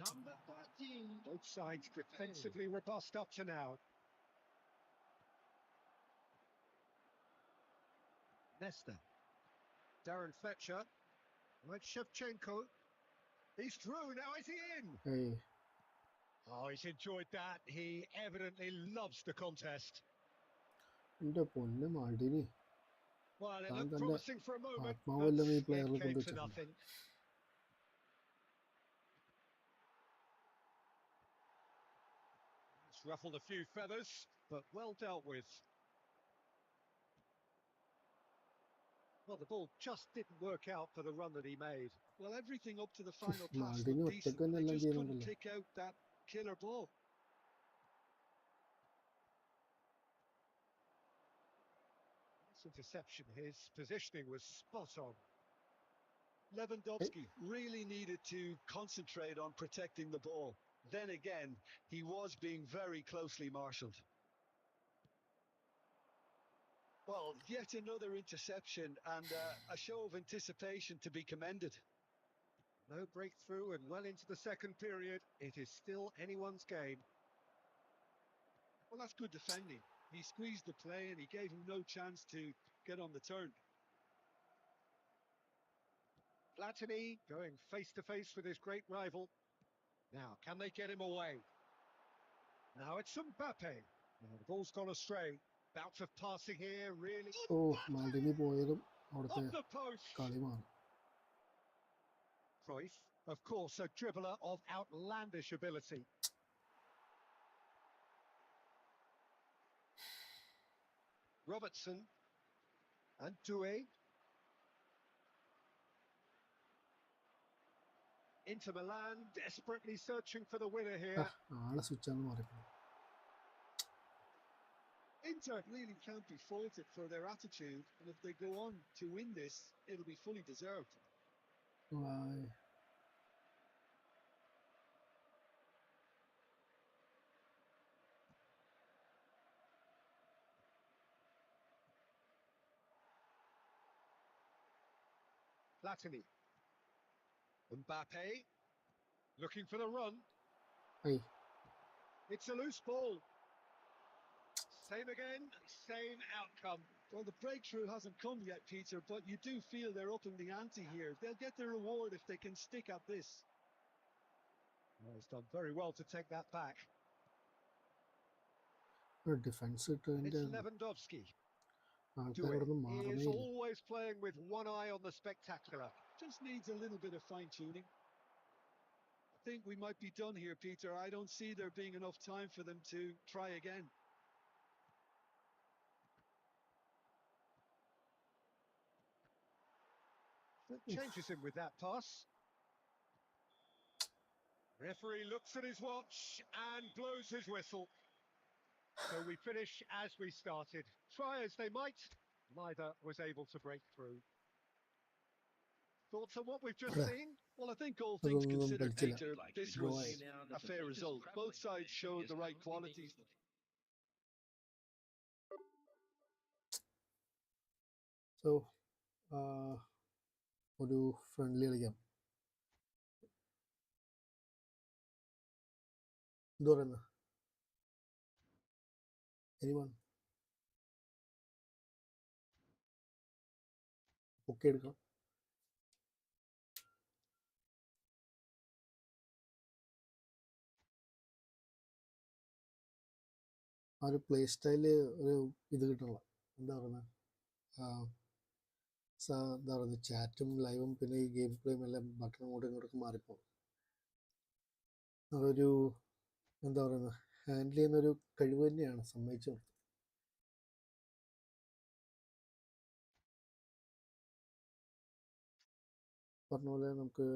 Number 13. Both sides defensively robust up to now. Nesta. Darren Fletcher. Right, Shevchenko. He's through, now is he in? Hey. Oh, he's enjoyed that. He evidently loves the contest. എൻ്റെ പൊന്ന് മാൾഡിനി. Well, it looked promising for a moment, ആത്മാവെല്ലാം ഈ but പ്ലെയറിൽ it came to കൊണ്ടുവച്ചിട്ടുണ്ട്. nothing. It's ruffled a few feathers, but well dealt with. Well, the ball just didn't work out for the run that he made. Well, everything up to the final pass Maldini looked decent, but they ഒറ്റയ്ക്ക് just couldn't ചെയ്യുന്നുണ്ടല്ലോ. kick out that killer ball. This interception, his positioning was spot on. Lewandowski really needed to concentrate on protecting the ball. Then again, he was being very closely marshalled. Well, yet another interception and a show of anticipation to be commended. No breakthrough and well into the second period. It is still anyone's game. Well, that's good defending. He squeezed the play and he gave him no chance to get on the turn. Platini going face-to-face with his great rival. Now, can they get him away? Now it's Mbappe. The ball's gone astray. Bout of passing here, really. മാൽഡിനി പോയതും അവിടുത്തെ Off the post. കളി മാറി. Cruyff, of course, a dribbler of outlandish ability. Robertson and Doué. Inter Milan desperately searching for the winner here. ആളെ സ്വിച്ചാന്ന് മാറിപ്പോയി. Inter really can't be faulted for their attitude, and if they go on to win this, it'll be fully deserved. Platini. Mbappe looking for the run. Hey. It's a loose ball. Same again, same outcome. Well, the breakthrough hasn't come yet, Peter, but you do feel they're upping the ante here. They'll get their reward if they can stick at this. Well, he's done very well to take that back. Defense It's Lewandowski. He is always playing with one eye on the spectacular. Just needs a little bit of fine-tuning. I think we might be done here, Peter. I don't see there being enough time for them to try again. That changes him with that pass. Referee looks at his watch and blows his whistle. So we finish as we started. Try as they might, neither was able to break through. Thoughts on what we've just seen? Well, I think all things considered, Peter, this was a fair result. Both sides showed the right qualities. So, ഒരു friendly കളിക്കാം. എന്ത് പറയുന്നത്? Anyone? Okay എടുക്കാം. ആ ഒരു play style ഒരു ഇത് കിട്ടണില്ല. എന്താ പറയുന്നത്, എന്താ പറയുന്നത്, ചാറ്റും ലൈവും പിന്നെ ഈ ഗെയിം പ്ലേയും എല്ലാം ബട്ടൺ അങ്ങോട്ടും ഇങ്ങോട്ടൊക്കെ മാറിപ്പോകും. അതൊരു എന്താ പറയുന്നത്, ഹാൻഡിൽ ചെയ്യുന്നൊരു കഴിവ് തന്നെയാണ്, സമ്മതിച്ചു. പറഞ്ഞ പോലെ നമുക്ക്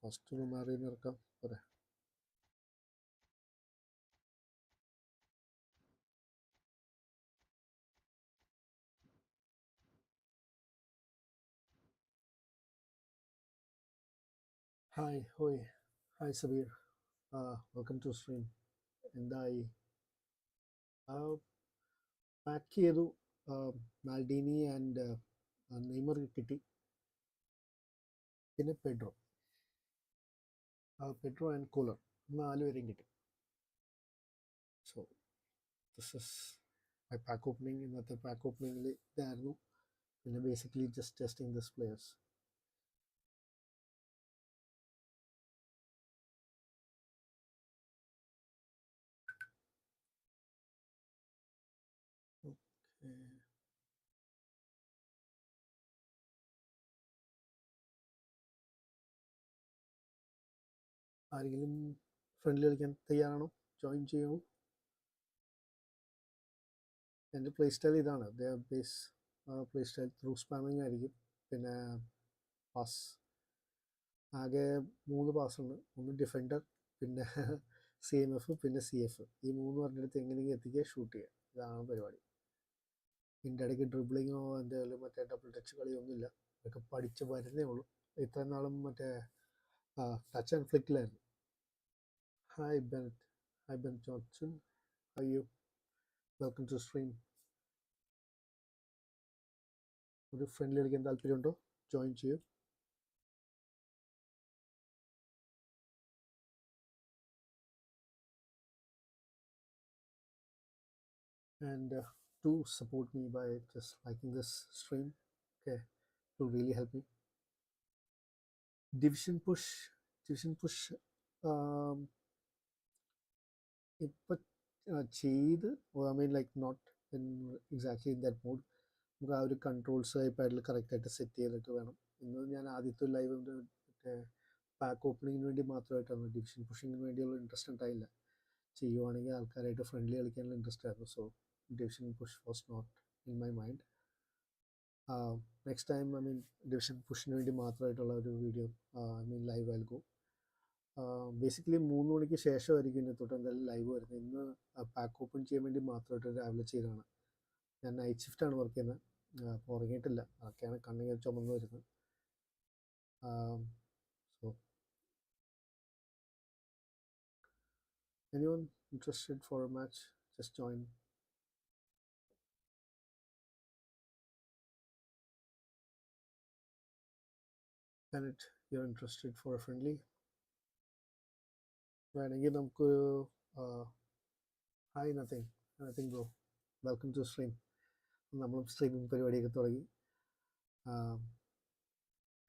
ഫസ്റ്റ് റുമാറിനെ ഇറക്കാം. പോരെ? Hi Sabeer, welcome to stream. എന്തായി? പാക്ക് ചെയ്തു. മാൽഡീനി ആൻഡ് നെയ്മർ കിട്ടി, പിന്നെ പെഡ്രോ ആൻഡ് കൂളർ, 4 പേരെയും കിട്ടി. So this is my pack opening. ഇന്നത്തെ പാക്ക് ഓപ്പണിങ്ങിൽ ഇതായിരുന്നു. പിന്നെ basically just testing this players. ആരെങ്കിലും ഫ്രണ്ട്ലി കളിക്കാൻ തയ്യാറാണോ? ജോയിൻ ചെയ്യൂ. എൻ്റെ പ്ലേ സ്റ്റൈൽ ഇതാണ്. Base play style through spamming ആയിരിക്കും. പിന്നെ പാസ് ആകെ 3 പാസ്സുണ്ട്. ഒന്ന് ഡിഫൻഡർ, പിന്നെ CMF, പിന്നെ CF. ഈ 3 പറഞ്ഞെടുത്ത് എങ്ങനെയെങ്കിലും എത്തിക്കുക, ഷൂട്ട് ചെയ്യുക. ഇതാണ് പരിപാടി. ഇതിൻ്റെ ഇടയ്ക്ക് ഡ്രിബിളിങ്ങോ എന്തെങ്കിലും മറ്റേ ഡബിൾ ടച്ച് കളിയൊന്നുമില്ല. ഇതൊക്കെ പഠിച്ച് വരുന്നേ ഉള്ളൂ. ഇത്രയും നാളും മറ്റേ ടച്ച് ആൻഡ് ഫ്ലിക്കിലായിരുന്നു. Hi Ben Johnson, how you? Welcome to stream. ഒരു ഫ്രണ്ട്ലി കളിക്കാൻ താല്പര്യമുണ്ടോ? ജോയിൻ ചെയ്യൂ. And do support me by just liking this stream. Okay, it will really help me. Division push ഇപ്പം ചെയ്ത്, I mean like not in exactly in that mood. നമുക്ക് ആ ഒരു controls ഐപാഡിൽ കറക്റ്റായിട്ട് സെറ്റ് ചെയ്തിട്ട് വേണം. ഇന്ന് ഞാൻ ആദ്യത്തെ ലൈവ് മറ്റേ പാക്ക് ഓപ്പണിങ്ങിന് വേണ്ടി മാത്രമായിട്ടാണ്, ഡിവിഷൻ പുഷിങ്ങിന് വേണ്ടിയുള്ള ഇൻട്രസ്റ്റ് ഉണ്ടായില്ല. ചെയ്യുവാണെങ്കിൽ ആൾക്കാരായിട്ട് ഫ്രണ്ട്ലി കളിക്കാനുള്ള ഇൻട്രസ്റ്റ് ആയിരുന്നു. So division push was not in my mind. Next time I mean division പുഷിന് വേണ്ടി മാത്രമായിട്ടുള്ള ഒരു വീഡിയോ ഐ മീൻ ലൈവ് ആയി ഗോ. ബേസിക്കലി 3 മണിക്ക് ശേഷമായിരിക്കും ഇനി തൊട്ട് എന്തായാലും ലൈവ് വരുന്നത്. ഇന്ന് പാക്ക് ഓപ്പൺ ചെയ്യാൻ വേണ്ടി മാത്രമായിട്ട് രാവിലെ ചെയ്തതാണ്. ഞാൻ നൈറ്റ് ഷിഫ്റ്റാണ് വർക്ക് ചെയ്യുന്നത്, അപ്പോൾ ഉറങ്ങിയിട്ടില്ല. അതൊക്കെയാണ് കണ്ണിങ്ങനെ ചുമന്ന് വരുന്നത്. So anyone interested for a match, just join. Bennett, you're interested for a friendly? വേണമെങ്കിൽ നമുക്ക് hi nothing bro, welcome to stream. നമ്മളും സ്ട്രീമിംഗ് പരിപാടിയൊക്കെ തുടങ്ങി.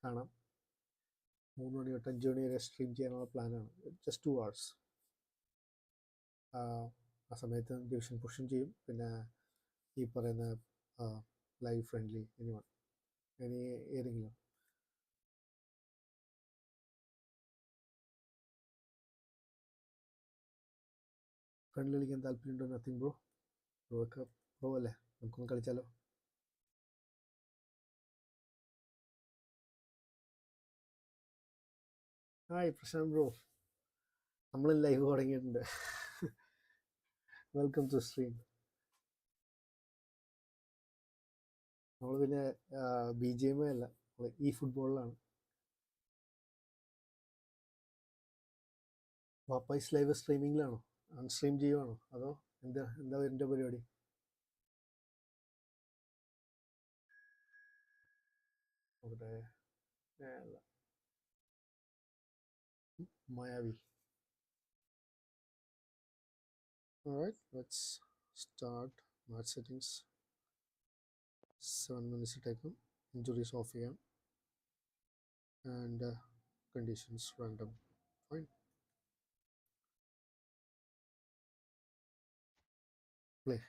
കാണാം. 3 മണി തൊട്ട് 5 മണി വരെ സ്ട്രീം ചെയ്യാനുള്ള പ്ലാനാണ്. Just 2 hours. ആ സമയത്ത് ഡിവിഷൻ പുഷും ചെയ്യും, പിന്നെ ഈ പറയുന്ന ലൈവ് ഫ്രണ്ട്ലി ഏതെങ്കിലും. ഫ്രണ്ട്ലി കളിക്കാൻ താല്പര്യമുണ്ടോ നത്തിങ് ബ്രോ? പ്രോ അല്ലേ, നമുക്കൊന്ന് കളിച്ചാലോ? ഹായ് പ്രശാന്ത് ബ്രോ, നമ്മൾ ലൈവ് തുടങ്ങിയിട്ടുണ്ട്. Welcome to stream. നമ്മൾ പിന്നെ BGMI അല്ല, eFootballലാണ്. വാപ്പൈസ് ലൈവ് സ്ട്രീമിങ്ങിലാണോ, അൺസ്ട്രീം ചെയ്യുവാണോ, അതോ എന്താ എൻ്റെ പരിപാടി? അവിടെ മായാവി. Alright, let's start match settings. 7 minutes ഇട്ടേക്കും. Injuries off ചെയ്യാം, and conditions random. Fine. Play.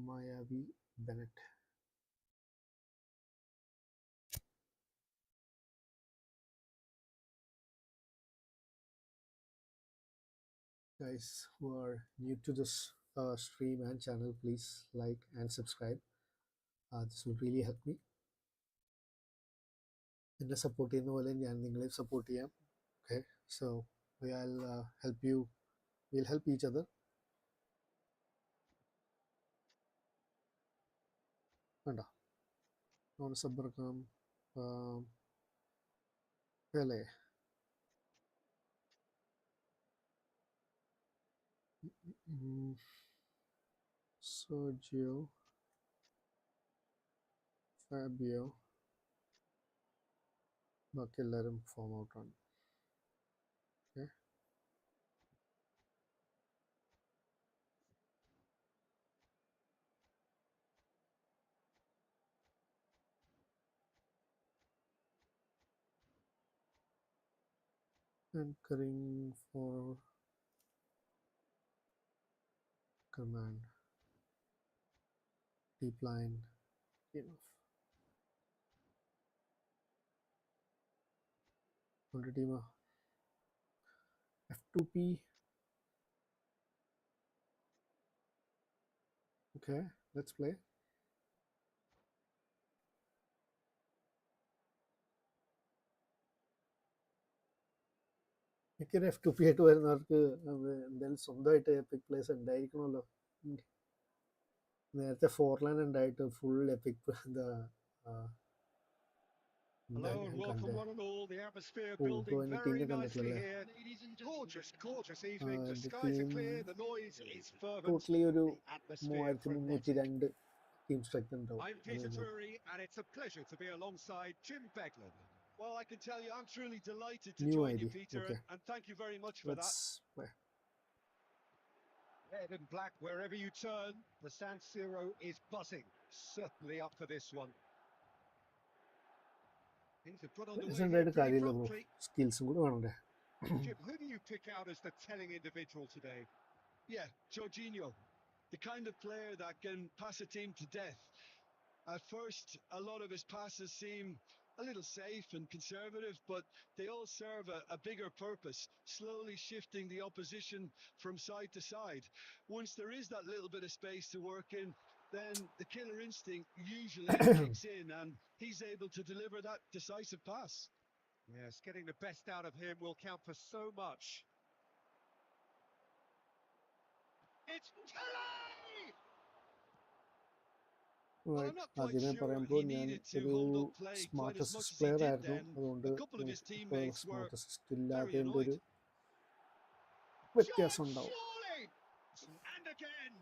Mayavi Bennett. Guys who are new to this stream and channel, please like and subscribe. This will really help me. എന്നെ support ചെയ്യുന്ന പോലെ ഞാൻ നിങ്ങളെ support ചെയ്യാം. Okay, so we'll help each other. വേണ്ട നോൺ സബ്ബർക്കാം അല്ലേ? Sergio, Fabio, ബാക്കി എല്ലാവരും ഫോം ഔട്ടാണ്. Okay, anchoring for command deep line enough. Team F2P. Okay, let's play. എനിക്കൊരു F2P ആയിട്ട് വരുന്നവർക്ക് എന്തായാലും സ്വന്തമായിട്ട് എപ്പിക് പ്ലേസ് ഉണ്ടായിരിക്കണമല്ലോ. നേരത്തെ 4 ലൈൻ ഉണ്ടായിട്ട് ഫുൾ എപ്പിക് എന്താ Hello and welcome one and all. The atmosphere building very nicely here. Gorgeous evening. The skies are clear. The noise is fervent. Totally ഒരു The atmosphere 3302 team structure ഉണ്ടാവും. I'm Peter Drury and it's a pleasure to be alongside Jim Beglin. Well, I can tell you I'm truly delighted to join you, Peter, and thank you very much for that. Play. Red and black wherever you turn, the San Siro is buzzing. Certainly up for this one. Things have got underway Isn't here that a pretty കാര്യമില്ല bro promptly. സ്കിൽസും കൂടെ വേണ്ടേ Jim, who do you pick out as the telling individual today? Yeah, Jorginho, the kind of player that can pass a team to death. At first, a lot of his passes seem a little safe and conservative, but they all serve a bigger purpose, slowly shifting the opposition from side to side. Once there is that little bit of space to work in, then the killer instinct usually kicks in and he's able to deliver that decisive pass. Yes, getting the best out of him will count for so much. It's Kelly! Well, I'm not quite ആദ്യമേ sure പറയുമ്പോൾ he ഞാൻ needed to ഒരു hold up play quite as smartest much as he player did ആയിരുന്നു then. അതുകൊണ്ട് A couple of his ഇപ്പോൾ teammates were smartest very ഇല്ലാത്തതിൻ്റെ annoyed. ഒരു John വ്യത്യാസം ഉണ്ടാവും. Surely! And again!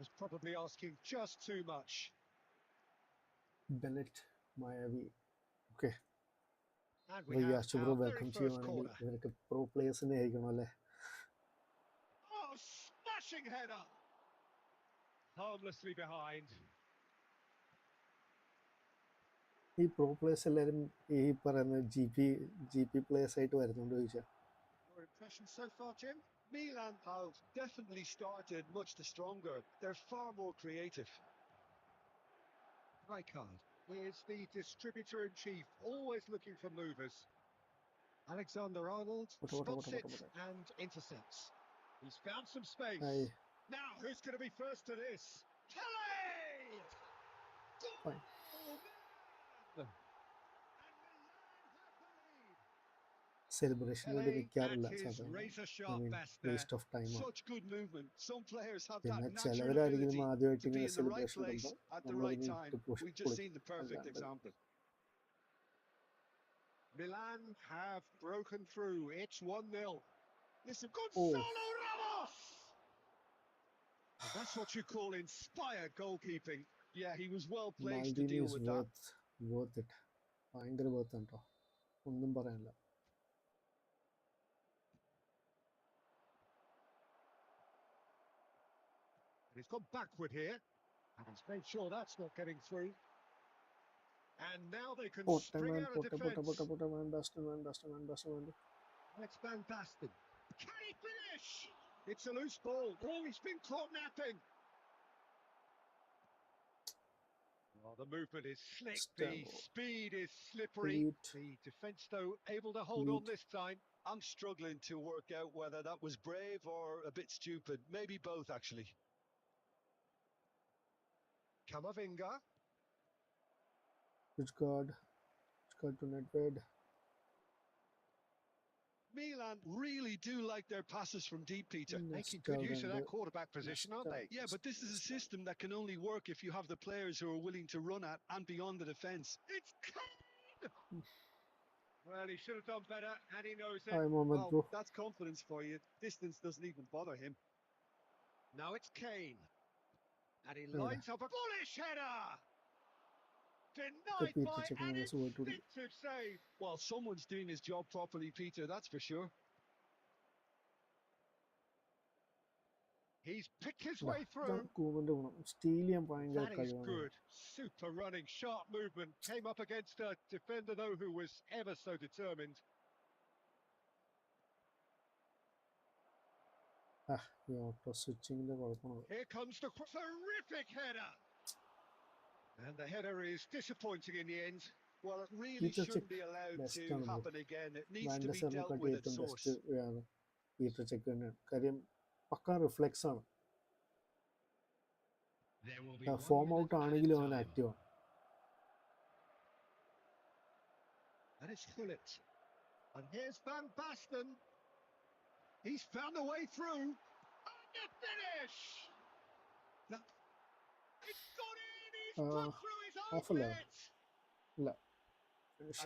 Was probably asking just too much. Bennett Mayavi okay And we have Riyas bro our very welcome first ചെയ്യുവാണെങ്കിൽ corner. ഇവരൊക്കെ pro പ്ലേയേഴ്സിനെ ആയിരിക്കണം അല്ലേ Oh, smashing header! Harmlessly behind. ഈ പ്രോ പ്ലേയേഴ്സ് എല്ലാവരും ഈ പറയുന്ന ജി പി പ്ലേയേഴ്സ് ആയിട്ട് വരുന്നുണ്ട് ചോദിച്ചാൽ Your impressions so far, Jim? Milan have definitely started much the stronger. They're far more creative. Rijkaard is the distributor-in-chief, always looking for movers. Alexander-Arnold spots it and intercepts. He's found some space. Now, who's going to be first to this? Kelly! Fine. Celebration വേണ്ടി നിൽക്കാറില്ല സാധാരണ waste of ടൈമാണ് Such good movement. Some players have that പിന്നെ natural ചിലവരായിരിക്കും ability ആദ്യമായിട്ട് to be ഇങ്ങനെ in the right celebration place ഇടുമ്പോൾ at the right നമ്മളതിന് time. ഇട്ട് We've just seen കൊടുക്കും the perfect അല്ലാണ്ട് example. Milan have broken through. It's 1-0. Listen, Oh. Gonzalo Ramos! And that's what you call inspired goalkeeping. Yeah, he was well placed to Maldini deal is with that. Worth it ഭയങ്കര worth കേട്ടോ ഒന്നും പറയാനില്ല And he's gone backward here. And he's made sure that's not getting through. And now they can spring out of defence. Alex Van Basten. Can he finish? It's a loose ball. Oh, he's been caught napping. Oh, the movement is slick. The speed is slippery. The defence, though, able to hold on this time. I'm struggling to work out whether that was brave or a bit stupid. Maybe both, actually. Kamavinga. Which guard to Nedved. Milan really do like their passes from deep, Peter. Making good use of that quarterback position, aren't they? Yeah, but this is a system that can only work if you have the players who are willing to run at and beyond the defence. It's Kane! Well, he should have done better, and he knows it. Hi, Mohammed, bro. That's confidence for you. Distance doesn't even bother him. Now it's Kane. And he lines up a bullish header! Denied by an instinctive save. Well, someone's doing his job properly, Peter, that's for sure. He's picked his way through. That is good. Super running, sharp movement. Came up against a defender, though, who was ever so determined. Here comes the terrific header. And the header is disappointing in the end. Well, it really shouldn't be allowed to happen again. It needs to be dealt with at source. Peter check കാര്യം പക്ക reflex ആണ് form out ആണെങ്കിലും അവൻ active ആണ് And it's Phillips. And here's Van Basten. He's found a way through. And the finish! No. It's gone in! He's got through his own net!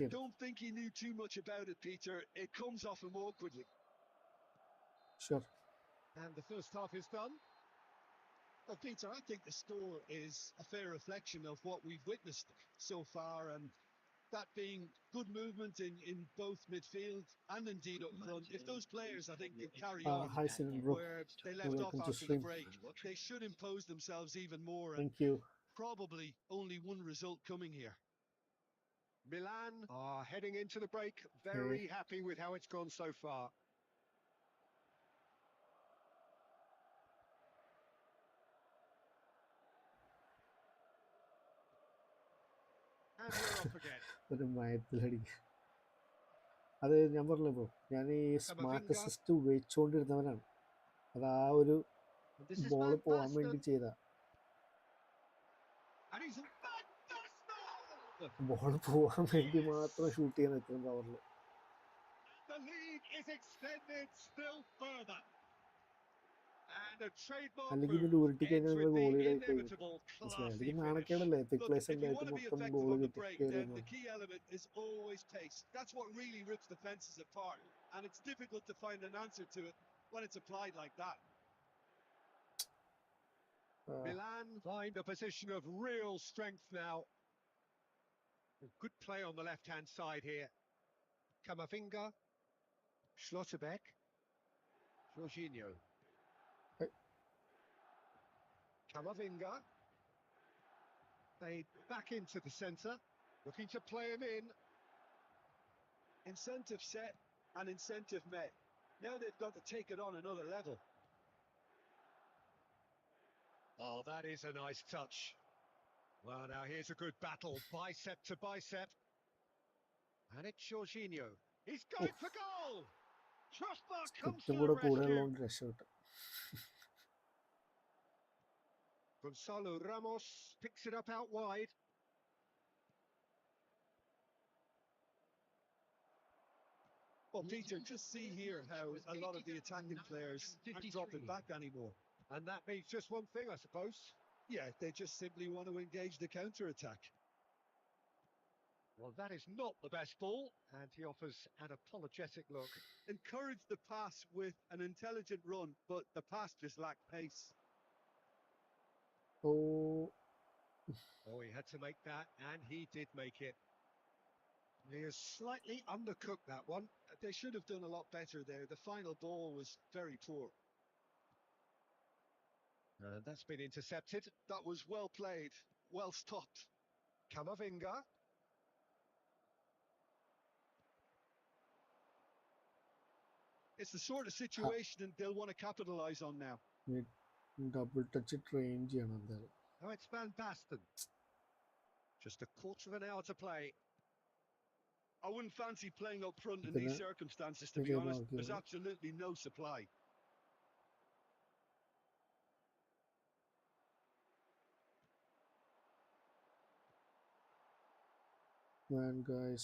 I don't think he knew too much about it, Peter. It comes off him awkwardly. Sure. And the first half is done. Well, Peter, I think the score is a fair reflection of what we've witnessed so far, and that being good movement in both midfield and indeed up front. If those players, I think, can carry on where they left off after the break, they should impose themselves even more. Thank you. Probably only one result coming here. Milan are heading into the break, very happy with how it's gone so far. And we're off again. ഒരു മയത്തിലടിക്കുക. അത് ഞാൻ പറഞ്ഞല്ലോ bro, ഞാൻ ഈ smart assist ഉപയോഗിച്ചുകൊണ്ടിരുന്നവനാണ്. അത് ആ ഒരു ball പോകാൻ വേണ്ടി ചെയ്ത ബോൾ പോകാൻ വേണ്ടി മാത്രം ഷൂട്ട് ചെയ്യാൻ എത്തും പവറിൽ. അല്ലെങ്കിൽ ഇതിൽ ഉരുട്ടി കഴിഞ്ഞാൽ നിങ്ങൾ ഗോളിയുടെ കഴിഞ്ഞു. മനസ്സിലായി, അല്ലെങ്കിൽ നാണക്കേടല്ലേ എപ്പിക് പ്ലേസിൻ്റെ ആയിട്ട് മൊത്തം ബോൾ കിട്ടി കയറിയെന്ന്. Milan find a position of real strength now. Good play on the left-hand side here. Camavinga, Schlotterbeck, Jorginho. Camavinga. They back into the centre, looking to play him in. Incentive set and incentive met. Now they've got to take it on another level. Oh, that is a nice touch. Well, now here's a good battle, bicep to bicep. And it's Jorginho. He's going for goal! Trustbar comes to the rescue. Gonzalo Ramos picks it up out wide. Well, Peter, just see here how a lot of the attacking players aren't dropping back anymore. And that means just one thing, I suppose. Yeah, they just simply want to engage the counter-attack. Well, that is not the best ball, and he offers an apologetic look. Encourage the pass with an intelligent run, but the pass just lacked pace. Oh, he had to make that, and he did make it. He has slightly undercooked that one. They should have done a lot better there. The final ball was very poor. That's been intercepted. That was well played, well stopped. Camavinga. It's the sort of situation they'll want to capitalise on now. Double touch train ചെയ്യണം എന്തായാലും. Now it's Van Basten. Just a quarter of an hour to play. I wouldn't fancy playing up front in these circumstances, to be honest. There's absolutely no supply. Man, guys,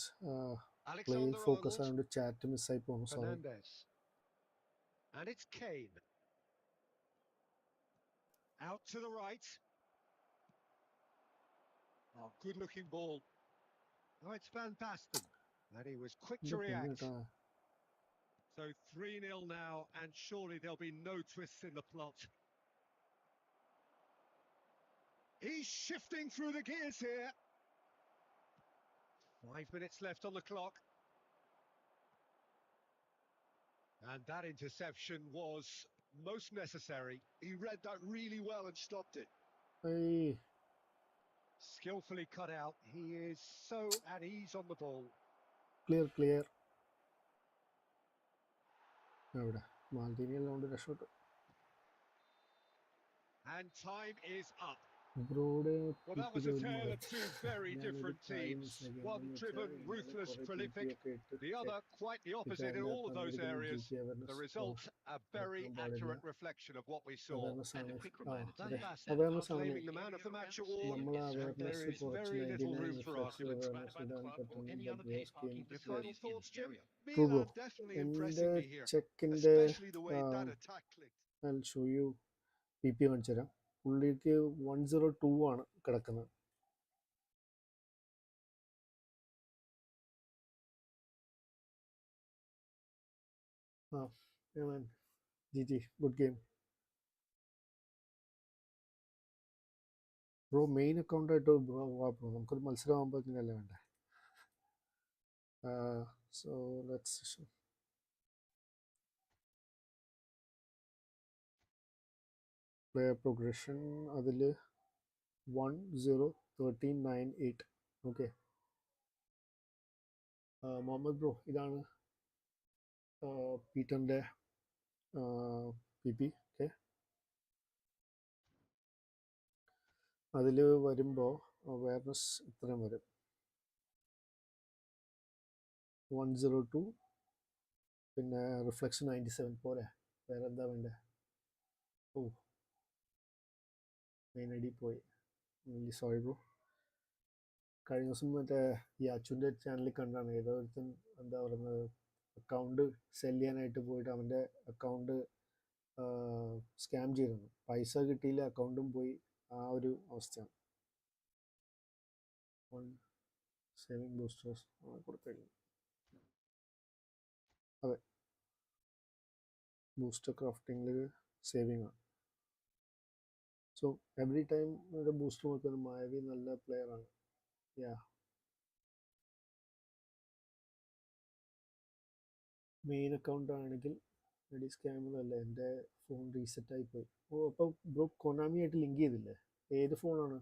playing focus on the chat to miss I promise. And it's Kane. Out to the right. Oh, good-looking ball. Now it's Van Basten. And he was quick to react. So 3-0 now, and surely there'll be no twists in the plot. He's shifting through the gears here. 5 minutes left on the clock. And that interception was most necessary. He read that really well and stopped it. Hey. Skillfully cut out. He is so at ease on the ball. Clear. Now, Maldini alone the shot. And time is up. Well, that was a tale of two very different teams. One driven, ruthless, prolific. The other quite the opposite in all of those areas. The result, a very accurate reflection of what we saw. And a quick reminder, Claiming the man of the match award, and there is very little room for argument. or any other paid parking facilities in the area. Milan definitely impressing me here, especially the way that attack clicked. I'll show you PP കാണിച്ചു തരാം. പുള്ളിക്ക് 102 ആണ് കിടക്കുന്നത്. GG, good game. Bro main account ആയിട്ട് bro നമുക്കൊരു മത്സരം ആകുമ്പോൾ ഇങ്ങനെയല്ലേ വേണ്ടേ. സോ ലെറ്റ്സ് player progression അതിൽ 1-0-13-9-8. okay. മുഹമ്മദ് ബ്രോ, ഇതാണ് പീറ്ററിൻ്റെ പി പി. ഓക്കെ, അതിൽ വരുമ്പോൾ അവയർനെസ് ഇത്രയും വരും, 102. പിന്നെ റിഫ്ലക്ഷൻ 97. പോരെ, വേറെ എന്താ വേണ്ടേ? ഓ, മെയിൻ ഐ ഡി പോയി. Sorry bro. കഴിഞ്ഞ ദിവസം മറ്റേ ഈ അച്ചുൻ്റെ ചാനലിൽ കണ്ടാണ് ഏതോ ഒരുത്തൻ എന്താ പറയുന്നത്, അക്കൗണ്ട് സെല് ചെയ്യാനായിട്ട് പോയിട്ട് അവൻ്റെ അക്കൗണ്ട് സ്കാം ചെയ്തിരുന്നു. പൈസ കിട്ടിയില്ല, അക്കൗണ്ടും പോയി. ആ ഒരു അവസ്ഥയാണ്. സേവിങ് ബൂസ്റ്റേഴ്സ് കൊടുക്കഴിഞ്ഞു. അതെ, ബൂസ്റ്റർ ക്രാഫ്റ്റിംഗിൽ സേവിങ് ആണ്. സോ എവറി ടൈം ഒരു ബൂസ്റ്റർ നോക്കുന്നത് മായവി നല്ല പ്ലെയർ ആണ്. യാ, മെയിൻ അക്കൗണ്ട് ആണെങ്കിൽ ഐ സ്കാമൊന്നുമല്ല, എൻ്റെ ഫോൺ റീസെറ്റായി പോയി. ഓ, അപ്പോൾ ബ്രോ കൊനാമി ആയിട്ട് ലിങ്ക് ചെയ്തില്ലേ? ഏത് ഫോണാണ്?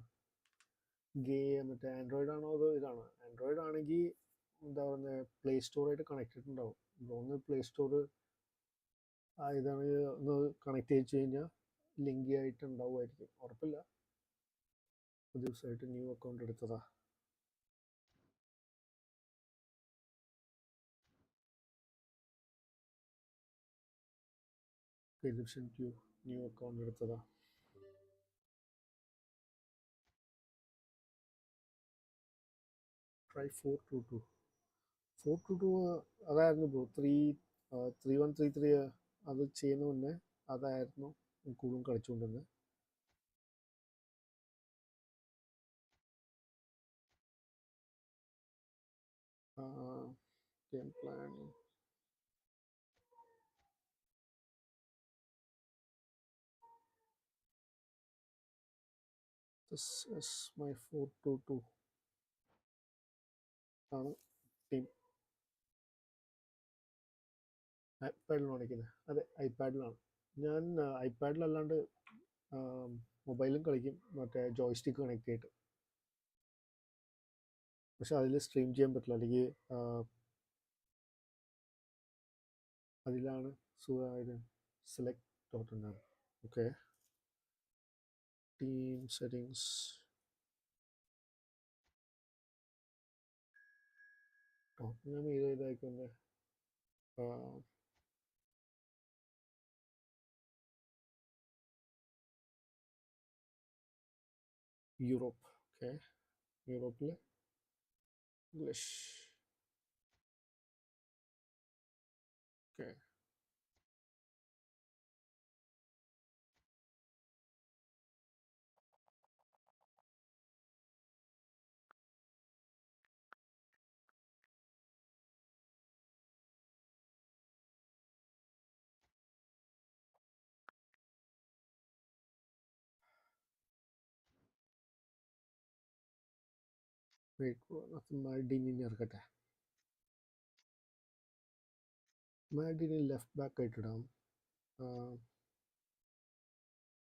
മറ്റേ ആൻഡ്രോയിഡ് ആണോ അതോ ഇതാണോ? ആൻഡ്രോയിഡ് ആണെങ്കിൽ എന്താ പറയുന്നത്, പ്ലേ സ്റ്റോറായിട്ട് കണക്റ്റഡ് ഉണ്ടാവും. ബ്രോ ഒന്ന് പ്ലേ സ്റ്റോർ ഇതാണ് ഒന്ന് കണക്ട് ചെയ്ത് കഴിഞ്ഞാൽ ലിങ്ക് ആയിട്ട് ഉണ്ടാവുമായിരിക്കും, ഉറപ്പില്ല. ഒരു ദിവസമായിട്ട് ന്യൂ അക്കൗണ്ട് എടുത്തതാ. ന്യൂ അക്കൗണ്ട് എടുത്തതാ. ട്രൈ 422. 422 അതായിരുന്നു ബ്രോ. 3133 അത് ചെയ്യുന്ന മുന്നേ അതായിരുന്നു കൂടുതലും കളിച്ചുകൊണ്ടിരുന്നത്. Game plan this is my 422 ആണ് ടീം. ഐപാഡിലാണ് കാണിക്കുന്നത്. അതെ, ഐപാഡിലാണ്. ഞാൻ ഐപാഡിലല്ലാണ്ട് മൊബൈലും കളിക്കും, മറ്റേ ജോയ്സ്റ്റിക്ക് കണക്ട് ചെയ്തിട്ട്. പക്ഷെ അതിൽ സ്ട്രീം ചെയ്യാൻ പറ്റില്ല, അല്ലെങ്കിൽ അതിലാണ് സെലക്ട് ടോട്ടനാണ്. Okay, team settings. ടോട്ടനം ഏതായിക്കോട്ടെ. യൂറോപ്പ്. ഓക്കെ, യൂറോപ്പിൽ ഇംഗ്ലീഷ്. ഓക്കെ, മാൽഡീനി ഇറക്കട്ടെ. മാൽഡീനി ലെഫ്റ്റ് ബാക്ക് ആയിട്ടിടാം.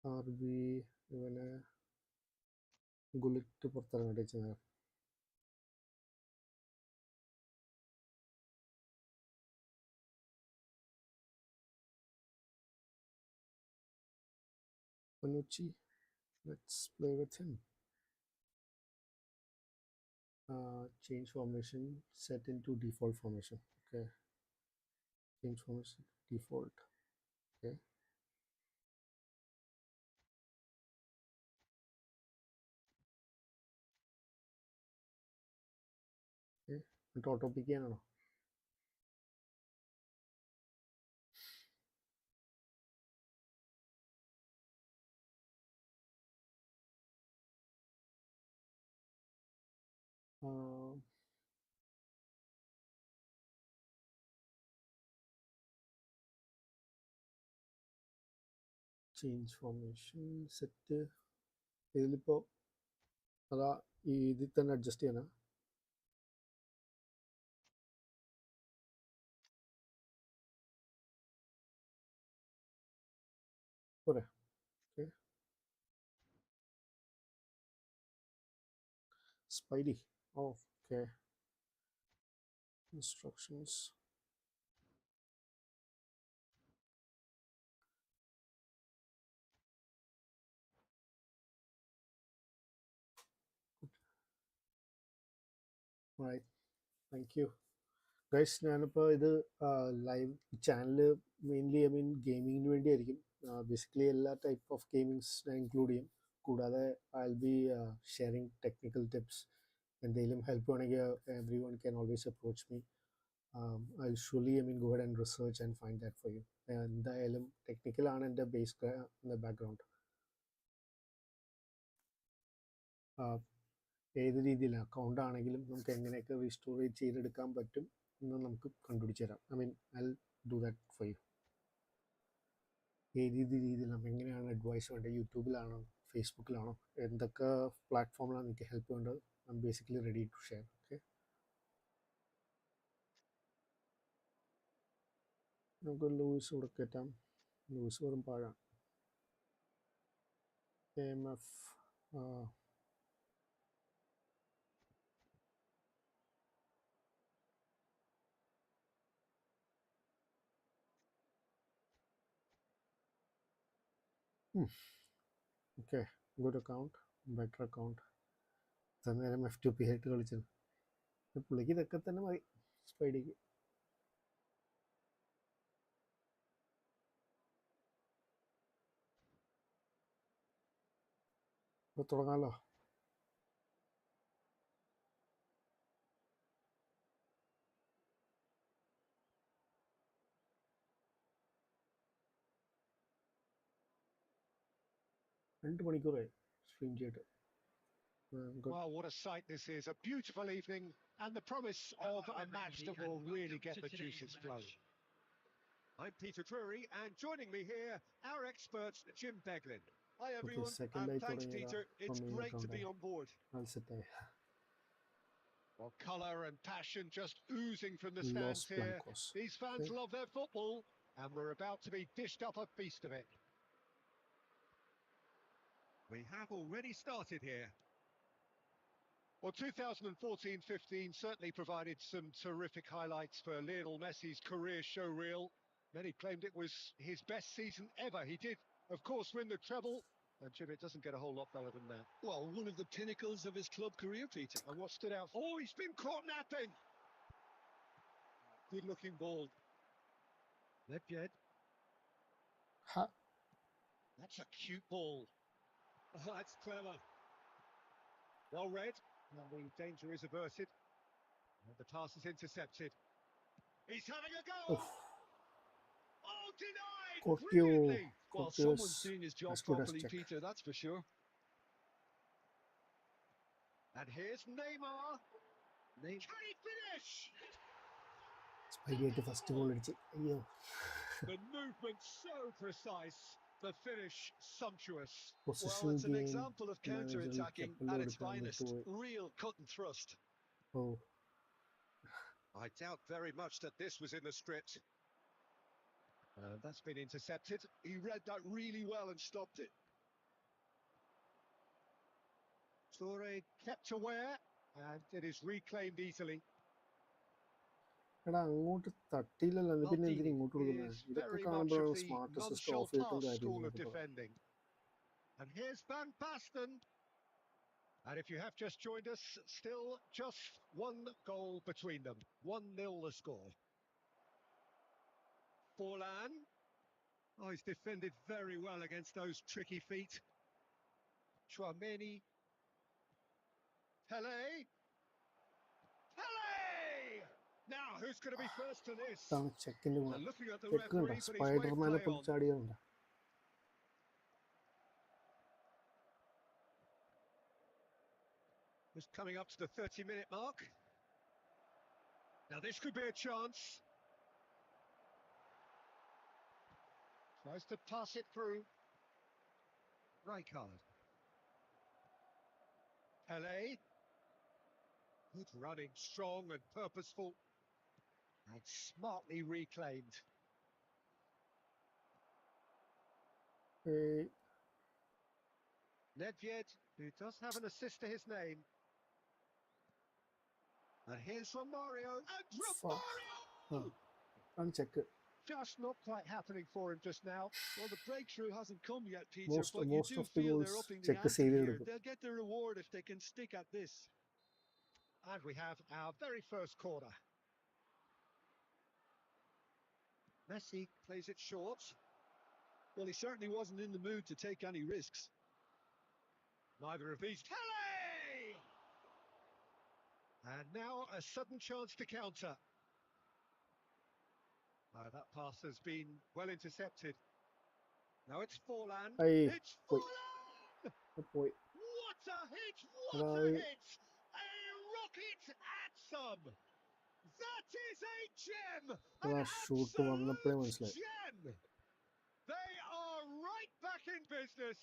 RB ഇവനെ ഗുലിറ്റ് പുറത്തിറങ്ങട്ടെ ചെയ്യാൻ. Panucci, let's play with him. Change formation, set into default formation. Okay, change formation default. Okay, എന്നിട്ട് ഓട്ടോ പിക്ക് ചെയ്യാനാണോ? Change formation set ഇതിലിപ്പോൾ അതാ ഇതിൽ തന്നെ അഡ്ജസ്റ്റ് ചെയ്യാനാ? പോരെ. Okay, Spidey. Okay, Instructions. Right. Thank you. Guys ഞാനിപ്പോൾ ഇത് ലൈവ് ചാനൽ മെയിൻലി ഗെയിമിങ്ങിന് വേണ്ടിയായിരിക്കും. ബേസിക്കലി എല്ലാ ടൈപ്പ് ഓഫ് ഗെയിമിങ്സ് ഞാൻ ഇൻക്ലൂഡ് ചെയ്യും. കൂടാതെ I will be sharing technical tips. എന്തെങ്കിലും ഹെൽപ്പ് വേണമെങ്കിൽ every one can always approach me. I will surely go ahead and research and find that for you. എന്തായാലും ടെക്നിക്കലാണ് എൻ്റെ base background. ഏത് രീതിയിൽ account ആണെങ്കിലും നമുക്ക് എങ്ങനെയൊക്കെ റീസ്റ്റോർ ചെയ്തെടുക്കാൻ പറ്റും എന്ന് നമുക്ക് കണ്ടുപിടിച്ച് തരാം. I do that for you. ഏത് രീതിയിൽ എങ്ങനെയാണ് അഡ്വൈസ് വേണ്ടത്, യൂട്യൂബിലാണോ ഫേസ്ബുക്കിലാണോ എന്തൊക്കെ പ്ലാറ്റ്ഫോമിലാണ് നിങ്ങൾക്ക് ഹെൽപ്പ് വേണ്ടത്, I'm basically ready to share. Okay, നമുക്ക് ലൂയിസ് കൂടെ കയറ്റാം. ലൂയിസ് വെറും പാഴാണ്. AMF okay, good account, better account. നേരം F2P ആയിട്ട് കളിച്ചത്. പുള്ളിക്ക് ഇതൊക്കെ തന്നെ മതി സ്പൈഡിക്ക്. അപ്പോൾ തുടങ്ങാമല്ലോ. മണിക്കൂറായി സ്ട്രീം ചെയ്തിട്ട്. Well, what a sight this is. A beautiful evening and the promise of a match that will really get the juices flowing. I'm Peter Drury, and joining me here, our expert, Jim Beglin. Hi, everyone. And thanks, Peter. It's great to be on board. Well, colour and passion just oozing from the stands here. These fans love their football, and we're about to be dished up a feast of it. We have already started here. Well, 2014-15 certainly provided some terrific highlights for Lionel Messi's career showreel. Many claimed it was his best season ever. He did, of course, win the treble. And Jim, it doesn't get a whole lot better than that. Well, one of the pinnacles of his club career, Peter. And what stood out? Oh, he's been caught napping. Good-looking ball. Ledjed. Ha. That's a cute ball. Oh, that's clever. Well read. And the danger is averted. And the pass is intercepted. He's having a go. Oof. Oh, denied! Cortio. Well, someone's doing his job properly, Peter, that's for sure. And here's Neymar. Can he finish? സ്പൈഡിയായിട്ട് first goal അടിച്ച്. അയ്യോ, The movement so precise, the finish sumptuous. Well, it's an example of counter-attacking at its finest. Real cut and thrust. Oh, I doubt very much that this was in the script. That's been intercepted. He read that really well and stopped it. Toure kept aware, and it is reclaimed easily. എടാ അങ്ങോട്ട് തട്ടിയില്ലല്ലോ, പിന്നെ എന്തിനാ ഇങ്ങോട്ട് കൊടുക്കുന്നത്? ഇതൊക്കെ കാണുമ്പോഴാണ് smart system of ചെയ്തിട്ടും കാര്യമില്ല. And here's Van Basten. And if you have just joined us, still just one goal between them. 1-0 the score. Forlan. Oh, he's defended very well against those tricky feet. Chouameni. Pele. Now, who's going to be first to this? ചെക്കിന്റെ Looking at the check referee, കണ്ടോ, but he's സ്പൈഡർമാനെ പോലെ ചാടിയുണ്ടോ? Just coming up to the 30-minute mark. Now this could be a chance. Tries to pass it through. Rijkaard. Pele. Good running, strong and purposeful. And smartly reclaimed. Nedved, who does have an assist to his name. And here's from Mario. And Fuck. Mario! Can't check it. Just not quite happening for him just now. Well, the breakthrough hasn't come yet, Peter, but you Most do of the feel they're goals upping the check ante save here. ചെയ്തെടുക്കും. They'll get their reward if they can stick at this. And we have our very first corner. Messi plays it short. Well, he certainly wasn't in the mood to take any risks. Neither of these. Kelly! And now a sudden chance to counter. That pass has been well intercepted. Now it's Forlan. Hey, It's Forlan! പോയി. What a hit! What a hit! A rocket at some! That is a gem! An absolute gem! They are right back in business.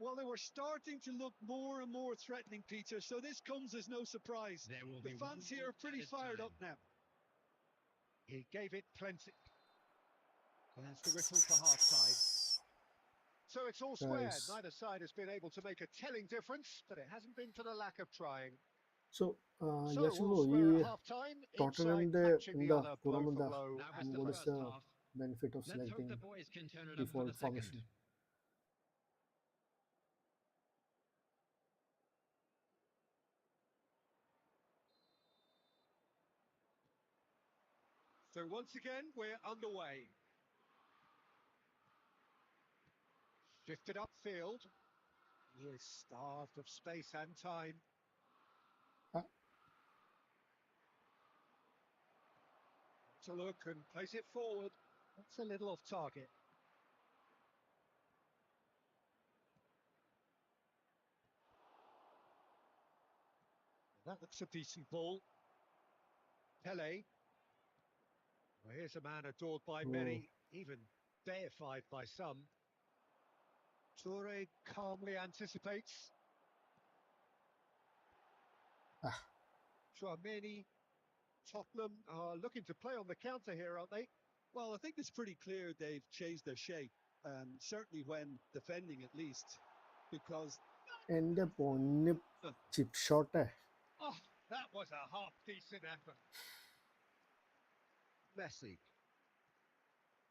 Well, they were starting to look more and more threatening, Peter, so this comes as no surprise. The fans here are pretty fired up now. He gave it plenty. That's the whistle for half-time. So it's all squared. Nice. Neither side has been able to make a telling difference, but it hasn't been for the lack of trying. So, So yes, all bro, square ഈ at half-time. Inside ടോട്ടനമിന്റെ matching the എന്താ other blow ഗുണം for എന്താ? blow. What is the benefit of Let's hope selecting the boys can turn it up for default the second. formation? So once again, we're underway. Shifted upfield. He is starved of space and time. To look and place it forward. That's a little off target. That looks a decent ball. Pele. Well, here's a man adored by many, even deified by some. Toure calmly anticipates. Tchouaméni, Tottenham are looking to play on the counter here, aren't they? Well, I think it's pretty clear they've changed their shape, certainly when defending at least, because... എൻ്റെ പൊന്ന് chip ഷോട്ടേ. Oh, that was a half-decent effort. Messi.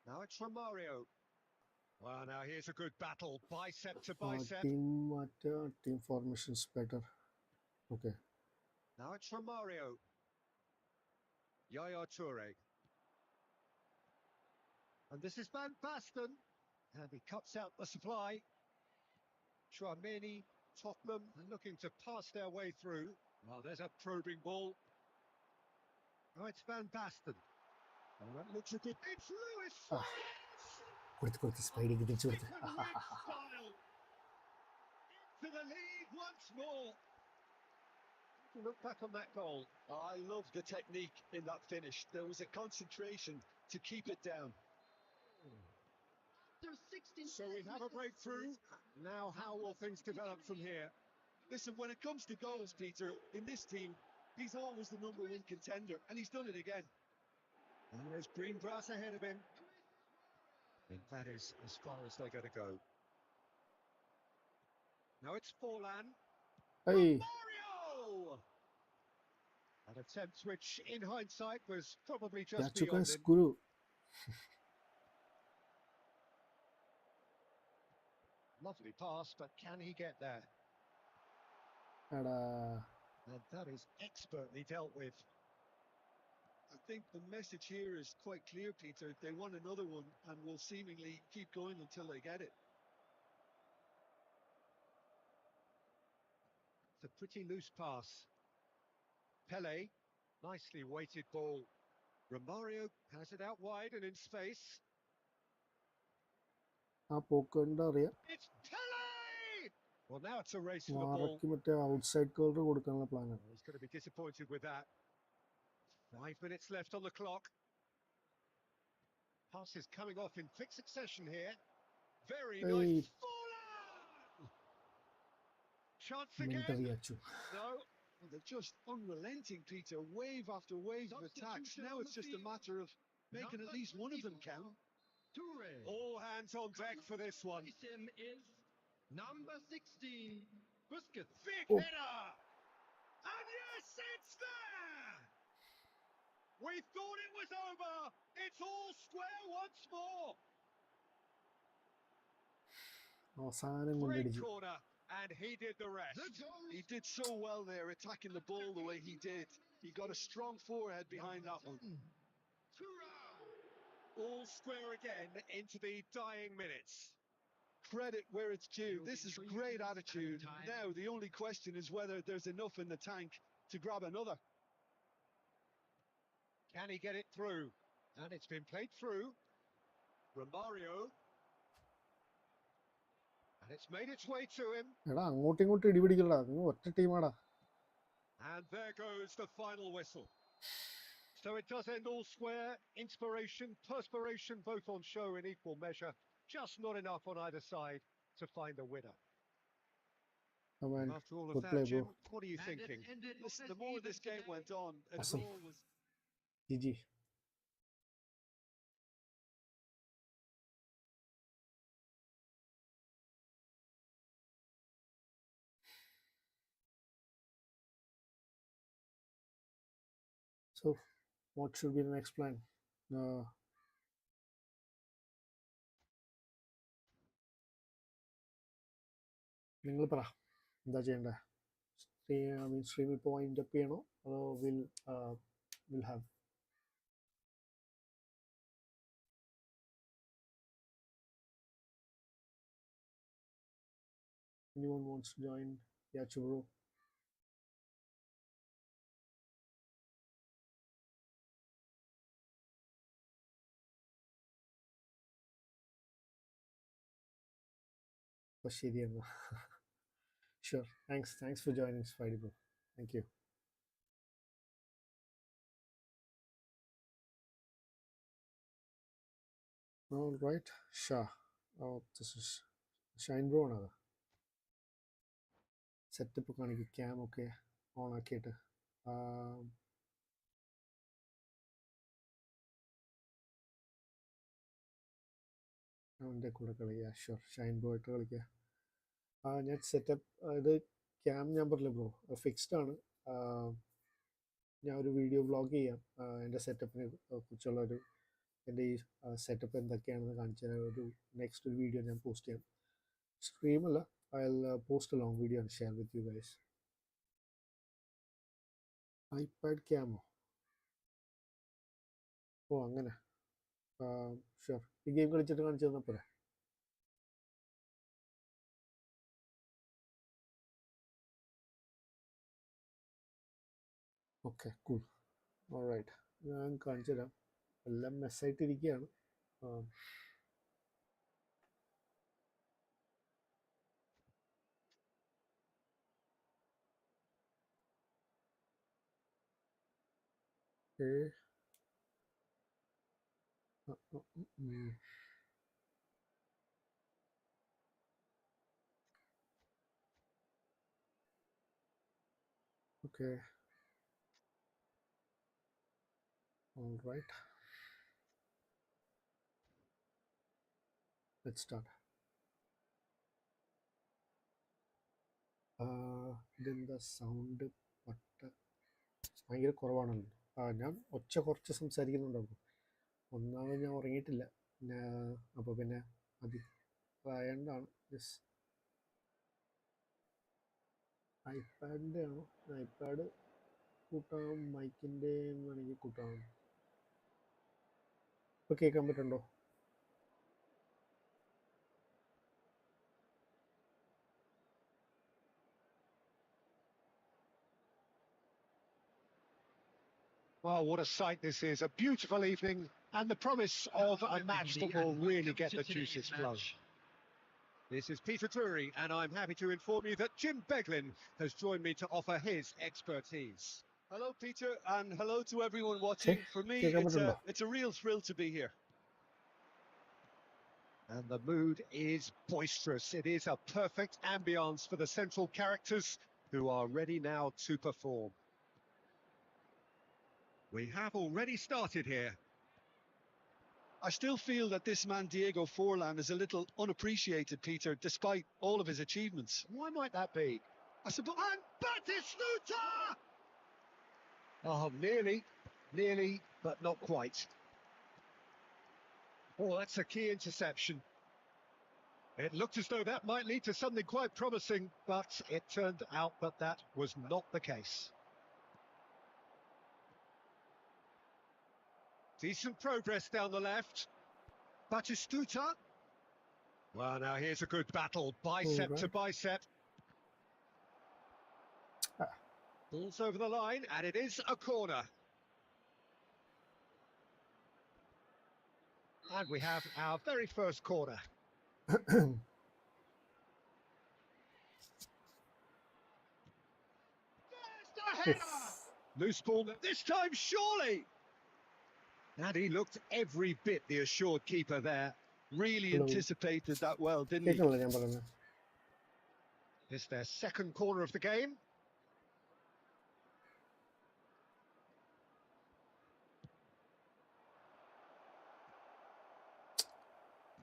Now it's from Mario. Well, now here's a good battle, bicep to bicep. Team formation is better. Okay. Now it's from Mario. Yaya Toure. And this is Van Basten. And he cuts out the supply. Tchouaméni, Tottenham looking to pass their way through. Well, there's a probing ball. Oh, it's Van Basten. Oh, that looks a good... It's Luis Suarez! കൊടുത്ത് സ്പൈഡിക്ക് തിരിച്ചു കൊടുത്ത്. Into the lead once more. Look back on that goal. I love the technique in that finish. There was a concentration to keep it down. So we have a breakthrough. Now how will things develop from here? Listen, when it comes to goals, Peter, in this team, he's always the number one contender, and he's done it again. And there's green grass ahead of him. And that is as far as they're going to go. Now it's Forlan. Hey. Mario! An attempt which, in hindsight, was probably just That's beyond him. Guru. Lovely pass, but can he get there? And that is expertly dealt with. I think the message here is quite clear, Peter. They want another one and will seemingly keep going until they get it. It's a pretty loose pass. Pele, nicely weighted ball. Romario has it out wide and in space. ആ പോക്ക് എന്താ അറിയാം. It's Pele! Well, now it's a race for the ball. മറ്റേ outside corner കൊടുക്കാനുള്ള പ്ലാനാണ്. He's going to be disappointed with that. 5 minutes left on the clock. Passes coming off in quick succession here. Very nice. Chance again. No. They're just unrelenting, Peter. Wave after wave of attacks. Now it's just a matter of making at least one of them count. All hands on deck for this one. Is number 16, Busquets. Big header! And yes, it's there! We thought it was over. It's all square once more. അവസാനം Great കൊണ്ടടിച്ചു. corner, and he did the rest. He did so well there, attacking the ball the way he did. He got a strong forehead behind that one. All square again into the dying minutes. Credit where it's due. This is great attitude. Now, the only question is whether there's enough in the tank to grab another. Can he get it through? And it's been played through. Romario. And it's made its way to him. എടാ അങ്ങോട്ടും ഇങ്ങോട്ടും ഇടിപിടിക്കലടാ, നിങ്ങൾ ഒറ്റ ടീമാടാ. And there goes the final whistle. So it does end all square. Inspiration, perspiration, both on show in equal measure. Just not enough on either side to find a winner. After all of Good that, play, bro. Jim, what are you thinking? Listen, the more this game went on, a Awesome. goal was... GG. So, what should be the next plan? നിങ്ങൾ പറ എന്താ ചെയ്യണ്ടേ? Stream ഇപ്പോൾ wind up ചെയ്യണോ അതോ will have anyone wants to join? Yeah, Chubro. ശരിയെന്നാ. Sure. Thanks for joining, Spidey bro. Thank you. All right. Sure. Oh, this is Shine bro ആണ്. Setup കാണിക്കും, ക്യാം ഒക്കെ ഓൺ ആക്കിയിട്ട്. അവൻ്റെ കൂടെ കളിക്കുക. ഷുവർ, ഷൈൻ ബ്രോ ആയിട്ട് കളിക്കുക. ഞാൻ സെറ്റപ്പ് ഇത് ക്യാം ഞാൻ പറഞ്ഞില്ല ബ്രോ, ഫിക്സ്ഡ് ആണ്. ഞാൻ ഒരു വീഡിയോ വ്ളോഗ് ചെയ്യാം എൻ്റെ സെറ്റപ്പിനെ കുറിച്ചുള്ളൊരു, എൻ്റെ ഈ സെറ്റപ്പ് എന്തൊക്കെയാണെന്ന് കാണിച്ചു തരാൻ ഒരു നെക്സ്റ്റ് ഒരു വീഡിയോ ഞാൻ പോസ്റ്റ് ചെയ്യാം. സ്ട്രീമല്ല, I will post a long video and share with you guys. IPad ക്യാമോ? ഓ അങ്ങനെ. ഷുവർ, ഈ ഗെയിം കളിച്ചിട്ട് കാണിച്ചു തന്നാൽ പോരെ? Okay, cool. ഓൾറൈറ്റ്, ഞാൻ കാണിച്ചു തരാം. എല്ലാം മെസ്സായിട്ടിരിക്കുകയാണ്. Okay. All right. Let's start. ഇതെന്താ സൗണ്ട് ഭയങ്കര കുറവാണല്ലോ. ഞാൻ ഒച്ച കുറച്ച് സംസാരിക്കുന്നുണ്ടാവും. ഒന്നാമത് ഞാൻ ഉറങ്ങിയിട്ടില്ല, അപ്പോൾ പിന്നെ അത് ആയതുകൊണ്ടാണ്. ജസ്റ്റ് ഐപാഡിൻ്റെ ആണോ? ഐപാഡ് കൂട്ടാം, മൈക്കിൻ്റെ വേണമെങ്കിൽ കൂട്ടാം. ഇപ്പോൾ കേൾക്കാൻ പറ്റുന്നുണ്ടോ? Well, what a sight this is. A beautiful evening, and the promise of a match that will really get the juices flowing. This is Peter Drury, and I'm happy to inform you that Jim Beglin has joined me to offer his expertise. Hello, Peter, and hello to everyone watching. For me, it's a real thrill to be here. And the mood is boisterous. It is a perfect ambience for the central characters who are ready now to perform. We have already started here. I still feel that this man Diego Forlan is a little unappreciated, Peter, despite all of his achievements. Why might that be? I suppose. And Batistuta! Oh, nearly, but not quite. Oh, that's a key interception. It looked as though that might lead to something quite promising, but it turned out that that was not the case. Decent progress down the left. Batistuta. Well, now here's a good battle, bicep to bicep. Balls over the line, and it is a corner. And we have our very first corner. Loose ball this time, surely. And he looked every bit the assured keeper there. Really anticipated that well, didn't he? It's their second corner of the game.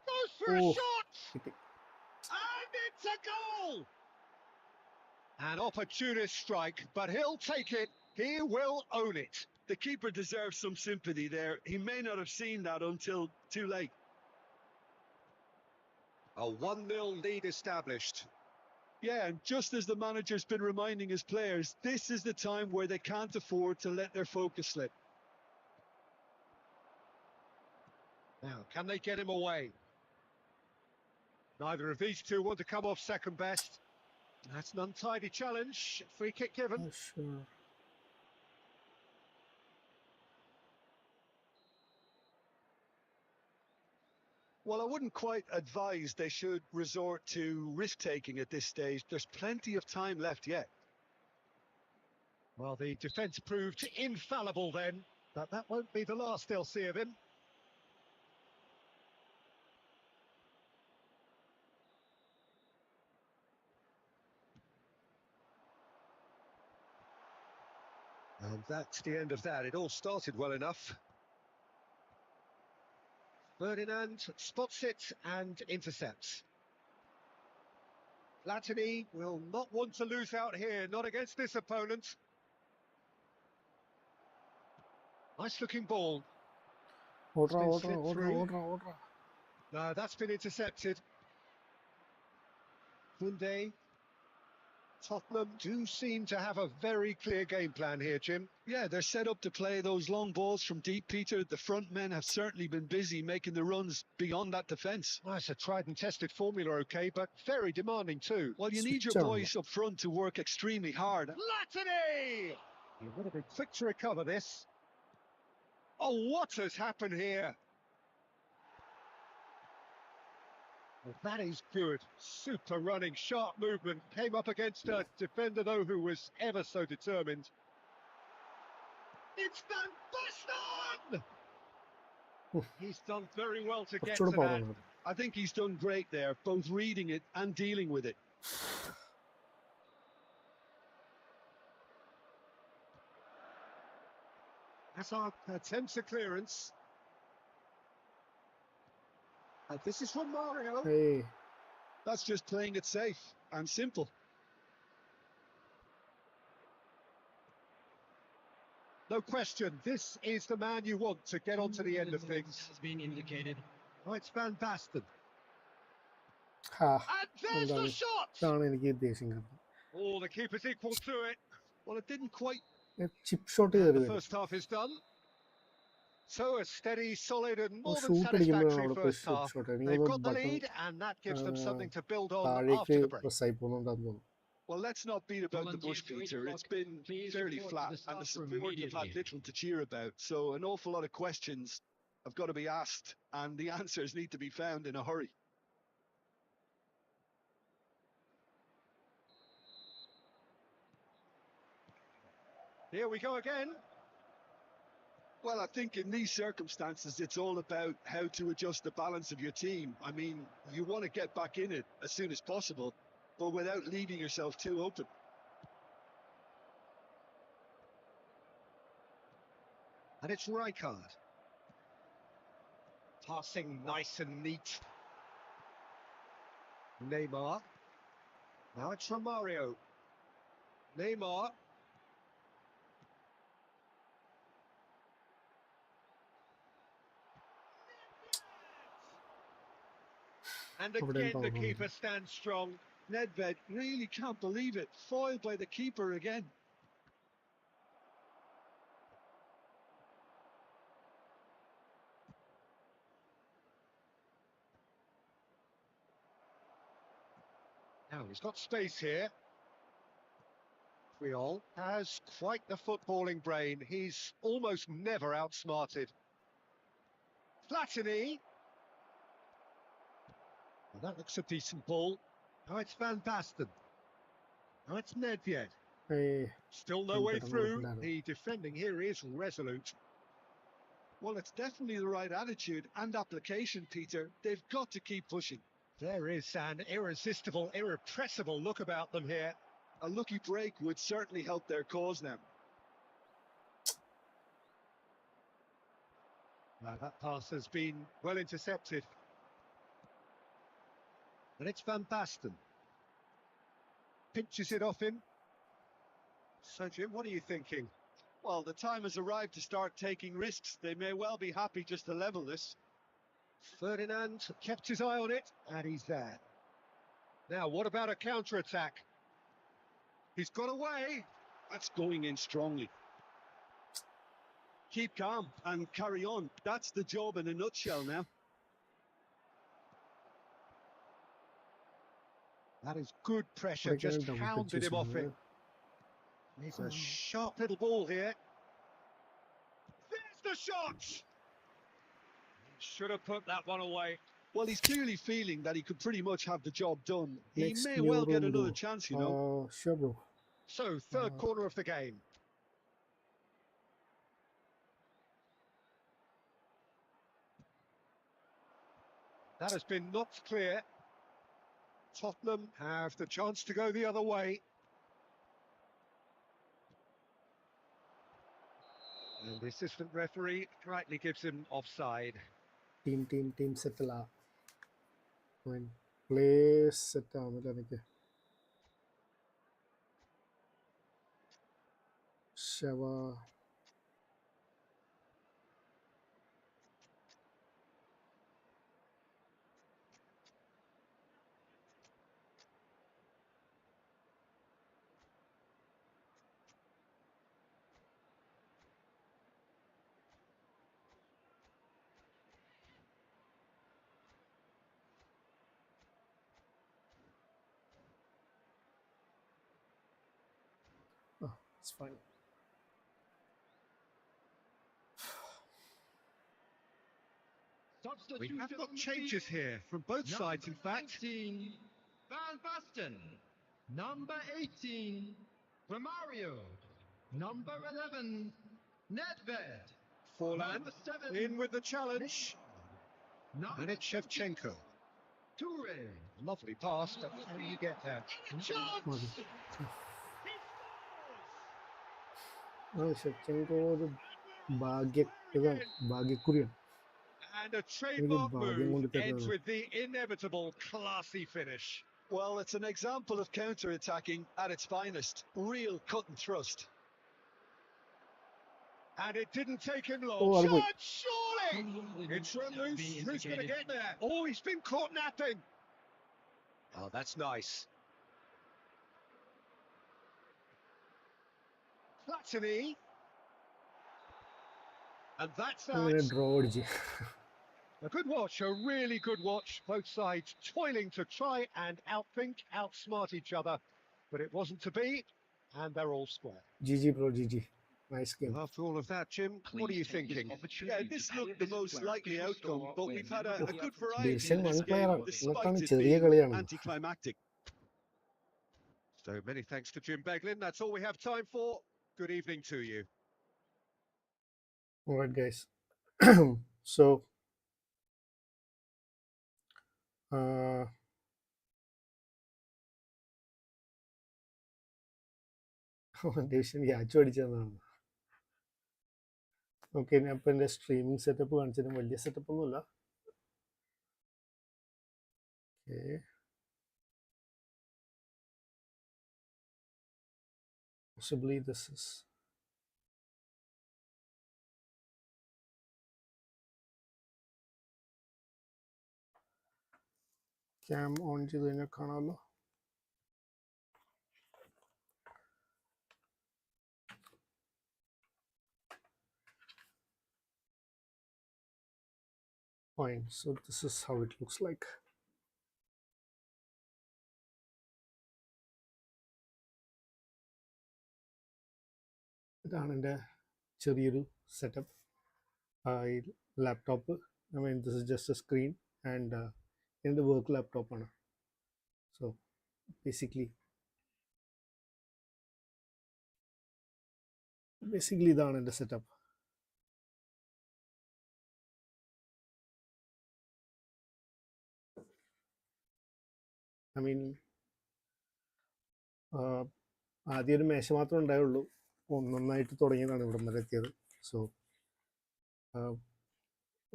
Goes for a shot! And it's a goal! An opportunist strike, but he'll take it. He will own it. The keeper deserves some sympathy there. He may not have seen that until too late. A 1-0 lead established. Yeah, and just as the manager's been reminding his players, this is the time where they can't afford to let their focus slip. Now, can they get him away? Neither of these two want to come off second best. That's an untidy challenge. Free kick given. Sure. Well, I wouldn't quite advise they should resort to risk-taking at this stage. There's plenty of time left yet. Well, the defence proved infallible then, but that won't be the last they'll see of him. And that's the end of that. It all started well enough. Ferdinand spots it and intercepts. Latini will not want to lose out here, not against this opponent. Nice looking ball. No, that's been intercepted. Kunde. Tottenham do seem to have a very clear game plan here, Jim. Yeah, they're set up to play those long balls from deep, Peter. The front men have certainly been busy making the runs beyond that defence. Well, it's a tried and tested formula, okay, but very demanding too. Well, you need your boys up front to work extremely hard. Latini! He would have been quick to recover this. Oh, what has happened here? Well, that is good. Super running, sharp movement. Came up against a defender, though, who was ever so determined. It's Van Basten! He's done very well to get to that. I think he's done great there, both reading it and dealing with it. Hazard attempts a clearance. And this is from Mario. Hey. That's just playing it safe and simple. No question, this is the man you want to get onto the end of things. Has been indicated. Oh, it's Van Basten. And there's the shot! Oh, the keeper's equal to it. Well, it didn't quite. Chip shot. The first half is done. So a steady, solid and more than satisfactory first half. They've got the lead and that gives them something to build on after the break. Well, let's not beat about the bush, Peter. It's been fairly flat and the support have had little to cheer about. So an awful lot of questions have got to be asked and the answers need to be found in a hurry. Here we go again. Well, I think in these circumstances, it's all about how to adjust the balance of your team. I mean, you want to get back in it as soon as possible, but without leaving yourself too open. And it's Rijkaard. Passing nice and neat. Neymar. Now it's from Mario. Neymar. And again, the keeper stands strong. Nedved really can't believe it. Foiled by the keeper again. Now he's got space here. Friol has quite the footballing brain. He's almost never outsmarted. Platini. Well, that looks a decent ball. Now it's Van Basten. Now it's Nedved. Still no way through. The defending here is resolute. Well, it's definitely the right attitude and application, Peter. They've got to keep pushing. There is an irresistible, irrepressible look about them here. A lucky break would certainly help their cause now. Now that pass has been well intercepted. And it's Van Basten. Pinches it off him. So, Jim, what are you thinking? Well, the time has arrived to start taking risks. They may well be happy just to level this. Ferdinand kept his eye on it, and he's there. Now, what about a counter-attack? He's got away. That's going in strongly. Keep calm and carry on. That's the job in a nutshell now. That is good pressure, just hounded him off it. It's a sharp little ball here. There's the shot! Should have put that one away. Well, he's clearly feeling that he could pretty much have the job done. He may well get another chance, you know. Sure, bro. So, third corner of the game. That has been knocked clear. Tottenham have the chance to go the other way. And the assistant referee rightly gives him offside. Team settle. Play set. Shava. Oh, it's fine. We have got changes here from both sides, in fact. 19, Van Basten. Number 18, Romario. Number 11, Nedved. Forlan in with the challenge. And it's Shevchenko. Toure. Lovely pass, but how do you get there? Shevchenko Bhagyakurian. And a trademark move ends with the inevitable classy finish. Well, it's an example of counter-attacking at its finest. Real cut and thrust. And it didn't take him long. Shot, surely! It's run loose. Who's going to get there? Oh, he's been caught napping. Oh, that's nice. Platini. And that's that. A good watch, a really good watch. Both sides toiling to try and outthink, outsmart each other. But it wasn't to be, and they're all square. GG, bro, GG. Nice game. After all of that, Jim, what are you thinking? Yeah, this looked the most likely outcome, but we've had a good variety in this game, despite it being anticlimactic. So many thanks to Jim Beglin. That's all we have time for. Good evening to you. All right, guys. So, division catch അടിച്ചതാണ്. Okay, ഞാൻ ഇപ്പോൾ എൻ്റെ streaming setup കാണിച്ചത് വലിയ setup ഒന്നുമില്ല. Okay, Possibly this is cam on ചെയ്ത് കഴിഞ്ഞാൽ കാണാമല്ലോ. Fine, so this is how it looks like. ഇതാണ് എൻ്റെ ചെറിയൊരു setup. Laptop, I mean this is just a screen and എൻ്റെ വർക്ക് ലാപ്ടോപ്പാണ്. So basically ഇതാണ് എൻ്റെ സെറ്റപ്പ്. I mean ആദ്യം ഒരു മേശ മാത്രമേ ഉണ്ടായുള്ളൂ, ഒന്നൊന്നായിട്ട് തുടങ്ങിയതാണ് ഇവിടം വരെ എത്തിയത്. സോ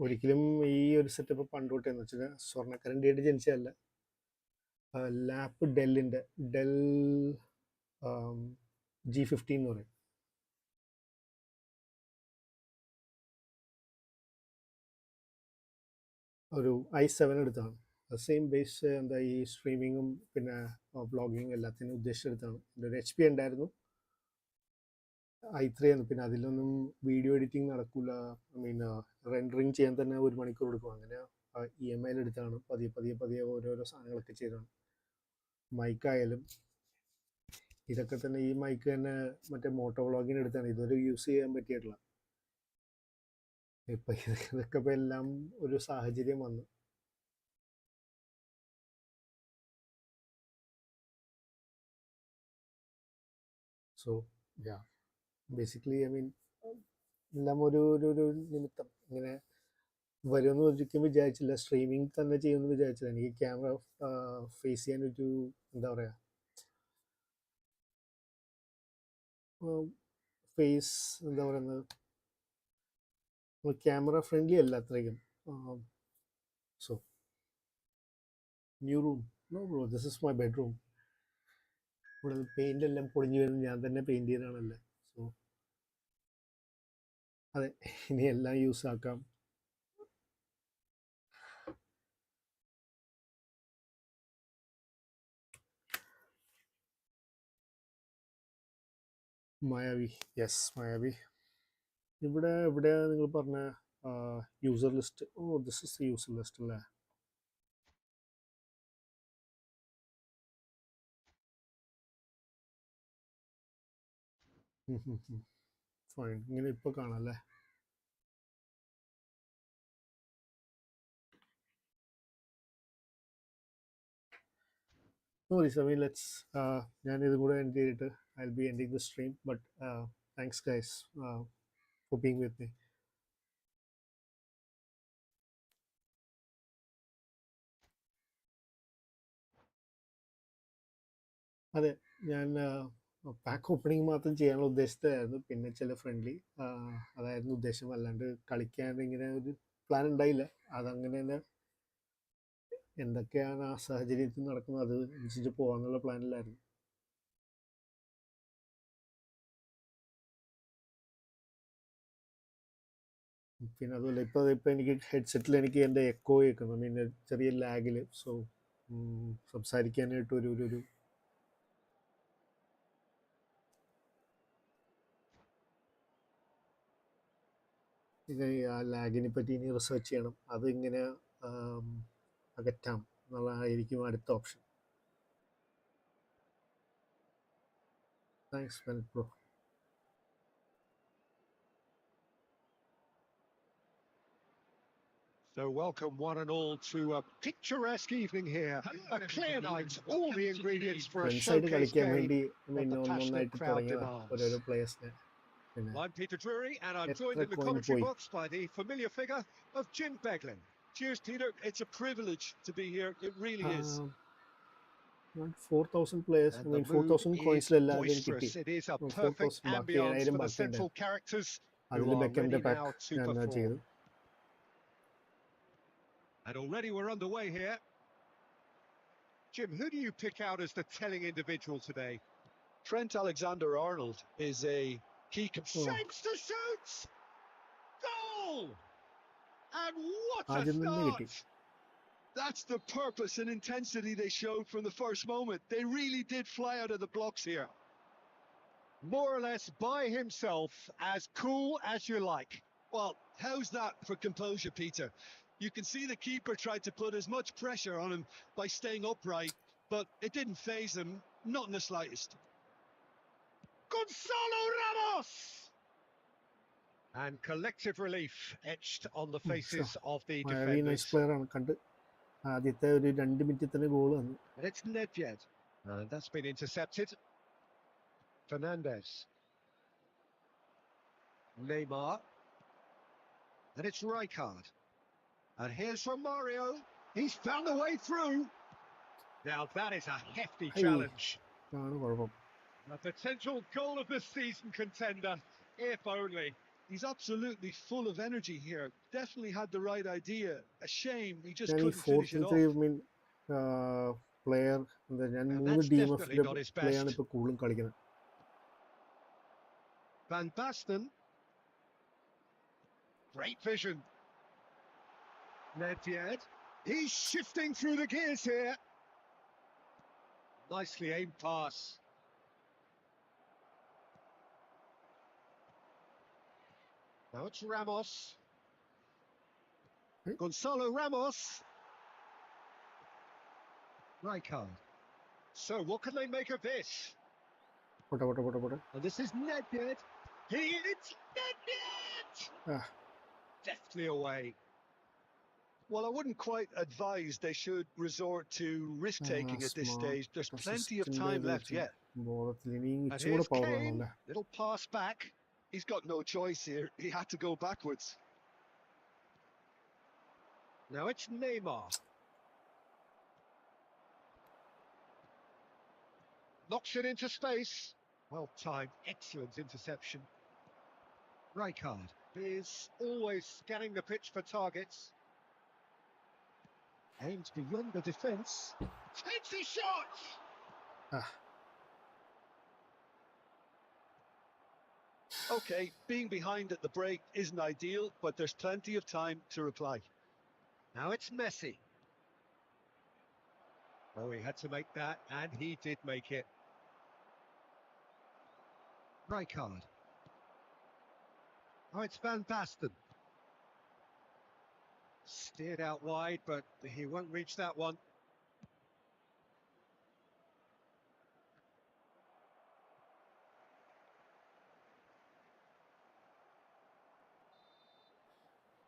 ഒരിക്കലും ഈ ഒരു സെറ്റപ്പ് പണ്ട് തൊട്ടേ എന്ന് വെച്ചാൽ സ്വർണ്ണക്കരണ്ടിയായിട്ട് ജനിച്ചതല്ല. ലാപ്പ് ഡെല്ലിൻ്റെ ഡെൽ G15 എന്ന് പറയും. ഒരു i7 എടുത്താണ്. സെയിം ബേസ് എന്താ ഈ സ്ട്രീമിങ്ങും പിന്നെ വ്ളോഗിങ്ങും എല്ലാത്തിനും ഉദ്ദേശിച്ചെടുത്താണ്. എൻ്റെ ഒരു HP ഉണ്ടായിരുന്നു, i3 ആണ്. പിന്നെ അതിലൊന്നും വീഡിയോ എഡിറ്റിംഗ് നടക്കില്ല. ഐ മീൻ റെൻഡറിങ് ചെയ്യാൻ തന്നെ 1 മണിക്കൂർ എടുക്കും. അങ്ങനെ EMI എടുത്താണ്. പതിയെ ഓരോരോ സാധനങ്ങളൊക്കെ ചെയ്തതാണ്. മൈക്കായാലും ഇതൊക്കെ തന്നെ, ഈ മൈക്ക് തന്നെ മറ്റേ മോട്ടോ വ്ളോഗിന് എടുത്താണ്. ഇതുവരെ യൂസ് ചെയ്യാൻ പറ്റിയിട്ടില്ല. ഇപ്പം ഇതൊക്കെ ഇപ്പം എല്ലാം ഒരു സാഹചര്യം വന്നു. സോ ബേസിക്കലി ഐ മീൻ എല്ലാം ഒരു നിമിത്തം ഇങ്ങനെ വരുമെന്ന് ഒരിക്കലും വിചാരിച്ചില്ല. സ്ട്രീമിങ് തന്നെ ചെയ്യുമെന്ന് വിചാരിച്ചില്ല. എനിക്ക് ക്യാമറ ഫേസ് ചെയ്യാനൊരു എന്താ പറയുക, ഫേസ് എന്താ പറയുന്നത്, ക്യാമറ ഫ്രണ്ട്ലി അല്ല അത്രയ്ക്കും. So new room, no bro, this is my bedroom. ഇവിടെ പെയിൻ്റ് എല്ലാം പൊളിഞ്ഞു വരുന്നത് ഞാൻ തന്നെ പെയിൻറ് ചെയ്തതാണല്ലേ. സോ അതെ, ഇനി എല്ലാം യൂസ് ആക്കാം. മായാവി, യെസ് മായാവി. ഇവിടെ നിങ്ങൾ പറഞ്ഞ യൂസർ ലിസ്റ്റ്. ഓ, ദിസ് ഇസ് യൂസർ ലിസ്റ്റ് അല്ലേ. ഫൈൻ, ഇങ്ങനെ ഇപ്പോൾ കാണാം അല്ലേ. No worries, I mean let's ഞാൻ ഇതും കൂടെ എൻഡ് ചെയ്തിട്ട് I'll be ending the stream, but thanks guys for being with me. അതെ, ഞാൻ പാക്ക് ഓപ്പണിംഗ് മാത്രം ചെയ്യാനുള്ള ഉദ്ദേശത്തായിരുന്നു. പിന്നെ ചില ഫ്രണ്ട്ലി അതായിരുന്നു ഉദ്ദേശം. അല്ലാണ്ട് കളിക്കാൻ ഇങ്ങനെ ഒരു പ്ലാൻ ഉണ്ടായില്ല. അതങ്ങനെ തന്നെ എന്തൊക്കെയാണ് ആ സാഹചര്യത്തിൽ നടക്കുന്നത് അത് അനുസരിച്ച് പോകാന്നുള്ള പ്ലാനിലായിരുന്നു. പിന്നെ അതുപോലെ ഇപ്പോൾ എനിക്ക് ഹെഡ്സെറ്റിൽ എനിക്ക് എൻ്റെ എക്കോ കേൾക്കുന്നു. പിന്നെ ചെറിയ ലാഗിൽ. സോ സംസാരിക്കാനായിട്ട് ഒരു ആ ലാഗിനെ പറ്റി ഇനി റിസർച്ച് ചെയ്യണം. അതിങ്ങനെ അകറ്റാം എന്നുള്ളതായിരിക്കും അടുത്ത option. Thanks Bennett bro. So welcome one and all to a picturesque evening here. A clear night, all the ingredients for a showcase game that the passionate crowd demands. I'm Peter Drury and I'm joined in the commentary box by the familiar figure of Jim Beglin. Cheers, Peter. It's a privilege to be here. It really is. 4,000 players. I mean 4,000 coins എല്ലാവരും കിട്ടി. It is a perfect ambience for the central characters who are ready now to perform. And already we're underway here. Jim, who do you pick out as the telling individual today? Trent Alexander-Arnold is a key... Shapes to shoot! Goal! And what a ആദ്യം തന്നെ കിട്ടി. start! That's the purpose and intensity they showed from the first moment. They really did fly out of the blocks here. More or less by himself, as cool as you like. Well, how's that for composure, Peter? You can see the keeper tried to put as much pressure on him by staying upright, but it didn't faze him, not in the slightest. Gonzalo Ramos! And collective relief etched on the faces of the very nice defenders. player ആണ് കണ്ട് ആദ്യത്തെ ഒരു 2 മിനിറ്റിൽ തന്നെ goal വന്നു. And it's Nedved. And that's been intercepted. Fernandez. Neymar. And it's Rijkaard. And here's Romario. He's found a way through. Now that is a hefty challenge. ആണ് കുഴപ്പം. A potential goal of the season contender, if only. He's absolutely full of energy here. Definitely had the right idea. A shame he just ഞാൻ ഈ couldn't finish it 4-3-3 off. Mean player ഞാൻ And 3 that's DMF definitely not his play ആണ് best. ഇപ്പോൾ കൂടുതലും കളിക്കുന്നത്. Van Basten. Great vision. Nedved. He's shifting through the gears here. Nicely aimed pass. Now it's Ramos. Gonzalo Ramos. Rijkaard. So what can they make of this? പോട്ടെ. And this is Nedved. It's Nedved! Ah. Deftly away. Well, I wouldn't quite advise they should resort to risk-taking at this stage. There's plenty of time left yet. ബോളത്തിൽ ഇനി And ഇച്ചിരി കൂടെ here's power Kane. വേണമല്ലേ. Little pass back. He's got no choice here. He had to go backwards. Now it's Neymar. Knocks it into space. Well timed, excellent interception. Rijkaard is always scanning the pitch for targets. Aims beyond the defence. Takes a shot! Ah. Okay, being behind at the break isn't ideal, but there's plenty of time to reply. Now it's Messi. Oh, he had to make that, and he did make it. Rijkaard. Oh, it's Van Basten. Steered out wide, but he won't reach that one.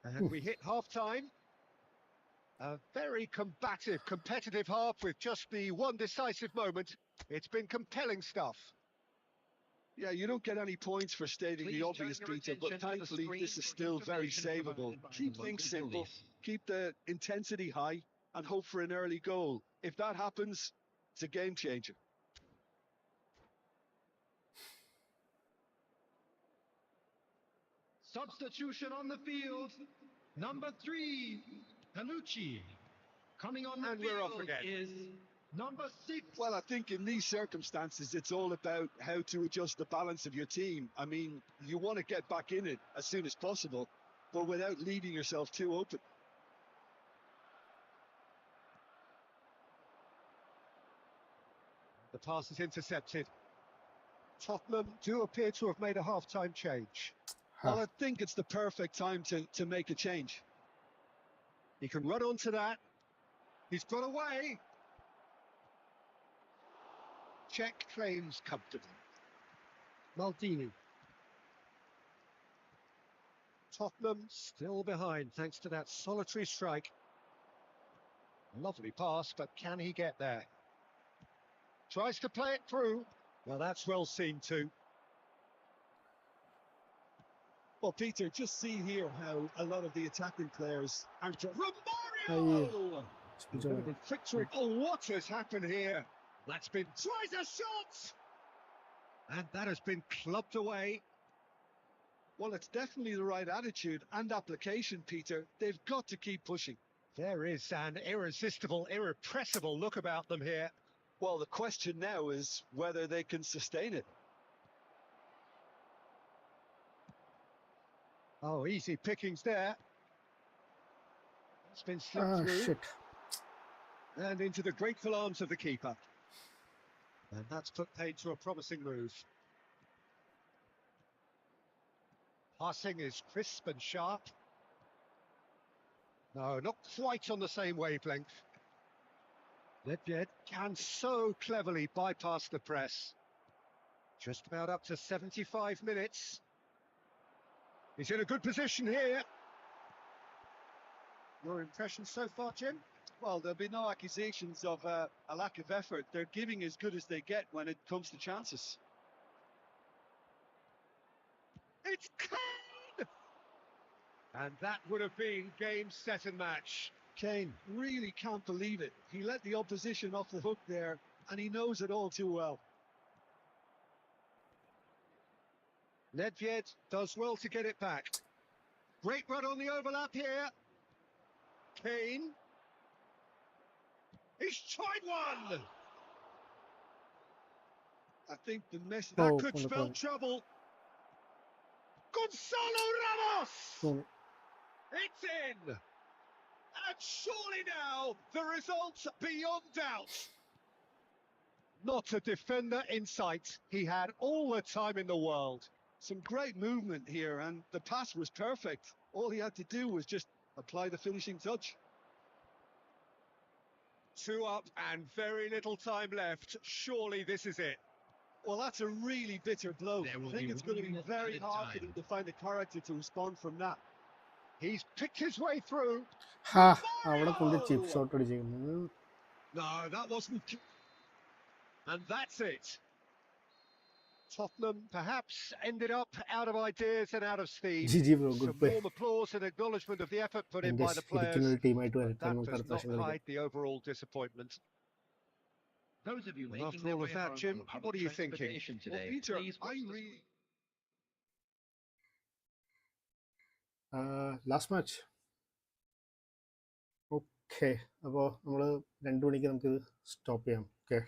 And we hit half-time. A very combative, competitive half with just the one decisive moment. It's been compelling stuff. Yeah, you don't get any points for stating the obvious, Peter, but thankfully this is still very savable. Keep things simple, keep the intensity high, and hope for an early goal. If that happens, it's a game changer. Substitution on the field. Number 3, Panucci. Coming on the field is number 6. Well, I think in these circumstances, it's all about how to adjust the balance of your team. I mean, you want to get back in it as soon as possible, but without leaving yourself too open. The pass is intercepted. Tottenham do appear to have made a half-time change. Well, I think it's the perfect time to make a change. He can run onto that. He's got away. Check claims comfortable. Maldini. Tottenham still behind thanks to that solitary strike. Lovely pass, but can he get there? Tries to play it through. Well, that's well seen too. Well, Peter, just see here how a lot of the attacking players are... Romario! Oh, what has happened here? That's been... Tries a shot! And that has been clubbed away. Well, it's definitely the right attitude and application, Peter. They've got to keep pushing. There is an irresistible, irrepressible look about them here. Well, the question now is whether they can sustain it. Oh, easy pickings there. It's been slipped through. Shit. And into the grateful arms of the keeper. And that's put paid to a promising move. Passing is crisp and sharp. No, not quite on the same wavelength. Ledjet can so cleverly bypass the press. Just about up to 75 minutes. He's in a good position here. Your impression so far, Jim? Well, there'll be no accusations of a lack of effort. They're giving as good as they get when it comes to chances. It's Kane! And that would have been game, set and match. Kane really can't believe it. He let the opposition off the hook there, and he knows it all too well. Ledjet does well to get it back. Great run on the overlap here. Kane. He's tried one! I think the message... That could spell trouble. Gonzalo Ramos! It's in! And surely now, the result's beyond doubt. Not a defender in sight. He had all the time in the world. Some great movement here, and the pass was perfect. All he had to do was just apply the finishing touch. 2 up and very little time left. Surely this is it. Well, that's a really bitter blow. I think it's going to be very hard for them to find the character to respond from that. He's picked his way through. No, No, that wasn't. And that's it. Tottenham perhaps ended up out of ideas and out of steam. GG bro, good Some play. warm applause and acknowledgement of the effort put in by the players. That does not hide the overall disappointment. Those of you After all of that, Jim, what are you thinking? Today, Well, Peter, please watch I'm the really... Last match. Okay, അപ്പോൾ നമ്മൾ 2 മണിക്ക് നമുക്ക് stop ചെയ്യാം. Okay,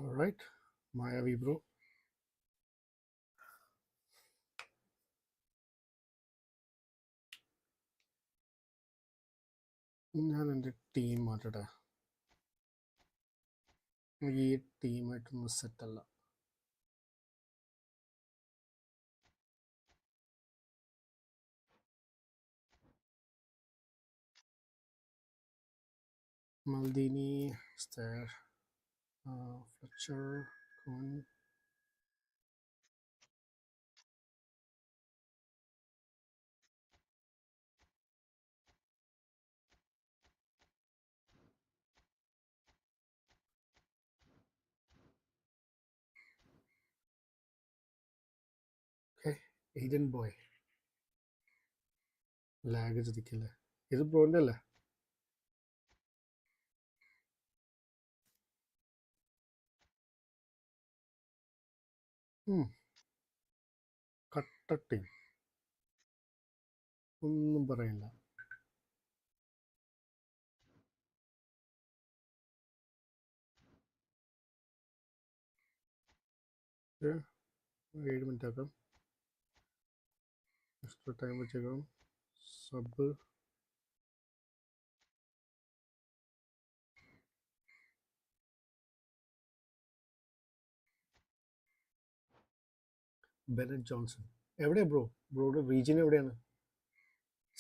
alright, Mayavi bro. ഞാൻ എൻ്റെ team മാറ്റട്ടെ. ഈ ടീമായിട്ടൊന്നും സെറ്റല്ല. Maldini is there. Fletcher, Cohen. Okay, Aiden boy. Lag ശ്രദ്ധിക്കില്ല. ഇത് ബ്രോൻ്റെ അല്ലേ? കട്ട ടീം, ഒന്നും പറയില്ല. Okay, 7 മിനിറ്റ് ആക്കാം. എക്സ്ട്രാ ടൈം വെച്ചേക്കാം. Sub Bennett Johnson. എവിടെയാ ബ്രോ? ബ്രോയുടെ റീജിയൻ എവിടെയാണ്?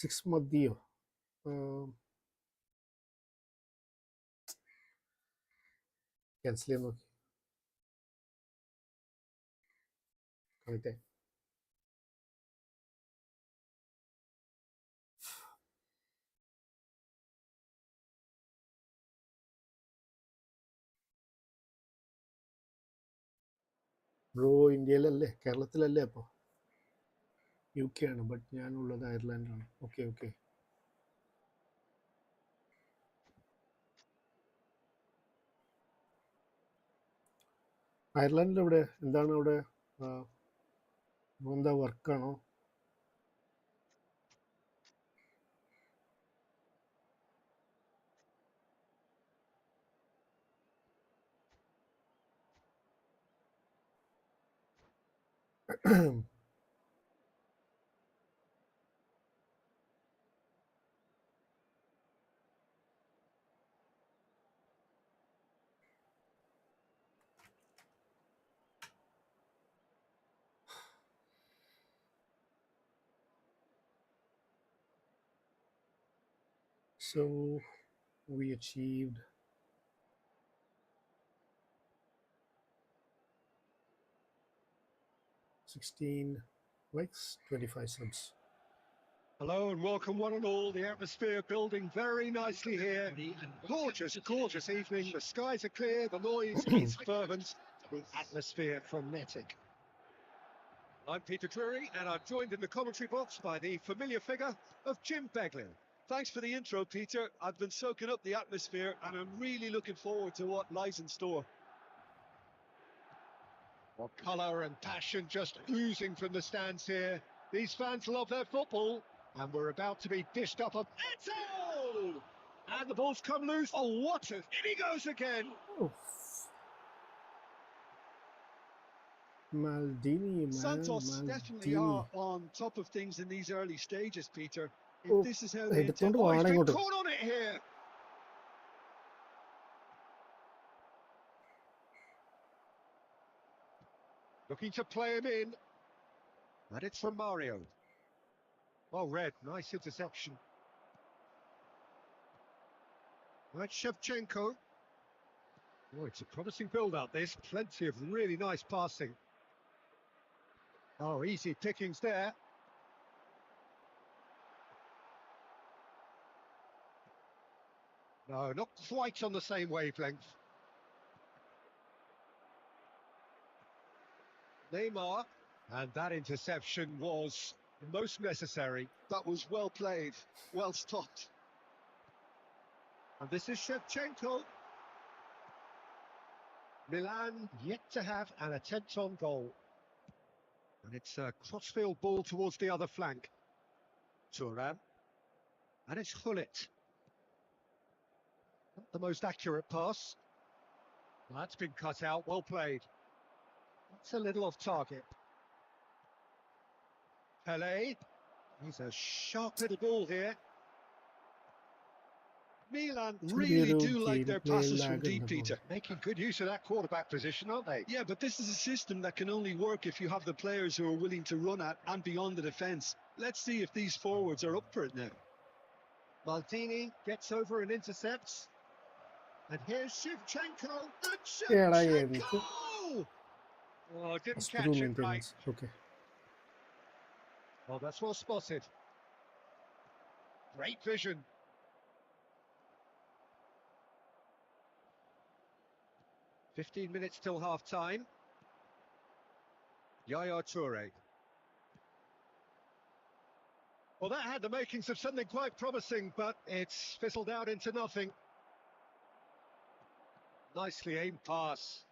6 മതിയോ? ക്യാൻസൽ ചെയ്യാൻ നോക്കി. കളിത്തെ ബ്രോ ഇന്ത്യയിലല്ലേ, കേരളത്തിലല്ലേ? അപ്പോൾ UK ആണ്, ബട്ട് ഞാനുള്ളത് അയർലാൻഡാണ്. Okay okay. അയർലൻഡിൽ ഇവിടെ എന്താണ് ഇവിടെ എന്താ വർക്കാണോ? So we achieved 16 likes, 25 subs. Hello and welcome one and all. The atmosphere building very nicely here. Gorgeous, gorgeous evening. The skies are clear, the noise is fervent, the atmosphere frenetic. I'm Peter Drury and I'm joined in the commentary box by the familiar figure of Jim Beglin. Thanks for the intro, Peter. I've been soaking up the atmosphere and I'm really looking forward to what lies in store. Well, colour and passion just oozing from the stands here. These fans love their football, and we're about to be dished up a... Eto! And the ball's come loose. Oh, what a... In he goes again. Oh. Maldini, man. Santos definitely are on top of things in these early stages, Peter. If this is how they attempt... Oh, he's been caught on it here. Looking to play him in. And it's from Mario. Well read, nice interception. Right, Shevchenko. Oh, it's a promising build-up, this. Plenty of really nice passing. Oh, easy pickings there. No, not quite on the same wavelength. Neymar. And that interception was most necessary. That was well played, well stopped. And this is Shevchenko. Milan yet to have an attempt on goal. And it's a crossfield ball towards the other flank. Thuram. And it's Gullit. Not the most accurate pass. That's been cut out, well played. That's a little off target. Pele. He's a sharp little ball here. Milan really do like their passes from deep, Peter. Making good use of that quarterback position, aren't they? Yeah, but this is a system that can only work if you have the players who are willing to run at and beyond the defence. Let's see if these forwards are up for it now. Maldini gets over and intercepts. And here's Shevchenko. And Shevchenko! Oh, didn't catch it right. Okay. Oh, that's well spotted. Great vision. "15 minutes till half-time. Yaya Toure. Well, that had the makings of something quite promising, but it's fizzled out into nothing. Nicely aimed pass.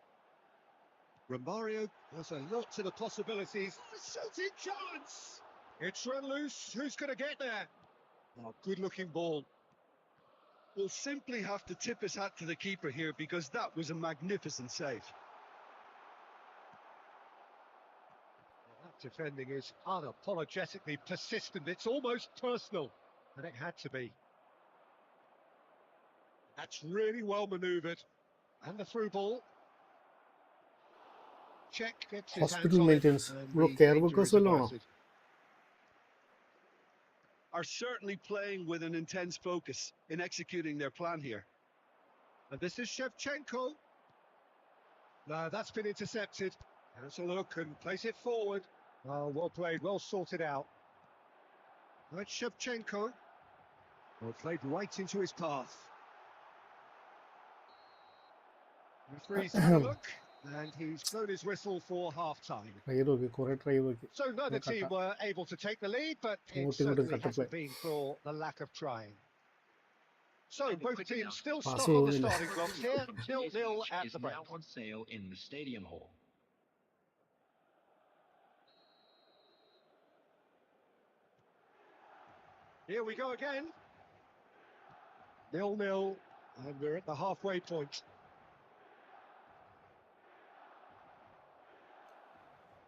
Romario has a lot to the possibilities. A shooting chance! It's run loose. Who's going to get there? Oh, good-looking ball. We'll simply have to tip his hat to the keeper here because that was a magnificent save. That defending is unapologetically persistent. It's almost personal, and it had to be. That's really well manoeuvred. And the through ball. Check gets his Hospital hands on maintenance. it, and Bro, the care danger workers is alone. averted. Are certainly playing with an intense focus in executing their plan here. And this is Shevchenko. No, that's been intercepted. Has a look and place it forward. Oh, well played, well sorted out. That's Shevchenko. Well played right into his path. Referee's had a look, and he's blown his whistle for half-time. So neither team were able to take the lead, but it certainly hasn't been for the lack of trying. So And both quick teams enough. still Pass stuck on the over the starting blocks here, From 0-0 today's at is the break. now on sale in the Stadium Hall. Here we go again. 0-0, and we're at the halfway point.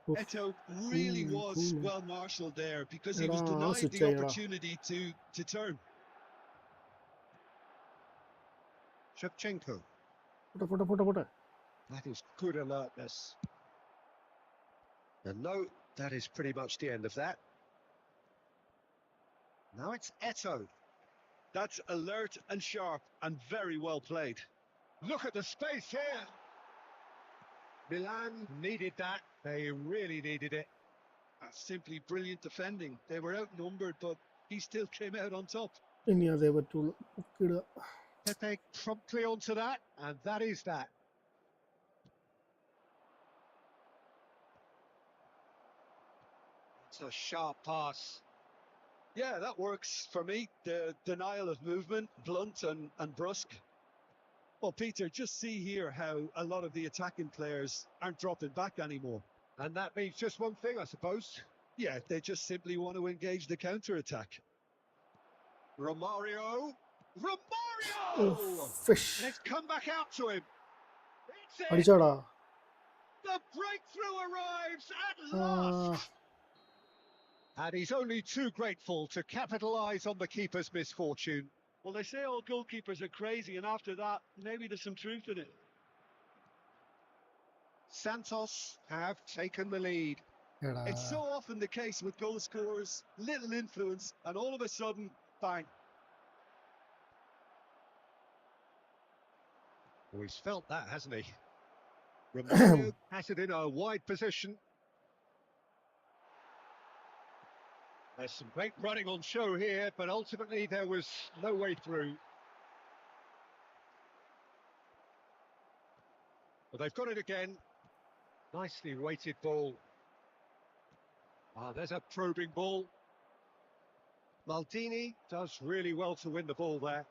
Eto really was well marshalled there because he was denied the opportunity to turn. Shevchenko. Put. That is good alertness. And no, that is pretty much the end of that. Now it's Eto. That's alert and sharp and very well played. Look at the space here. Milan needed that. They really needed it. That's simply brilliant defending. They were outnumbered, but he still came out on top. ഇനി അതേ പറ്റുള്ളൂ. ഇടുക. Pepe promptly onto that, and that is that. It's a sharp pass. Yeah, that works for me. The denial of movement, blunt and brusque. Well, Peter, just see here how a lot of the attacking players aren't dropping back anymore. And that means just one thing, I suppose. Yeah, they just simply want to engage the counter-attack. Romario! Oh, fish. And it's come back out to him. It's it! അടിച്ചോടാ. The breakthrough arrives at last! And he's only too grateful to capitalise on the keeper's misfortune. Well, they say all goalkeepers are crazy, and after that, maybe there's some truth in it. Santos have taken the lead. എടാ. It's so often the case with goal scorers, little influence, and all of a sudden, bang. Oh, he's felt that, hasn't he? Romario has it in a wide position. There's some great running on show here, but ultimately there was no way through. But they've got it again. Nicely weighted ball. There's a probing ball. Maldini does really well to win the ball there.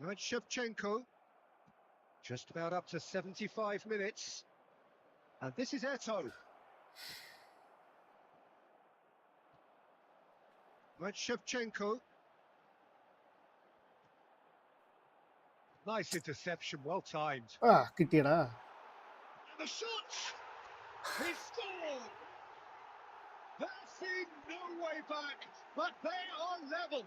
Now it's Shevchenko. Just about up to 75 minutes. And this is Eto. Now it's Shevchenko. Nice interception, well timed. കിട്ടിയടാ. And the shot! He scored! There's been no way back, but they are level.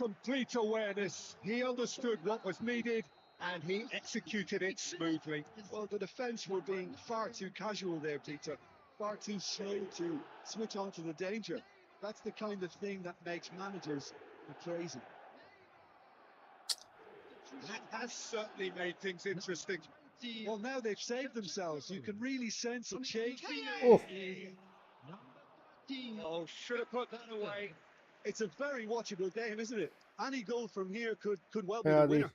Complete awareness. He understood what was needed and he executed it smoothly. Well, the defence were being far too casual there, Peter. Far too slow to switch on to the danger. That's the kind of thing that makes managers crazy. That has certainly made things interesting. Well, now they've saved themselves. You can really sense a change. Oh. Oh, should have put that away. It's a very watchable game, isn't it? Any goal from here could well be the അതെ. winner.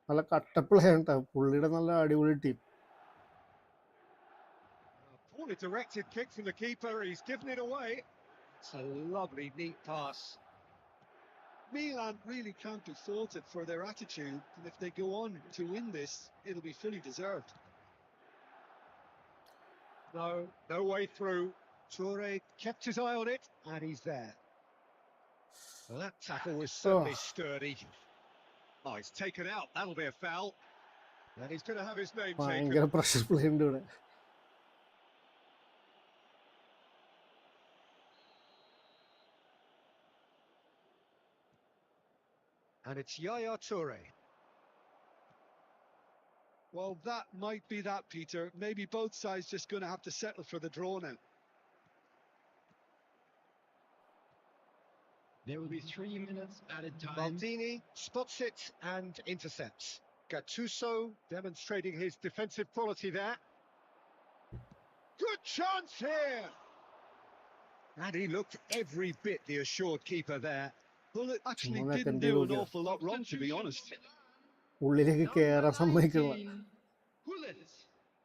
നല്ല കട്ടപ്പിളയാണ് കേട്ടോ. പുള്ളിയുടെ നല്ല അടിപൊളി team. Poorly directed kick from the keeper. He's given it away. It's a lovely, neat pass. Milan really can't be faulted for their attitude, and if they go on to win this, it'll be fully deserved. No way through. Toure kept his eye on it, and he's there. Well, that tackle was certainly sturdy. Oh, he's taken out. That'll be a foul. And he's going to have his name ഭയങ്കര taken. Pressure play ഉണ്ട് ഇവിടെ. And it's Yaya Toure. Well, that might be that, Peter. Maybe both sides just going to have to settle for the draw now. There will be 3 minutes added time. Maldini spots it and intercepts. Gattuso demonstrating his defensive quality there. Good chance here. And he looked every bit the assured keeper there. Well, it actually Well, that didn't can do be an okay. awful lot wrong, to be honest. ഉള്ളിലേക്ക് കയറാൻ സമ്മതിക്കില്ല.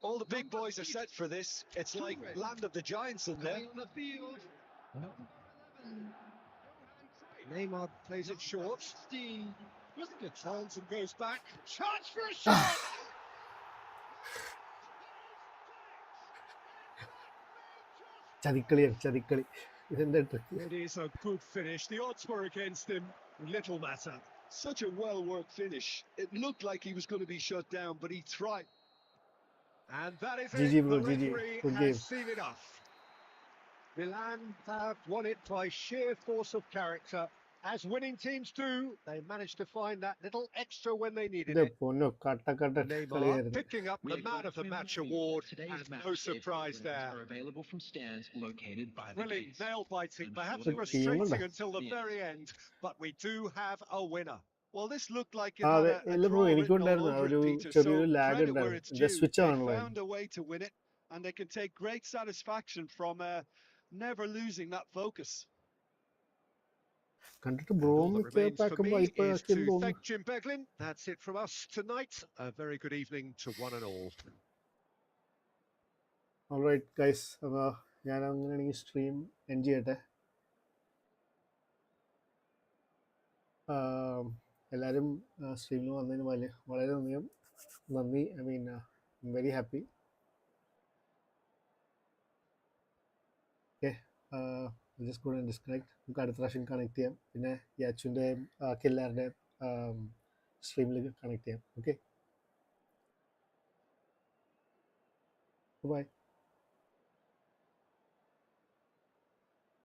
All the big boys are set for this. It's like land of the giants in there. Neymar plays it short. Turns and goes back. Chance for a shot! ചതിക്കളി ഇതെന്താ trick? It is a good finish. The odds were against him. Little matter. Such a well-worked finish. It looked like he was going to be shut down, but he tried. And that is GG it. bro, The GG. referee Good has game. seen it off. Milan have won it by sheer force of character. As winning teams do, they managed to find that little extra when they needed ഇത് it. പൊന്നോ കട്ട Neymar കളിയായിരുന്നു. picking up the man of the match award, and no surprise there. Are available from stands located by the Really gates. nail-biting, perhaps Good frustrating team, until the very end, but we do have a winner. Well, this looked like it അതെ had a ഇല്ല bro draw എനിക്കും written all ഉണ്ടായിരുന്നു over it, ഒരു Peter. ചെറിയൊരു So lag credit where it's ഉണ്ടായിരുന്നു. due. Switch They ആണല്ലോ. found a way to win it, and they can take great satisfaction from never losing that focus. കണ്ടിട്ട് And all that ബ്രോമിക്ക് remains for പാക്കുമ്പോ me is ഇപ്പോഴാക്കിയെന്ന് to തോന്നുന്നു. thank Jim Beglin. That's it from us tonight. A very good evening to one and all. Alright guys, അപ്പോൾ ഞാൻ അങ്ങനെയാണെങ്കിൽ stream end ചെയ്യട്ടെ. എല്ലാവരും സ്ട്രീമിൽ വന്നതിന് വളരെ നന്ദി. I mean very happy. Okay, just go and disconnect. നമുക്ക് അടുത്ത പ്രാവശ്യം കണക്ട് ചെയ്യാം. പിന്നെ യാച്ചുവിൻ്റെ ബാക്കി എല്ലാവരുടെയും സ്ട്രീമിൽ കണക്ട് ചെയ്യാം. Okay, by.